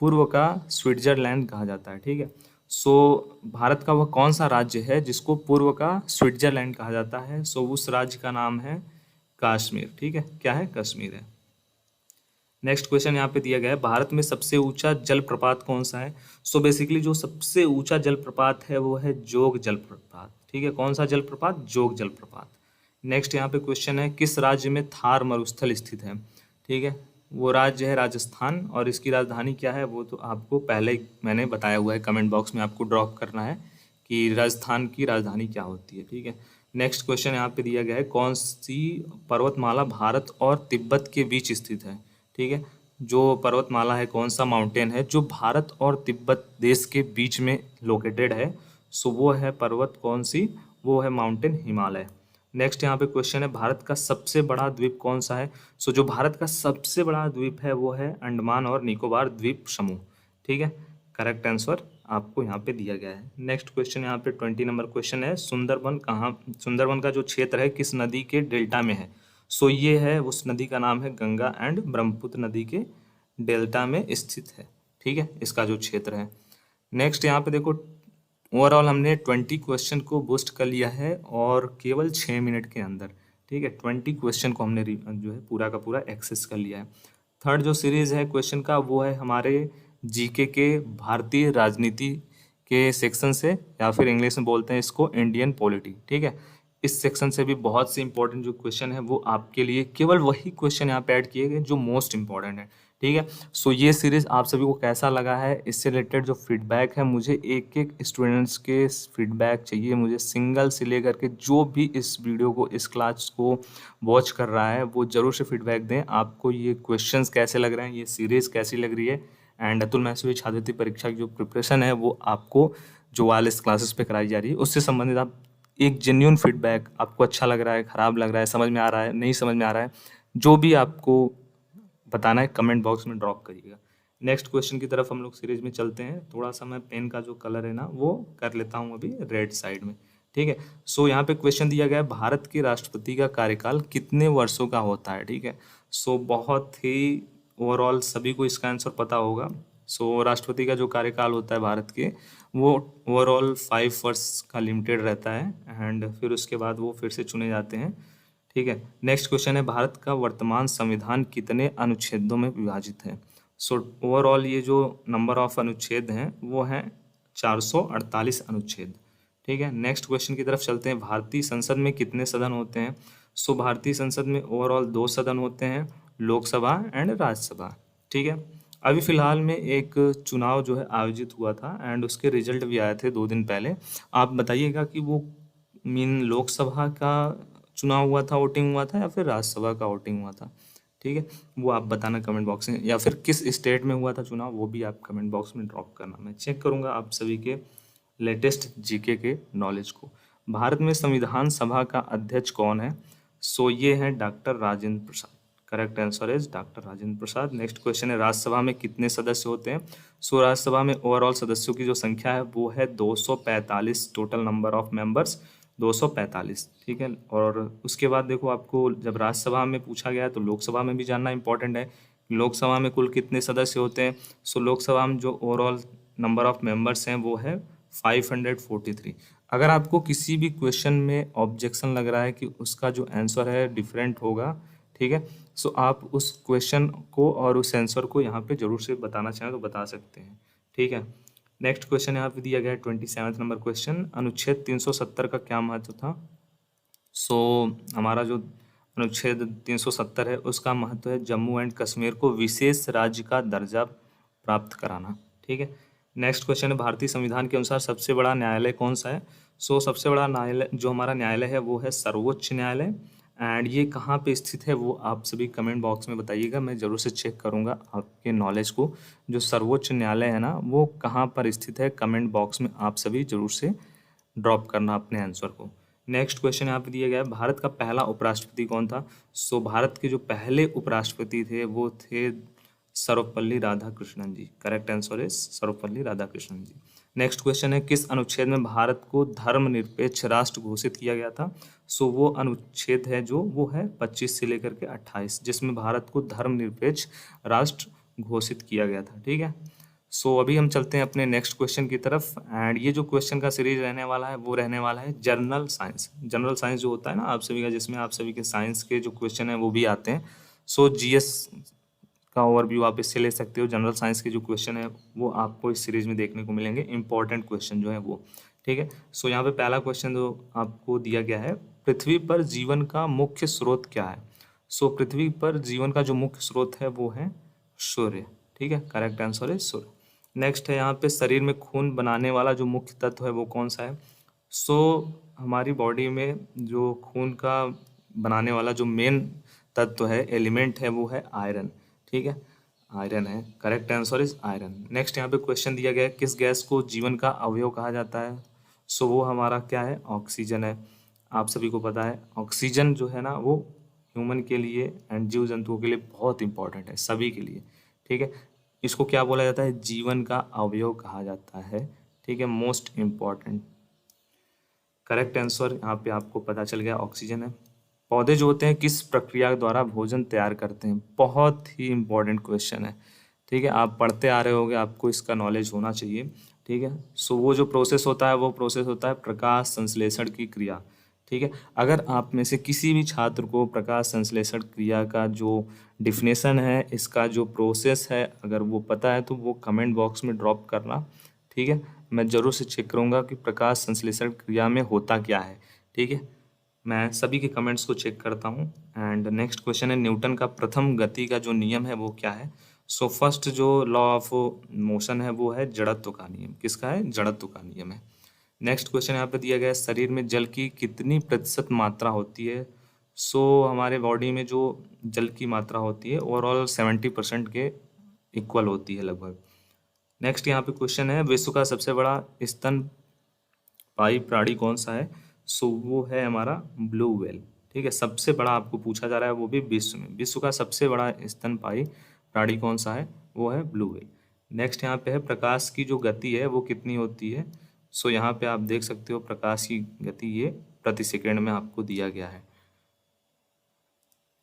पूर्व का स्विट्जरलैंड कहा जाता है। ठीक है, सो भारत का वह कौन सा राज्य है जिसको पूर्व का स्विट्जरलैंड कहा जाता है। सो उस राज्य का नाम है कश्मीर। ठीक है, क्या है, कश्मीर है। नेक्स्ट क्वेश्चन यहाँ पे दिया गया है, भारत में सबसे ऊंचा जलप्रपात कौन सा है। सो बेसिकली जो सबसे ऊंचा जलप्रपात है वो है जोग जलप्रपात। ठीक है, कौन सा जलप्रपात, जोग जलप्रपात। नेक्स्ट यहाँ पे क्वेश्चन है, किस राज्य में थार मरुस्थल स्थित है। ठीक है, वो राज्य है राजस्थान, और इसकी राजधानी क्या है वो तो आपको पहले ही मैंने बताया हुआ है, कमेंट बॉक्स में आपको ड्रॉप करना है कि राजस्थान की राजधानी क्या होती है। ठीक है, नेक्स्ट क्वेश्चन यहाँ पे दिया गया है, कौन सी पर्वतमाला भारत और तिब्बत के बीच स्थित है। ठीक है, जो पर्वतमाला है, कौन सा माउंटेन है जो भारत और तिब्बत देश के बीच में लोकेटेड है। सो वो है पर्वत कौन सी, वो है माउंटेन हिमालय। नेक्स्ट यहाँ पे क्वेश्चन है, भारत का सबसे बड़ा द्वीप कौन सा है। सो जो भारत का सबसे बड़ा द्वीप है वो है अंडमान और निकोबार द्वीप समूह। ठीक है, करेक्ट आंसर आपको यहाँ पे दिया गया है। नेक्स्ट क्वेश्चन यहाँ पे 20 नंबर क्वेश्चन है, सुंदरबन कहाँ, सुंदरबन का जो क्षेत्र है किस नदी के डेल्टा में है। सो ये है, उस नदी का नाम है गंगा एंड ब्रह्मपुत्र नदी के डेल्टा में स्थित है। ठीक है, इसका जो क्षेत्र है। नेक्स्ट यहाँ पे देखो, ओवरऑल हमने 20 क्वेश्चन को बूस्ट कर लिया है और केवल 6 मिनट के अंदर। ठीक है, 20 क्वेश्चन को हमने जो है पूरा का पूरा एक्सेस कर लिया है। थर्ड जो सीरीज है क्वेश्चन का, वो है हमारे जीके के भारतीय राजनीति के सेक्शन से, या फिर इंग्लिश में बोलते हैं इसको इंडियन पॉलिटी। ठीक है, इस सेक्शन से भी बहुत से इंपॉर्टेंट जो क्वेश्चन है वो आपके लिए, केवल वही क्वेश्चन यहाँ पे ऐड किए गए जो मोस्ट इंपॉर्टेंट है। ठीक है, सो ये सीरीज आप सभी को कैसा लगा है, इससे रिलेटेड जो फीडबैक है, मुझे एक एक स्टूडेंट्स के फीडबैक चाहिए। मुझे सिंगल से लेकर के जो भी इस वीडियो को, इस क्लास को वॉच कर रहा है, वो जरूर से फीडबैक दें। आपको ये क्वेश्चंस कैसे लग रहे हैं, ये सीरीज कैसी लग रही है, एंड अतुल महसूरी छात्रवृत्ति परीक्षा की जो प्रिपरेशन है वो आपको जो वायरलेस क्लासेस पे कराई जा रही है उससे संबंधित आप एक जेन्यून फीडबैक, आपको अच्छा लग रहा है, खराब लग रहा है, समझ में आ रहा है, नहीं समझ में आ रहा है, जो भी आपको बताना है कमेंट बॉक्स में ड्रॉप करिएगा। नेक्स्ट क्वेश्चन की तरफ हम लोग सीरीज में चलते हैं। थोड़ा सा मैं पेन का जो कलर है ना वो कर लेता हूँ अभी रेड साइड में। ठीक है, सो यहाँ पे क्वेश्चन दिया गया है, भारत के राष्ट्रपति का कार्यकाल कितने वर्षों का होता है। ठीक है, सो बहुत ही ओवरऑल सभी को इसका आंसर पता होगा। सो राष्ट्रपति का जो कार्यकाल होता है भारत के, वो ओवरऑल 5 वर्ष का लिमिटेड रहता है, एंड फिर उसके बाद वो फिर से चुने जाते हैं। ठीक है, नेक्स्ट क्वेश्चन है, भारत का वर्तमान संविधान कितने अनुच्छेदों में विभाजित है। सो ओवरऑल ये जो नंबर ऑफ अनुच्छेद हैं वो हैं 448 अनुच्छेद। ठीक है, नेक्स्ट क्वेश्चन की तरफ चलते हैं, भारतीय संसद में कितने सदन होते हैं। सो भारतीय संसद में ओवरऑल 2 सदन होते हैं, लोकसभा एंड राज्यसभा। ठीक है, अभी फिलहाल में एक चुनाव जो है आयोजित हुआ था एंड उसके रिजल्ट भी आए थे 2 दिन पहले। आप बताइएगा कि वो मीन लोकसभा का चुनाव हुआ था, वोटिंग हुआ था, या फिर राज्यसभा का वोटिंग हुआ था। ठीक है, वो आप बताना कमेंट बॉक्स में, या फिर किस स्टेट में हुआ था चुनाव वो भी आप कमेंट बॉक्स में ड्रॉप करना। मैं चेक करूंगा आप सभी के लेटेस्ट जीके के नॉलेज को। भारत में संविधान सभा का अध्यक्ष कौन है। सो ये है doctor Rajendra Prasad. Correct answer is doctor Rajendra Prasad. Next question है, राज्यसभा में कितने सदस्य होते हैं। सो राज्यसभा में ओवरऑल सदस्यों की जो संख्या है वो है 245, टोटल नंबर ऑफ मेंबर्स 245। ठीक है, और उसके बाद देखो, आपको जब राज्यसभा में पूछा गया है तो लोकसभा में भी जानना इंपॉर्टेंट है। लोकसभा में कुल कितने सदस्य होते हैं। सो लोकसभा में जो ओवरऑल नंबर ऑफ मेंबर्स हैं वो है 543। अगर आपको किसी भी क्वेश्चन में ऑब्जेक्शन लग रहा है कि उसका जो आंसर है डिफरेंट होगा, ठीक है, सो आप उस क्वेश्चन को और उस आंसर को यहाँ पे जरूर से बताना चाहें तो बता सकते हैं। ठीक है, नेक्स्ट क्वेश्चन यहाँ पे दिया गया है 27 नंबर क्वेश्चन, अनुच्छेद 370 का क्या महत्व था। सो हमारा जो अनुच्छेद 370 है उसका महत्व है जम्मू एंड कश्मीर को विशेष राज्य का दर्जा प्राप्त कराना। ठीक है, नेक्स्ट क्वेश्चन है, भारतीय संविधान के अनुसार सबसे बड़ा न्यायालय कौन सा है। सो सबसे बड़ा न्यायालय जो हमारा न्यायालय है वो है सर्वोच्च न्यायालय, एंड ये कहाँ पे स्थित है वो आप सभी कमेंट बॉक्स में बताइएगा, मैं ज़रूर से चेक करूँगा आपके नॉलेज को। जो सर्वोच्च न्यायालय है ना वो कहाँ पर स्थित है, कमेंट बॉक्स में आप सभी जरूर से ड्रॉप करना अपने आंसर को। नेक्स्ट क्वेश्चन यहाँ पे दिया गया है, भारत का पहला उपराष्ट्रपति कौन था। सो भारत के जो पहले उपराष्ट्रपति थे वो थे Sarvepalli Radhakrishnan ji. Correct answer is Sarvepalli Radhakrishnan ji. Next question है, किस अनुच्छेद में भारत को धर्मनिरपेक्ष राष्ट्र घोषित किया गया था। सो वो अनुच्छेद है जो वो है 25 से लेकर के 28, जिसमें भारत को धर्मनिरपेक्ष राष्ट्र घोषित किया गया था। ठीक है, सो अभी हम चलते हैं अपने नेक्स्ट क्वेश्चन की तरफ, एंड ये जो क्वेश्चन का सीरीज रहने वाला है वो रहने वाला है जनरल साइंस। जनरल साइंस जो होता है ना आप सभी का, जिसमें आप सभी के साइंस के जो क्वेश्चन है वो भी आते हैं। सो जीएस का ओवरव्यू आप इससे ले सकते हो। जनरल साइंस के जो क्वेश्चन है वो आपको इस सीरीज में देखने को मिलेंगे, इंपॉर्टेंट क्वेश्चन जो है वो। ठीक है, सो यहाँ पे पहला क्वेश्चन जो आपको दिया गया है, पृथ्वी पर जीवन का मुख्य स्रोत क्या है। सो पृथ्वी पर जीवन का जो मुख्य स्रोत है वो है सूर्य। ठीक है, करेक्ट आंसर है सूर्य। नेक्स्ट है यहाँ पे, शरीर में खून बनाने वाला जो मुख्य तत्व है वो कौन सा है। सो हमारी बॉडी में जो खून का बनाने वाला जो मेन तत्व है, एलिमेंट है, वो है आयरन। ठीक है, आयरन है, correct answer is iron. Next यहाँ पे क्वेश्चन दिया गया है, किस गैस को जीवन का अवयव कहा जाता है। सो वो हमारा क्या है, ऑक्सीजन है। आप सभी को पता है ऑक्सीजन जो है ना वो ह्यूमन के लिए एंड जीव जंतुओं के लिए बहुत इंपॉर्टेंट है, सभी के लिए। ठीक है, इसको क्या बोला जाता है, जीवन का अवयव कहा जाता है। ठीक है, मोस्ट इम्पॉर्टेंट। करेक्ट आंसर यहाँ पे आपको पता चल गया, ऑक्सीजन है। पौधे जो होते हैं किस प्रक्रिया द्वारा भोजन तैयार करते हैं? बहुत ही इंपॉर्टेंट क्वेश्चन है। ठीक है, आप पढ़ते आ रहे होगे, आपको इसका नॉलेज होना चाहिए। ठीक है, सो वो जो प्रोसेस होता है वो प्रोसेस होता है प्रकाश संश्लेषण की क्रिया। ठीक है, अगर आप में से किसी भी छात्र को प्रकाश संश्लेषण क्रिया का जो डिफिनेशन है, इसका जो प्रोसेस है, अगर वो पता है तो वो कमेंट बॉक्स में ड्रॉप करना। ठीक है, मैं ज़रूर से चेक करूँगा कि प्रकाश संश्लेषण क्रिया में होता क्या है। ठीक है, मैं सभी के कमेंट्स को चेक करता हूँ। एंड नेक्स्ट क्वेश्चन है, न्यूटन का प्रथम गति का जो नियम है वो क्या है? सो फर्स्ट जो लॉ ऑफ मोशन है वो है जड़त्व का नियम। किसका है? जड़त्व का नियम है। नेक्स्ट क्वेश्चन यहाँ पे दिया गया है, शरीर में जल की कितनी प्रतिशत मात्रा होती है? सो हमारे बॉडी में जो जल की मात्रा होती है ओवरऑल 70% के इक्वल होती है लगभग। नेक्स्ट यहाँ पे क्वेश्चन है, विश्व का सबसे बड़ा स्तनपायी प्राणी कौन सा है? सो वो है हमारा ब्लू व्हेल। ठीक है, सबसे बड़ा आपको पूछा जा रहा है, वो भी विश्व में। विश्व का सबसे बड़ा स्तनपायी प्राणी कौन सा है? वो है ब्लू व्हेल। नेक्स्ट यहाँ पे है, प्रकाश की जो गति है वो कितनी होती है? सो यहाँ पे आप देख सकते हो प्रकाश की गति ये प्रति सेकेंड में आपको दिया गया है।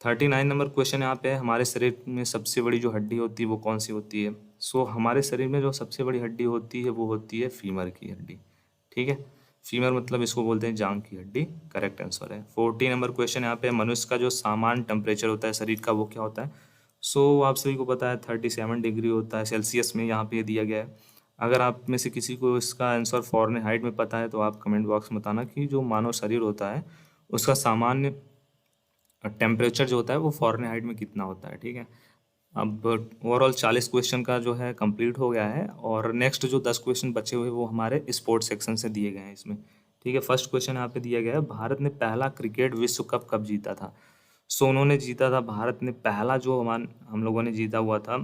39 नंबर क्वेश्चन यहाँ पे है, हमारे शरीर में सबसे बड़ी जो हड्डी होती है वो कौन सी होती है? सो हमारे शरीर में जो सबसे बड़ी हड्डी होती है वो होती है फीमर की हड्डी। ठीक है, फीमर मतलब इसको बोलते हैं जांग की हड्डी। करेक्ट आंसर है। 40 नंबर क्वेश्चन यहाँ पे, मनुष्य का जो सामान्य टेम्परेचर होता है शरीर का वो क्या होता है? सो आप सभी को पता है 37 डिग्री होता है सेल्सियस में, यहाँ पे दिया गया है। अगर आप में से किसी को इसका आंसर फ़ारेनहाइट में पता है तो आप कमेंट बॉक्स में बताना कि जो मानव शरीर होता है उसका सामान्य टेम्परेचर जो होता है वो फ़ारेनहाइट में कितना होता है। ठीक है, अब ओवरऑल 40 क्वेश्चन का जो है कंप्लीट हो गया है, और नेक्स्ट जो 10 क्वेश्चन बचे हुए वो हमारे स्पोर्ट्स सेक्शन से दिए गए हैं इसमें। ठीक है, फर्स्ट क्वेश्चन यहाँ पे दिया गया है, भारत ने पहला क्रिकेट विश्व कप कब जीता था? सो उन्होंने जीता था, भारत ने पहला जो हम लोगों ने जीता हुआ था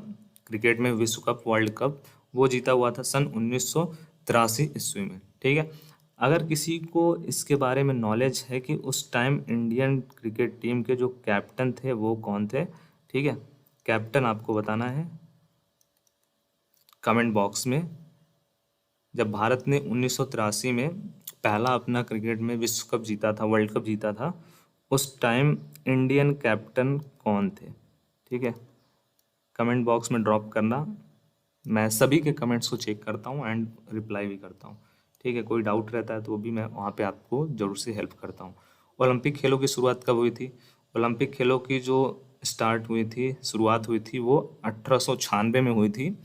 क्रिकेट में विश्व कप, वर्ल्ड कप, वो जीता हुआ था सन 1983 ईस्वी में। ठीक है, अगर किसी को इसके बारे में नॉलेज है कि उस टाइम इंडियन क्रिकेट टीम के जो कैप्टन थे वो कौन थे? ठीक है, कैप्टन आपको बताना है कमेंट बॉक्स में। जब भारत ने 1983 में पहला अपना क्रिकेट में विश्व कप जीता था, वर्ल्ड कप जीता था, उस टाइम इंडियन कैप्टन कौन थे? ठीक है, कमेंट बॉक्स में ड्रॉप करना। मैं सभी के कमेंट्स को चेक करता हूँ एंड रिप्लाई भी करता हूँ। ठीक है, कोई डाउट रहता है तो भी मैं वहाँ पे आपको ज़रूर से हेल्प करता हूँ। ओलंपिक खेलों की शुरुआत कब हुई थी? ओलंपिक खेलों की जो शुरुआत हुई थी वो 1896 में हुई थी।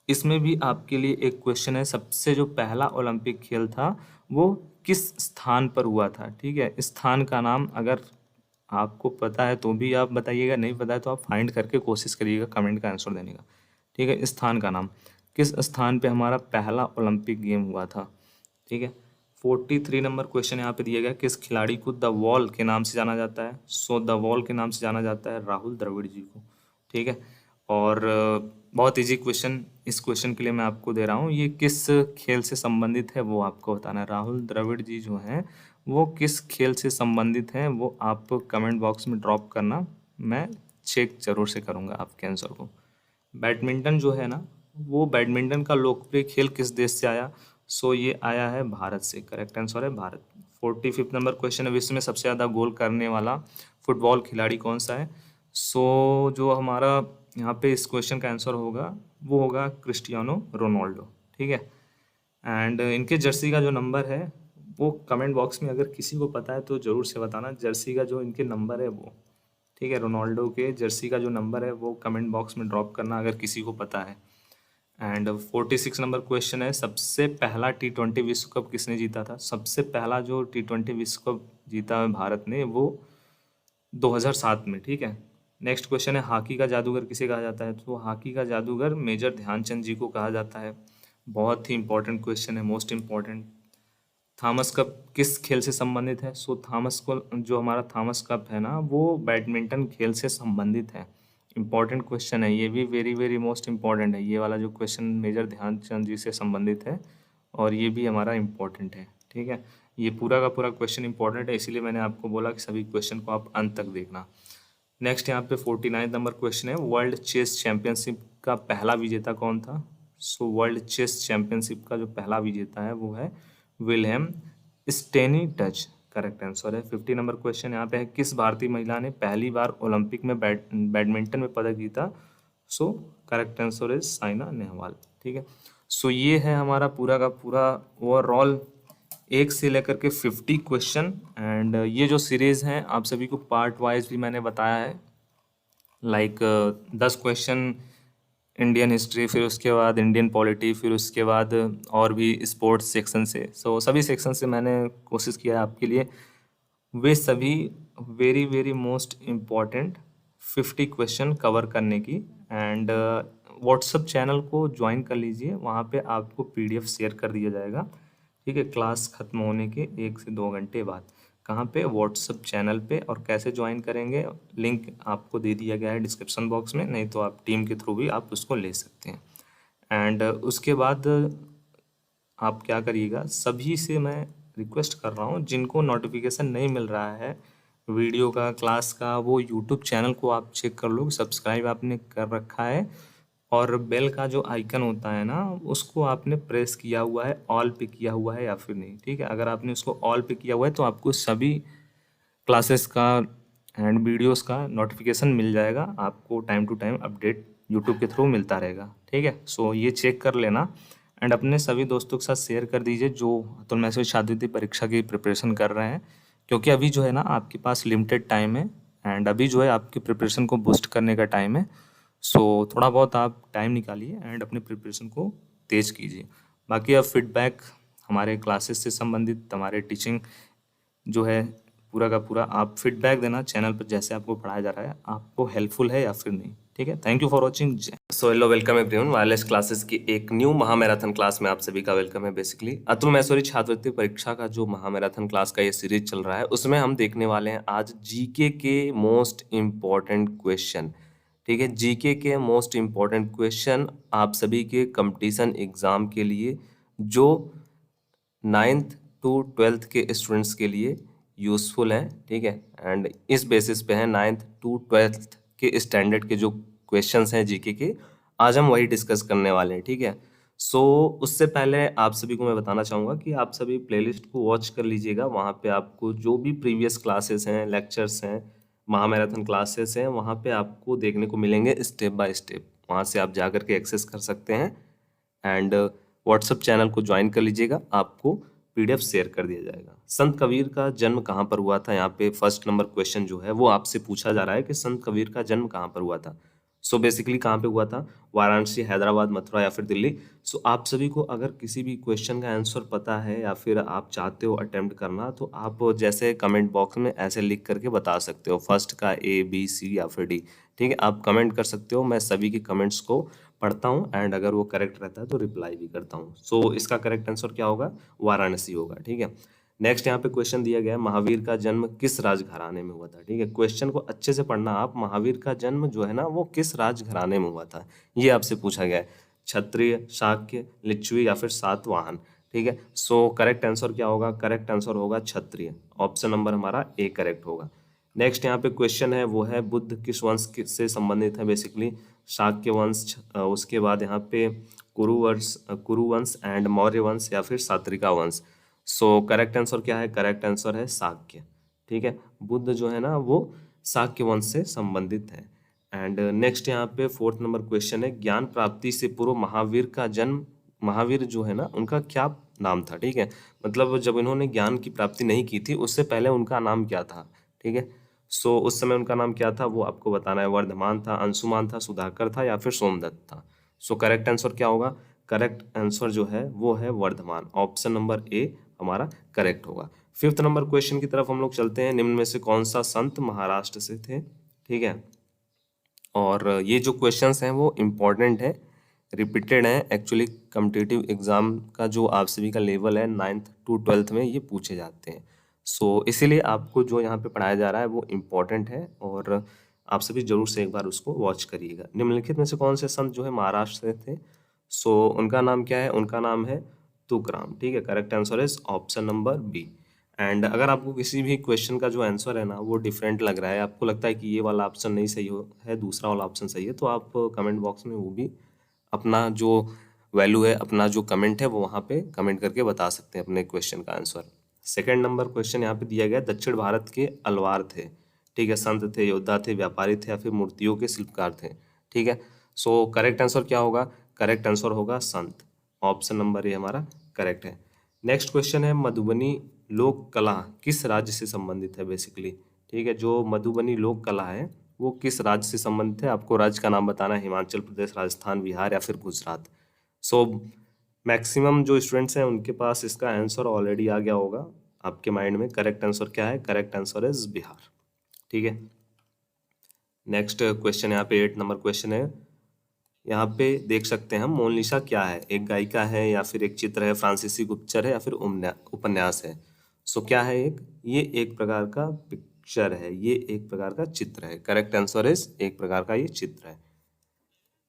इसमें भी आपके लिए एक क्वेश्चन है, सबसे जो पहला ओलंपिक खेल था वो किस स्थान पर हुआ था? ठीक है, स्थान का नाम अगर आपको पता है तो भी आप बताइएगा, नहीं पता है तो आप फाइंड करके कोशिश करिएगा कमेंट का आंसर देने का। ठीक है, स्थान का नाम, किस स्थान पे हमारा पहला ओलंपिक गेम हुआ था? ठीक है, 43 नंबर क्वेश्चन यहाँ पे दिया गया, किस खिलाड़ी को द वॉल के नाम से जाना जाता है? सो द वॉल के नाम से जाना जाता है राहुल द्रविड़ जी को। ठीक है, और बहुत इजी क्वेश्चन, इस क्वेश्चन के लिए मैं आपको दे रहा हूँ, ये किस खेल से संबंधित है वो आपको बताना है। राहुल द्रविड़ जी जो हैं वो किस खेल से संबंधित हैं वो आप कमेंट बॉक्स में ड्रॉप करना, मैं चेक जरूर से करूँगा आपके आंसर को। बैडमिंटन जो है ना, वो बैडमिंटन का लोकप्रिय खेल किस देश से आया? सो ये आया है भारत से। करेक्ट आंसर है भारत। 45 नंबर क्वेश्चन है, विश्व में सबसे ज़्यादा गोल करने वाला फुटबॉल खिलाड़ी कौन सा है? सो जो हमारा यहाँ पे इस क्वेश्चन का आंसर होगा वो होगा क्रिस्टियानो रोनाल्डो। ठीक है, एंड इनके जर्सी का जो नंबर है वो कमेंट बॉक्स में अगर किसी को पता है तो ज़रूर से बताना, जर्सी का जो इनके नंबर है वो। ठीक है, रोनाल्डो के जर्सी का जो नंबर है वो कमेंट बॉक्स में ड्रॉप करना अगर किसी को पता है। एंड 46 नंबर क्वेश्चन है, सबसे पहला T20 विश्व कप किसने जीता था? सबसे पहला जो T20 विश्व कप जीता है भारत ने वो 2007 में। ठीक है, नेक्स्ट क्वेश्चन है, हॉकी का जादूगर किसे कहा जाता है? तो हॉकी का जादूगर मेजर ध्यानचंद जी को कहा जाता है। बहुत ही इंपॉर्टेंट क्वेश्चन है, मोस्ट इम्पॉर्टेंट। थॉमस कप किस खेल से संबंधित है? सो थॉमस को जो हमारा थॉमस कप है ना वो बैडमिंटन खेल से संबंधित है। इंपॉर्टेंट क्वेश्चन है ये भी, वेरी वेरी मोस्ट इम्पॉर्टेंट है ये वाला जो क्वेश्चन, मेजर ध्यानचंद जी से संबंधित है और ये भी हमारा इम्पॉर्टेंट है। ठीक है, ये पूरा का पूरा क्वेश्चन इंपॉर्टेंट है, इसीलिए मैंने आपको बोला कि सभी क्वेश्चन को आप अंत तक देखना। नेक्स्ट यहाँ पे 49 नंबर क्वेश्चन है, वर्ल्ड चेस चैंपियनशिप का पहला विजेता कौन था? सो वर्ल्ड चेस चैंपियनशिप का जो पहला विजेता है वो है विलियम स्टेनी डच। करेक्ट आंसर है। 50 नंबर क्वेश्चन यहाँ पे है, किस भारतीय महिला ने पहली बार ओलंपिक में बैडमिंटन में पदक जीता? सो correct answer is Saina Nehwal. ठीक है, सो ये है हमारा पूरा का पूरा ओवरऑल 1 से लेकर के 50 क्वेश्चन। एंड ये जो सीरीज है आप सभी को पार्ट वाइज भी मैंने बताया है, लाइक 10 क्वेश्चन इंडियन हिस्ट्री, फिर उसके बाद इंडियन पॉलिटी, फिर उसके बाद और भी स्पोर्ट्स सेक्शन से। सो सभी सेक्शन से मैंने कोशिश किया है आपके लिए वे सभी very very most important 50 question cover करने की। एंड व्हाट्सअप चैनल को ज्वाइन कर लीजिए, वहाँ पे आपको पीडीएफ शेयर कर दिया जाएगा। ठीक है, क्लास खत्म होने के 1 से 2 घंटे बाद। कहाँ पे? व्हाट्सअप चैनल पे। और कैसे ज्वाइन करेंगे, लिंक आपको दे दिया गया है डिस्क्रिप्शन बॉक्स में, नहीं तो आप टीम के थ्रू भी आप उसको ले सकते हैं। एंड उसके बाद आप क्या करिएगा, सभी से मैं रिक्वेस्ट कर रहा हूँ जिनको नोटिफिकेशन नहीं मिल रहा है वीडियो का, क्लास का, वो यूट्यूब चैनल को आप चेक कर लो, सब्सक्राइब आपने कर रखा है और बेल का जो आइकन होता है ना उसको आपने प्रेस किया हुआ है, ऑल पे किया हुआ है या फिर नहीं। ठीक है, अगर आपने उसको ऑल पे किया हुआ है तो आपको सभी क्लासेस का एंड वीडियोस का नोटिफिकेशन मिल जाएगा, आपको time to time update YouTube के थ्रू मिलता रहेगा। ठीक है, सो ये चेक कर लेना एंड अपने सभी दोस्तों के साथ शेयर कर दीजिए जो अतुल मैसेज छात्रवृत्ति परीक्षा की प्रिपरेशन कर रहे हैं, क्योंकि अभी जो है ना आपके पास लिमिटेड टाइम है एंड अभी जो है आपकी प्रिपरेशन को बूस्ट करने का टाइम है। सो थोड़ा बहुत आप टाइम निकालिए एंड अपनी प्रिपरेशन को तेज़ कीजिए। बाकी अब फीडबैक हमारे क्लासेस से संबंधित, हमारे टीचिंग जो है पूरा का पूरा आप फीडबैक देना चैनल पर, जैसे आपको पढ़ाया जा रहा है आपको हेल्पफुल है या फिर नहीं। ठीक है, thank you for watching. So hello, welcome everyone. Wireless classes की एक न्यू महामैराथन क्लास में आप सभी का वेलकम है। बेसिकली अतुल मैसूरी छात्रवृत्ति परीक्षा का जो महामैराथन क्लास का ये सीरीज चल रहा है उसमें हम देखने वाले हैं आज जीके के मोस्ट इम्पॉर्टेंट क्वेश्चन। ठीक है, जीके के मोस्ट इम्पॉर्टेंट क्वेश्चन आप सभी के कंपटीशन एग्जाम के लिए, जो 9th to 12th के स्टूडेंट्स के लिए यूज़फुल हैं। ठीक है, एंड इस बेसिस पे हैं 9th to 12th के स्टैंडर्ड के जो क्वेश्चंस हैं जीके के, आज हम वही डिस्कस करने वाले हैं। ठीक है, सो उससे पहले आप सभी को मैं बताना चाहूँगा कि आप सभी प्लेलिस्ट को वॉच कर लीजिएगा, वहाँ पे आपको जो भी प्रीवियस क्लासेस हैं, लेक्चर्स हैं, महामैराथन क्लासेस हैं, वहाँ पे आपको देखने को मिलेंगे स्टेप बाय स्टेप, वहाँ से आप जा कर के एक्सेस कर सकते हैं। एंड व्हाट्सएप चैनल को ज्वाइन कर लीजिएगा, आपको पीडीएफ शेयर कर दिया जाएगा। संत कबीर का जन्म कहाँ पर हुआ था? यहाँ पे फर्स्ट नंबर क्वेश्चन जो है वो आपसे पूछा जा रहा है कि संत कबीर का जन्म कहाँ पर हुआ था। सो बेसिकली कहाँ पे हुआ था? वाराणसी, हैदराबाद, मथुरा या फिर दिल्ली। सो आप सभी को अगर किसी भी क्वेश्चन का आंसर पता है या फिर आप चाहते हो अटेम्प्ट करना, तो आप जैसे कमेंट बॉक्स में ऐसे लिख करके बता सकते हो, फर्स्ट का A B C या फिर D। ठीक है, आप कमेंट कर सकते हो, मैं सभी के कमेंट्स को पढ़ता हूँ एंड अगर वो करेक्ट रहता है तो रिप्लाई भी करता हूँ। सो इसका करेक्ट आंसर क्या होगा? वाराणसी होगा। ठीक है, नेक्स्ट यहाँ पे क्वेश्चन दिया गया है, महावीर का जन्म किस राजघराने में हुआ था? ठीक है, क्वेश्चन को अच्छे से पढ़ना आप, महावीर का जन्म जो है ना वो किस राजघराने में हुआ था, ये आपसे पूछा गया है। क्षत्रिय, शाक्य, लिच्छवी या फिर सातवाहन। ठीक है, सो करेक्ट आंसर क्या होगा? करेक्ट आंसर होगा क्षत्रिय। ऑप्शन नंबर हमारा ए करेक्ट होगा। नेक्स्ट यहाँ पे क्वेश्चन है वो है, बुद्ध किस वंश से संबंधित है? बेसिकली शाक्य वंश, उसके बाद यहाँ पे कुरुवंश एंड मौर्य वंश या फिर सात्रिका वंश। सो करेक्ट आंसर क्या है? करेक्ट आंसर है शाक्य। ठीक है, बुद्ध जो है ना वो शाक्य वंश से संबंधित है। एंड नेक्स्ट यहाँ पे फोर्थ नंबर क्वेश्चन है, ज्ञान प्राप्ति से पूर्व महावीर का जन्म, महावीर जो है ना उनका क्या नाम था? ठीक है, मतलब जब इन्होंने ज्ञान की प्राप्ति नहीं की थी उससे पहले उनका नाम क्या था? ठीक है, सो उस समय उनका नाम क्या था वो आपको बताना है। वर्धमान था, अंशुमान था, सुधाकर था या फिर सोमदत्त था। सो करेक्ट आंसर क्या होगा? करेक्ट आंसर जो है वो है वर्धमान। ऑप्शन नंबर ए हमारा करेक्ट होगा। फिफ्थ नंबर क्वेश्चन की तरफ हम लोग चलते हैं, निम्न में से कौन सा संत महाराष्ट्र से थे? ठीक है, और ये जो क्वेश्चंस हैं वो इम्पोर्टेंट है, रिपीटेड है एक्चुअली, कम्पिटिटिव एग्जाम का जो आप सभी का लेवल है 9th to 12th में ये पूछे जाते हैं। सो इसीलिए आपको जो यहाँ पे पढ़ाया जा रहा है वो इम्पोर्टेंट है और आप सभी जरूर से एक बार उसको वॉच करिएगा। निम्नलिखित में से कौन से संत जो है महाराष्ट्र से थे? सो उनका नाम क्या है? उनका नाम है तुकराम। ठीक है, correct answer is option number B. And अगर आपको किसी भी क्वेश्चन का जो आंसर है ना वो डिफरेंट लग रहा है, आपको लगता है कि ये वाला ऑप्शन नहीं सही हो है, दूसरा वाला ऑप्शन सही है, तो आप कमेंट बॉक्स में वो भी अपना जो वैल्यू है, अपना जो कमेंट है वो वहाँ पे कमेंट करके बता सकते हैं अपने क्वेश्चन का आंसर। सेकंड नंबर क्वेश्चन यहाँ पे दिया गया, दक्षिण भारत के अलवार थे, ठीक है, संत थे, योद्धा थे, व्यापारी थे या फिर मूर्तियों के शिल्पकार थे, ठीक है। सो करेक्ट आंसर क्या होगा? करेक्ट आंसर होगा संत। ऑप्शन नंबर ए हमारा करेक्ट है। नेक्स्ट क्वेश्चन है, मधुबनी लोक कला किस राज्य से संबंधित है बेसिकली, ठीक है। जो मधुबनी लोक कला है वो किस राज्य से संबंधित है? आपको राज्य का नाम बताना है, हिमाचल प्रदेश, राजस्थान, बिहार या फिर गुजरात। सो मैक्सिमम जो स्टूडेंट्स हैं उनके पास इसका आंसर ऑलरेडी आ गया होगा आपके माइंड में। करेक्ट आंसर क्या है? करेक्ट आंसर इज बिहार, ठीक है। नेक्स्ट क्वेश्चन यहाँ पे 8 नंबर क्वेश्चन है, यहाँ पे देख सकते हैं हम, मोनालिसा क्या है? एक गायिका है या फिर एक चित्र है, फ्रांसीसी गुप्तचर है या फिर उपन्यास है? सो क्या है? ये एक प्रकार का पिक्चर है, ये एक प्रकार का चित्र है। करेक्ट आंसर इज एक प्रकार का ये चित्र है।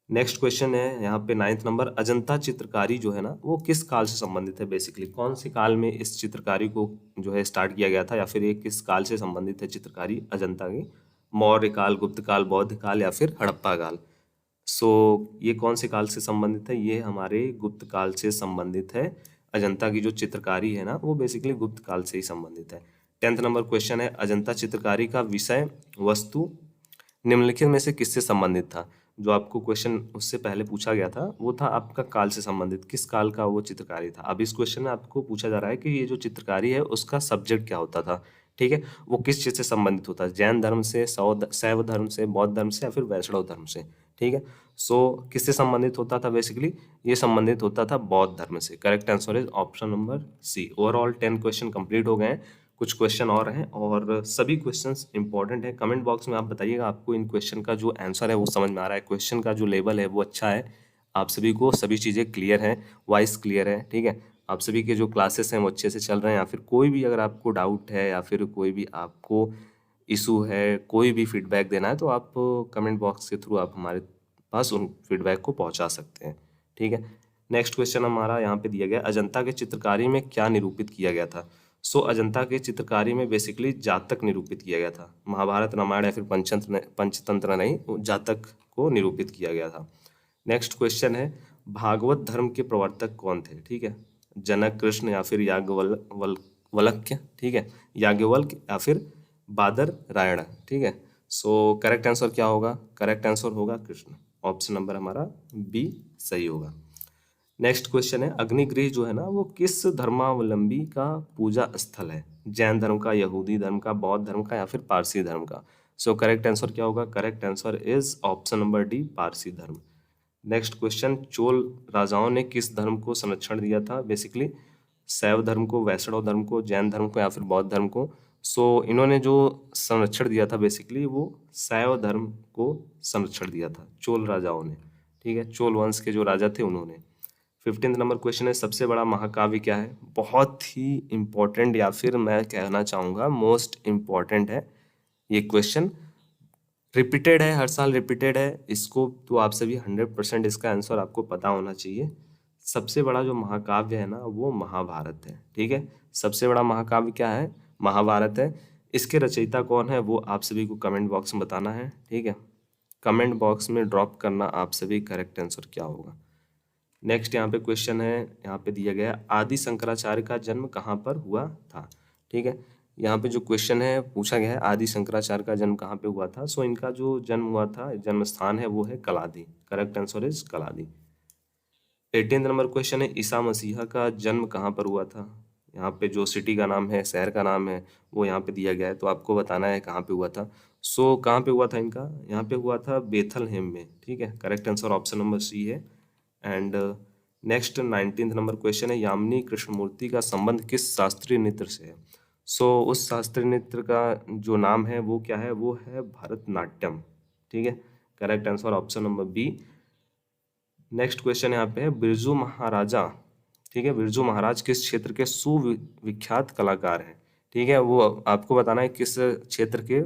नेक्स्ट क्वेश्चन है यहाँ पे 9th नंबर, अजंता चित्रकारी जो है ना वो किस काल से संबंधित है बेसिकली? कौन से काल में इस चित्रकारी को जो है स्टार्ट किया गया था, या फिर ये किस काल से संबंधित है चित्रकारी अजंता की? मौर्य काल, गुप्त काल, बौद्ध काल या फिर हड़प्पा काल? सो ये कौन से काल से संबंधित है? ये हमारे गुप्त काल से संबंधित है। अजंता की जो चित्रकारी है ना वो बेसिकली गुप्त काल से ही संबंधित है। 10th नंबर क्वेश्चन है, अजंता चित्रकारी का विषय वस्तु निम्नलिखित में से किससे संबंधित था? जो आपको क्वेश्चन उससे पहले पूछा गया था वो था आपका काल से संबंधित, किस काल का वो चित्रकारी था। अब इस क्वेश्चन में आपको पूछा जा रहा है कि ये जो चित्रकारी है उसका सब्जेक्ट क्या होता था, ठीक है, वो किस चीज से संबंधित होता है? जैन धर्म से, शैव धर्म से, बौद्ध धर्म से या फिर वैष्णव धर्म से, ठीक है। सो किससे संबंधित होता था बेसिकली? ये संबंधित होता था बौद्ध धर्म से। Correct answer is option number C. Overall 10 question complete हो गए हैं, कुछ क्वेश्चन और हैं और सभी क्वेश्चंस इंपॉर्टेंट है। कमेंट बॉक्स में आप बताइएगा आपको इन क्वेश्चन का जो आंसर है वो समझ में आ रहा है, क्वेश्चन का जो लेवल है वो अच्छा है, आप सभी को सभी चीज़ें क्लियर हैं, वॉइस क्लियर है, ठीक है। आप सभी के जो क्लासेस हैं वो अच्छे से चल रहे हैं, या फिर कोई भी अगर आपको डाउट है या फिर कोई भी आपको इशू है, कोई भी फीडबैक देना है तो आप कमेंट बॉक्स के थ्रू आप हमारे पास उन फीडबैक को पहुंचा सकते हैं, ठीक है। नेक्स्ट क्वेश्चन हमारा यहाँ पे दिया गया, अजंता के चित्रकारी में क्या निरूपित किया गया था? सो अजंता के चित्रकारी में बेसिकली जातक निरूपित किया गया था। महाभारत, रामायण या फिर पंचतंत्र नहीं, जातक को निरूपित किया गया था। नेक्स्ट क्वेश्चन है, भागवत धर्म के प्रवर्तक कौन थे? ठीक है, जनक, कृष्ण या फिर याज्ञवल्क्य, ठीक है, याज्ञवल्क्य या फिर बादर रायण, ठीक है। सो करेक्ट आंसर क्या होगा? करेक्ट आंसर होगा कृष्ण। ऑप्शन नंबर हमारा बी सही होगा। नेक्स्ट क्वेश्चन है, अग्निगृह जो है ना वो किस धर्मावलंबी का पूजा स्थल है? जैन धर्म का, यहूदी धर्म का, बौद्ध धर्म का या फिर पारसी धर्म का? सो करेक्ट आंसर क्या होगा? Correct answer is option number D, Parsi धर्म। नेक्स्ट क्वेश्चन, चोल राजाओं ने किस धर्म को संरक्षण दिया था बेसिकली? शैव धर्म को, वैष्णव धर्म को, जैन धर्म को या फिर बौद्ध धर्म को? सो इन्होंने जो संरक्षण दिया था बेसिकली वो शैव धर्म को संरक्षण दिया था चोल राजाओं ने, ठीक है, चोल वंश के जो राजा थे उन्होंने। 15th नंबर क्वेश्चन है, सबसे बड़ा महाकाव्य क्या है? बहुत ही इंपॉर्टेंट, या फिर मैं कहना चाहूँगा मोस्ट इम्पॉर्टेंट है ये क्वेश्चन। रिपीटेड है, हर साल रिपीटेड है, इसको तो आप सभी 100% इसका आंसर आपको पता होना चाहिए। सबसे बड़ा जो महाकाव्य है ना वो महाभारत है, ठीक है। सबसे बड़ा महाकाव्य क्या है? महाभारत है। इसके रचयिता कौन है वो आप सभी को कमेंट बॉक्स में बताना है, ठीक है। कमेंट बॉक्स में ड्रॉप करना आप सभी करेक्ट आंसर क्या होगा। नेक्स्ट यहाँ पे क्वेश्चन है, यहाँ पे दिया गया, आदि शंकराचार्य का जन्म कहाँ पर हुआ था? ठीक है, यहाँ पे जो क्वेश्चन है पूछा गया है आदि शंकराचार्य का जन्म कहाँ पे हुआ था। सो इनका जो जन्म हुआ था, जन्म स्थान है वो है Kalady. Correct answer is Kalady. 18th number question है, ईसा मसीहा का जन्म कहाँ पर हुआ था? यहाँ पे जो सिटी का नाम है, शहर का नाम है वो यहाँ पे दिया गया है, तो आपको बताना है कहाँ पे हुआ था। सो कहाँ पे हुआ था इनका? यहाँ पे हुआ था बेथलहेम में, ठीक है। Correct answer option number C है। And next 19th number question है, यामिनी कृष्णमूर्ति का संबंध किस शास्त्रीय नृत्य से है? सो उस शास्त्रीय नृत्य का जो नाम है वो क्या है? वो है भरतनाट्यम, ठीक है। Correct answer option number B. Next question यहाँ पे है, बिरजू महाराजा, ठीक है, बिरजू महाराज किस क्षेत्र के सुविख्यात कलाकार हैं? ठीक है, वो आपको बताना है किस क्षेत्र के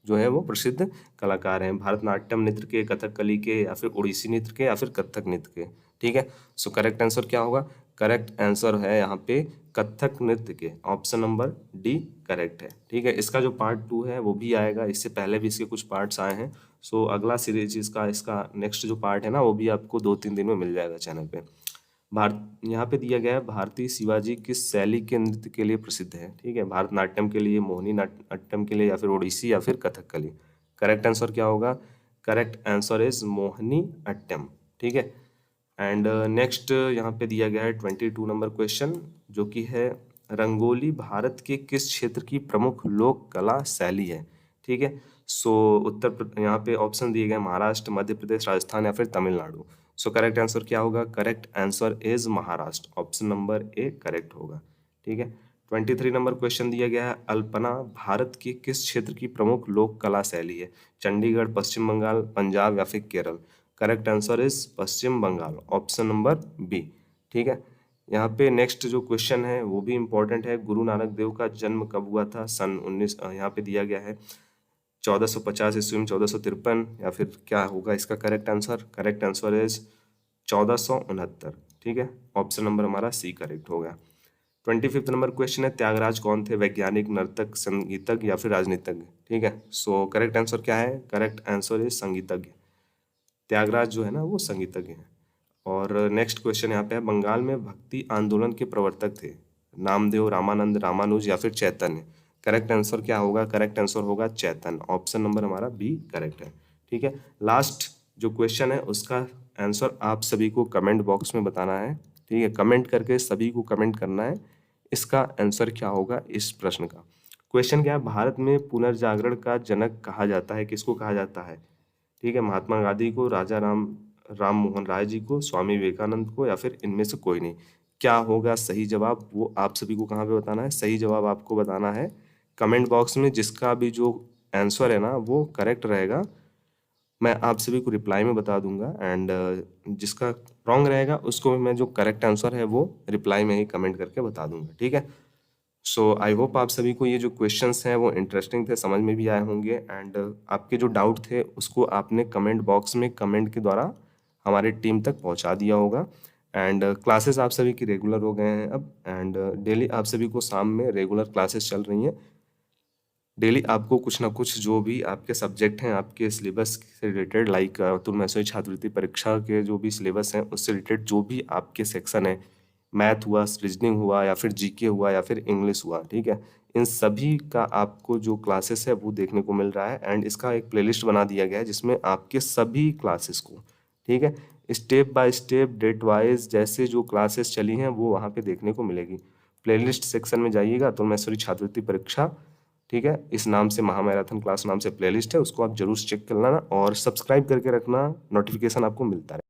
जो है वो प्रसिद्ध कलाकार हैं, भरतनाट्यम नृत्य के, कथकली के या फिर उड़ीसी नृत्य के या फिर कथक नृत्य के, ठीक है। सो करेक्ट आंसर क्या होगा? करेक्ट आंसर है यहाँ पे कथक नृत्य के। ऑप्शन नंबर डी करेक्ट है, ठीक है। इसका जो पार्ट 2 है वो भी आएगा, इससे पहले भी इसके कुछ पार्ट्स आए हैं। सो अगला सीरीज इसका नेक्स्ट जो पार्ट है ना वो भी आपको 2-3 दिन में मिल जाएगा चैनल पे। यहाँ पे दिया गया है भारतीय शिवाजी किस शैली के नृत्य के लिए प्रसिद्ध है। ठीक है, भारतनाट्यम के लिए, मोहिनी नाट्यम के लिए, या फिर ओडिसी, या फिर कथकली। करेक्ट आंसर क्या होगा? Correct answer is Mohiniyattam. ठीक है, एंड नेक्स्ट यहाँ पे दिया गया है 22 नंबर क्वेश्चन, जो कि है रंगोली भारत के किस क्षेत्र की प्रमुख लोक कला शैली है। ठीक है, सो यहाँ पे ऑप्शन दिए गए महाराष्ट्र, मध्य प्रदेश, राजस्थान या फिर तमिलनाडु। सो करेक्ट आंसर क्या होगा? Correct answer is Maharashtra, option number A correct होगा। ठीक है, 23 नंबर क्वेश्चन दिया गया है अल्पना भारत के किस क्षेत्र की प्रमुख लोक कला शैली है। चंडीगढ़, पश्चिम बंगाल, पंजाब या फिर Kerala. Correct answer is Paschim Bengal, option number B. ठीक है, यहाँ पे नेक्स्ट जो क्वेश्चन है वो भी इंपॉर्टेंट है। गुरु नानक देव का जन्म कब हुआ था? सन 19 यहाँ पे दिया गया है 1450 ईस्वी में, 1453, या फिर क्या होगा इसका correct answer? Correct answer is 1469। ठीक है, ऑप्शन नंबर हमारा सी करेक्ट होगा। 25 नंबर क्वेश्चन है त्यागराज कौन थे? वैज्ञानिक, नर्तक, संगीतज्ञ या फिर राजनीतिज्ञ। ठीक है, सो करेक्ट आंसर क्या है? करेक्ट आंसर इज संगीतज्ञ। त्यागराज जो है ना वो संगीतज्ञ हैं। और नेक्स्ट क्वेश्चन यहाँ पे है बंगाल में भक्ति आंदोलन के प्रवर्तक थे नामदेव, रामानंद, रामानुज या फिर चैतन्य। करेक्ट आंसर क्या होगा? करेक्ट आंसर होगा चैतन्य, ऑप्शन नंबर हमारा बी करेक्ट है। ठीक है, लास्ट जो क्वेश्चन है उसका आंसर आप सभी को कमेंट बॉक्स में बताना है। ठीक है, कमेंट करके सभी को कमेंट करना है इसका आंसर क्या होगा इस प्रश्न का। क्वेश्चन क्या है? भारत में पुनर्जागरण का जनक कहा जाता है, किसको कहा जाता है? ठीक है, महात्मा गांधी को, राजा राम मोहन राय जी को, स्वामी विवेकानंद को, या फिर इनमें से कोई नहीं। क्या होगा सही जवाब वो आप सभी को कहाँ पे बताना है? सही जवाब आपको बताना है कमेंट बॉक्स में। जिसका भी जो आंसर है ना वो करेक्ट रहेगा मैं आप सभी को रिप्लाई में बता दूंगा, एंड जिसका रॉन्ग रहेगा उसको मैं जो करेक्ट आंसर है वो रिप्लाई में ही कमेंट करके बता दूंगा। ठीक है, सो आई होप आप सभी को ये जो क्वेश्चंस हैं वो इंटरेस्टिंग थे, समझ में भी आए होंगे, एंड आपके जो डाउट थे उसको आपने कमेंट बॉक्स में कमेंट के द्वारा हमारे टीम तक पहुंचा दिया होगा। एंड क्लासेस आप सभी की रेगुलर हो गए हैं अब, एंड डेली आप सभी को शाम में रेगुलर क्लासेस चल रही हैं। डेली आपको कुछ ना कुछ जो भी आपके सब्जेक्ट हैं आपके सिलेबस से रिलेटेड, लाइक अतुल मैसोई छात्रवृत्ति परीक्षा के जो भी सिलेबस हैं उससे रिलेटेड जो भी आपके सेक्शन है, मैथ हुआ, रीजनिंग हुआ, या फिर जीके हुआ, या फिर इंग्लिश हुआ, ठीक है, इन सभी का आपको जो क्लासेस है वो देखने को मिल रहा है। एंड इसका एक प्लेलिस्ट बना दिया गया है जिसमें आपके सभी क्लासेस को, ठीक है, step by step date wise जैसे जो क्लासेस चली हैं वो वहाँ पे देखने को मिलेगी। प्लेलिस्ट सेक्शन में जाइएगा तो मैसोई छात्रवृत्ति परीक्षा, ठीक है, इस नाम से महामैराथन क्लास नाम से प्लेलिस्ट है, उसको आप जरूर चेक कर लेना और सब्सक्राइब करके रखना, नोटिफिकेशन आपको मिलता है।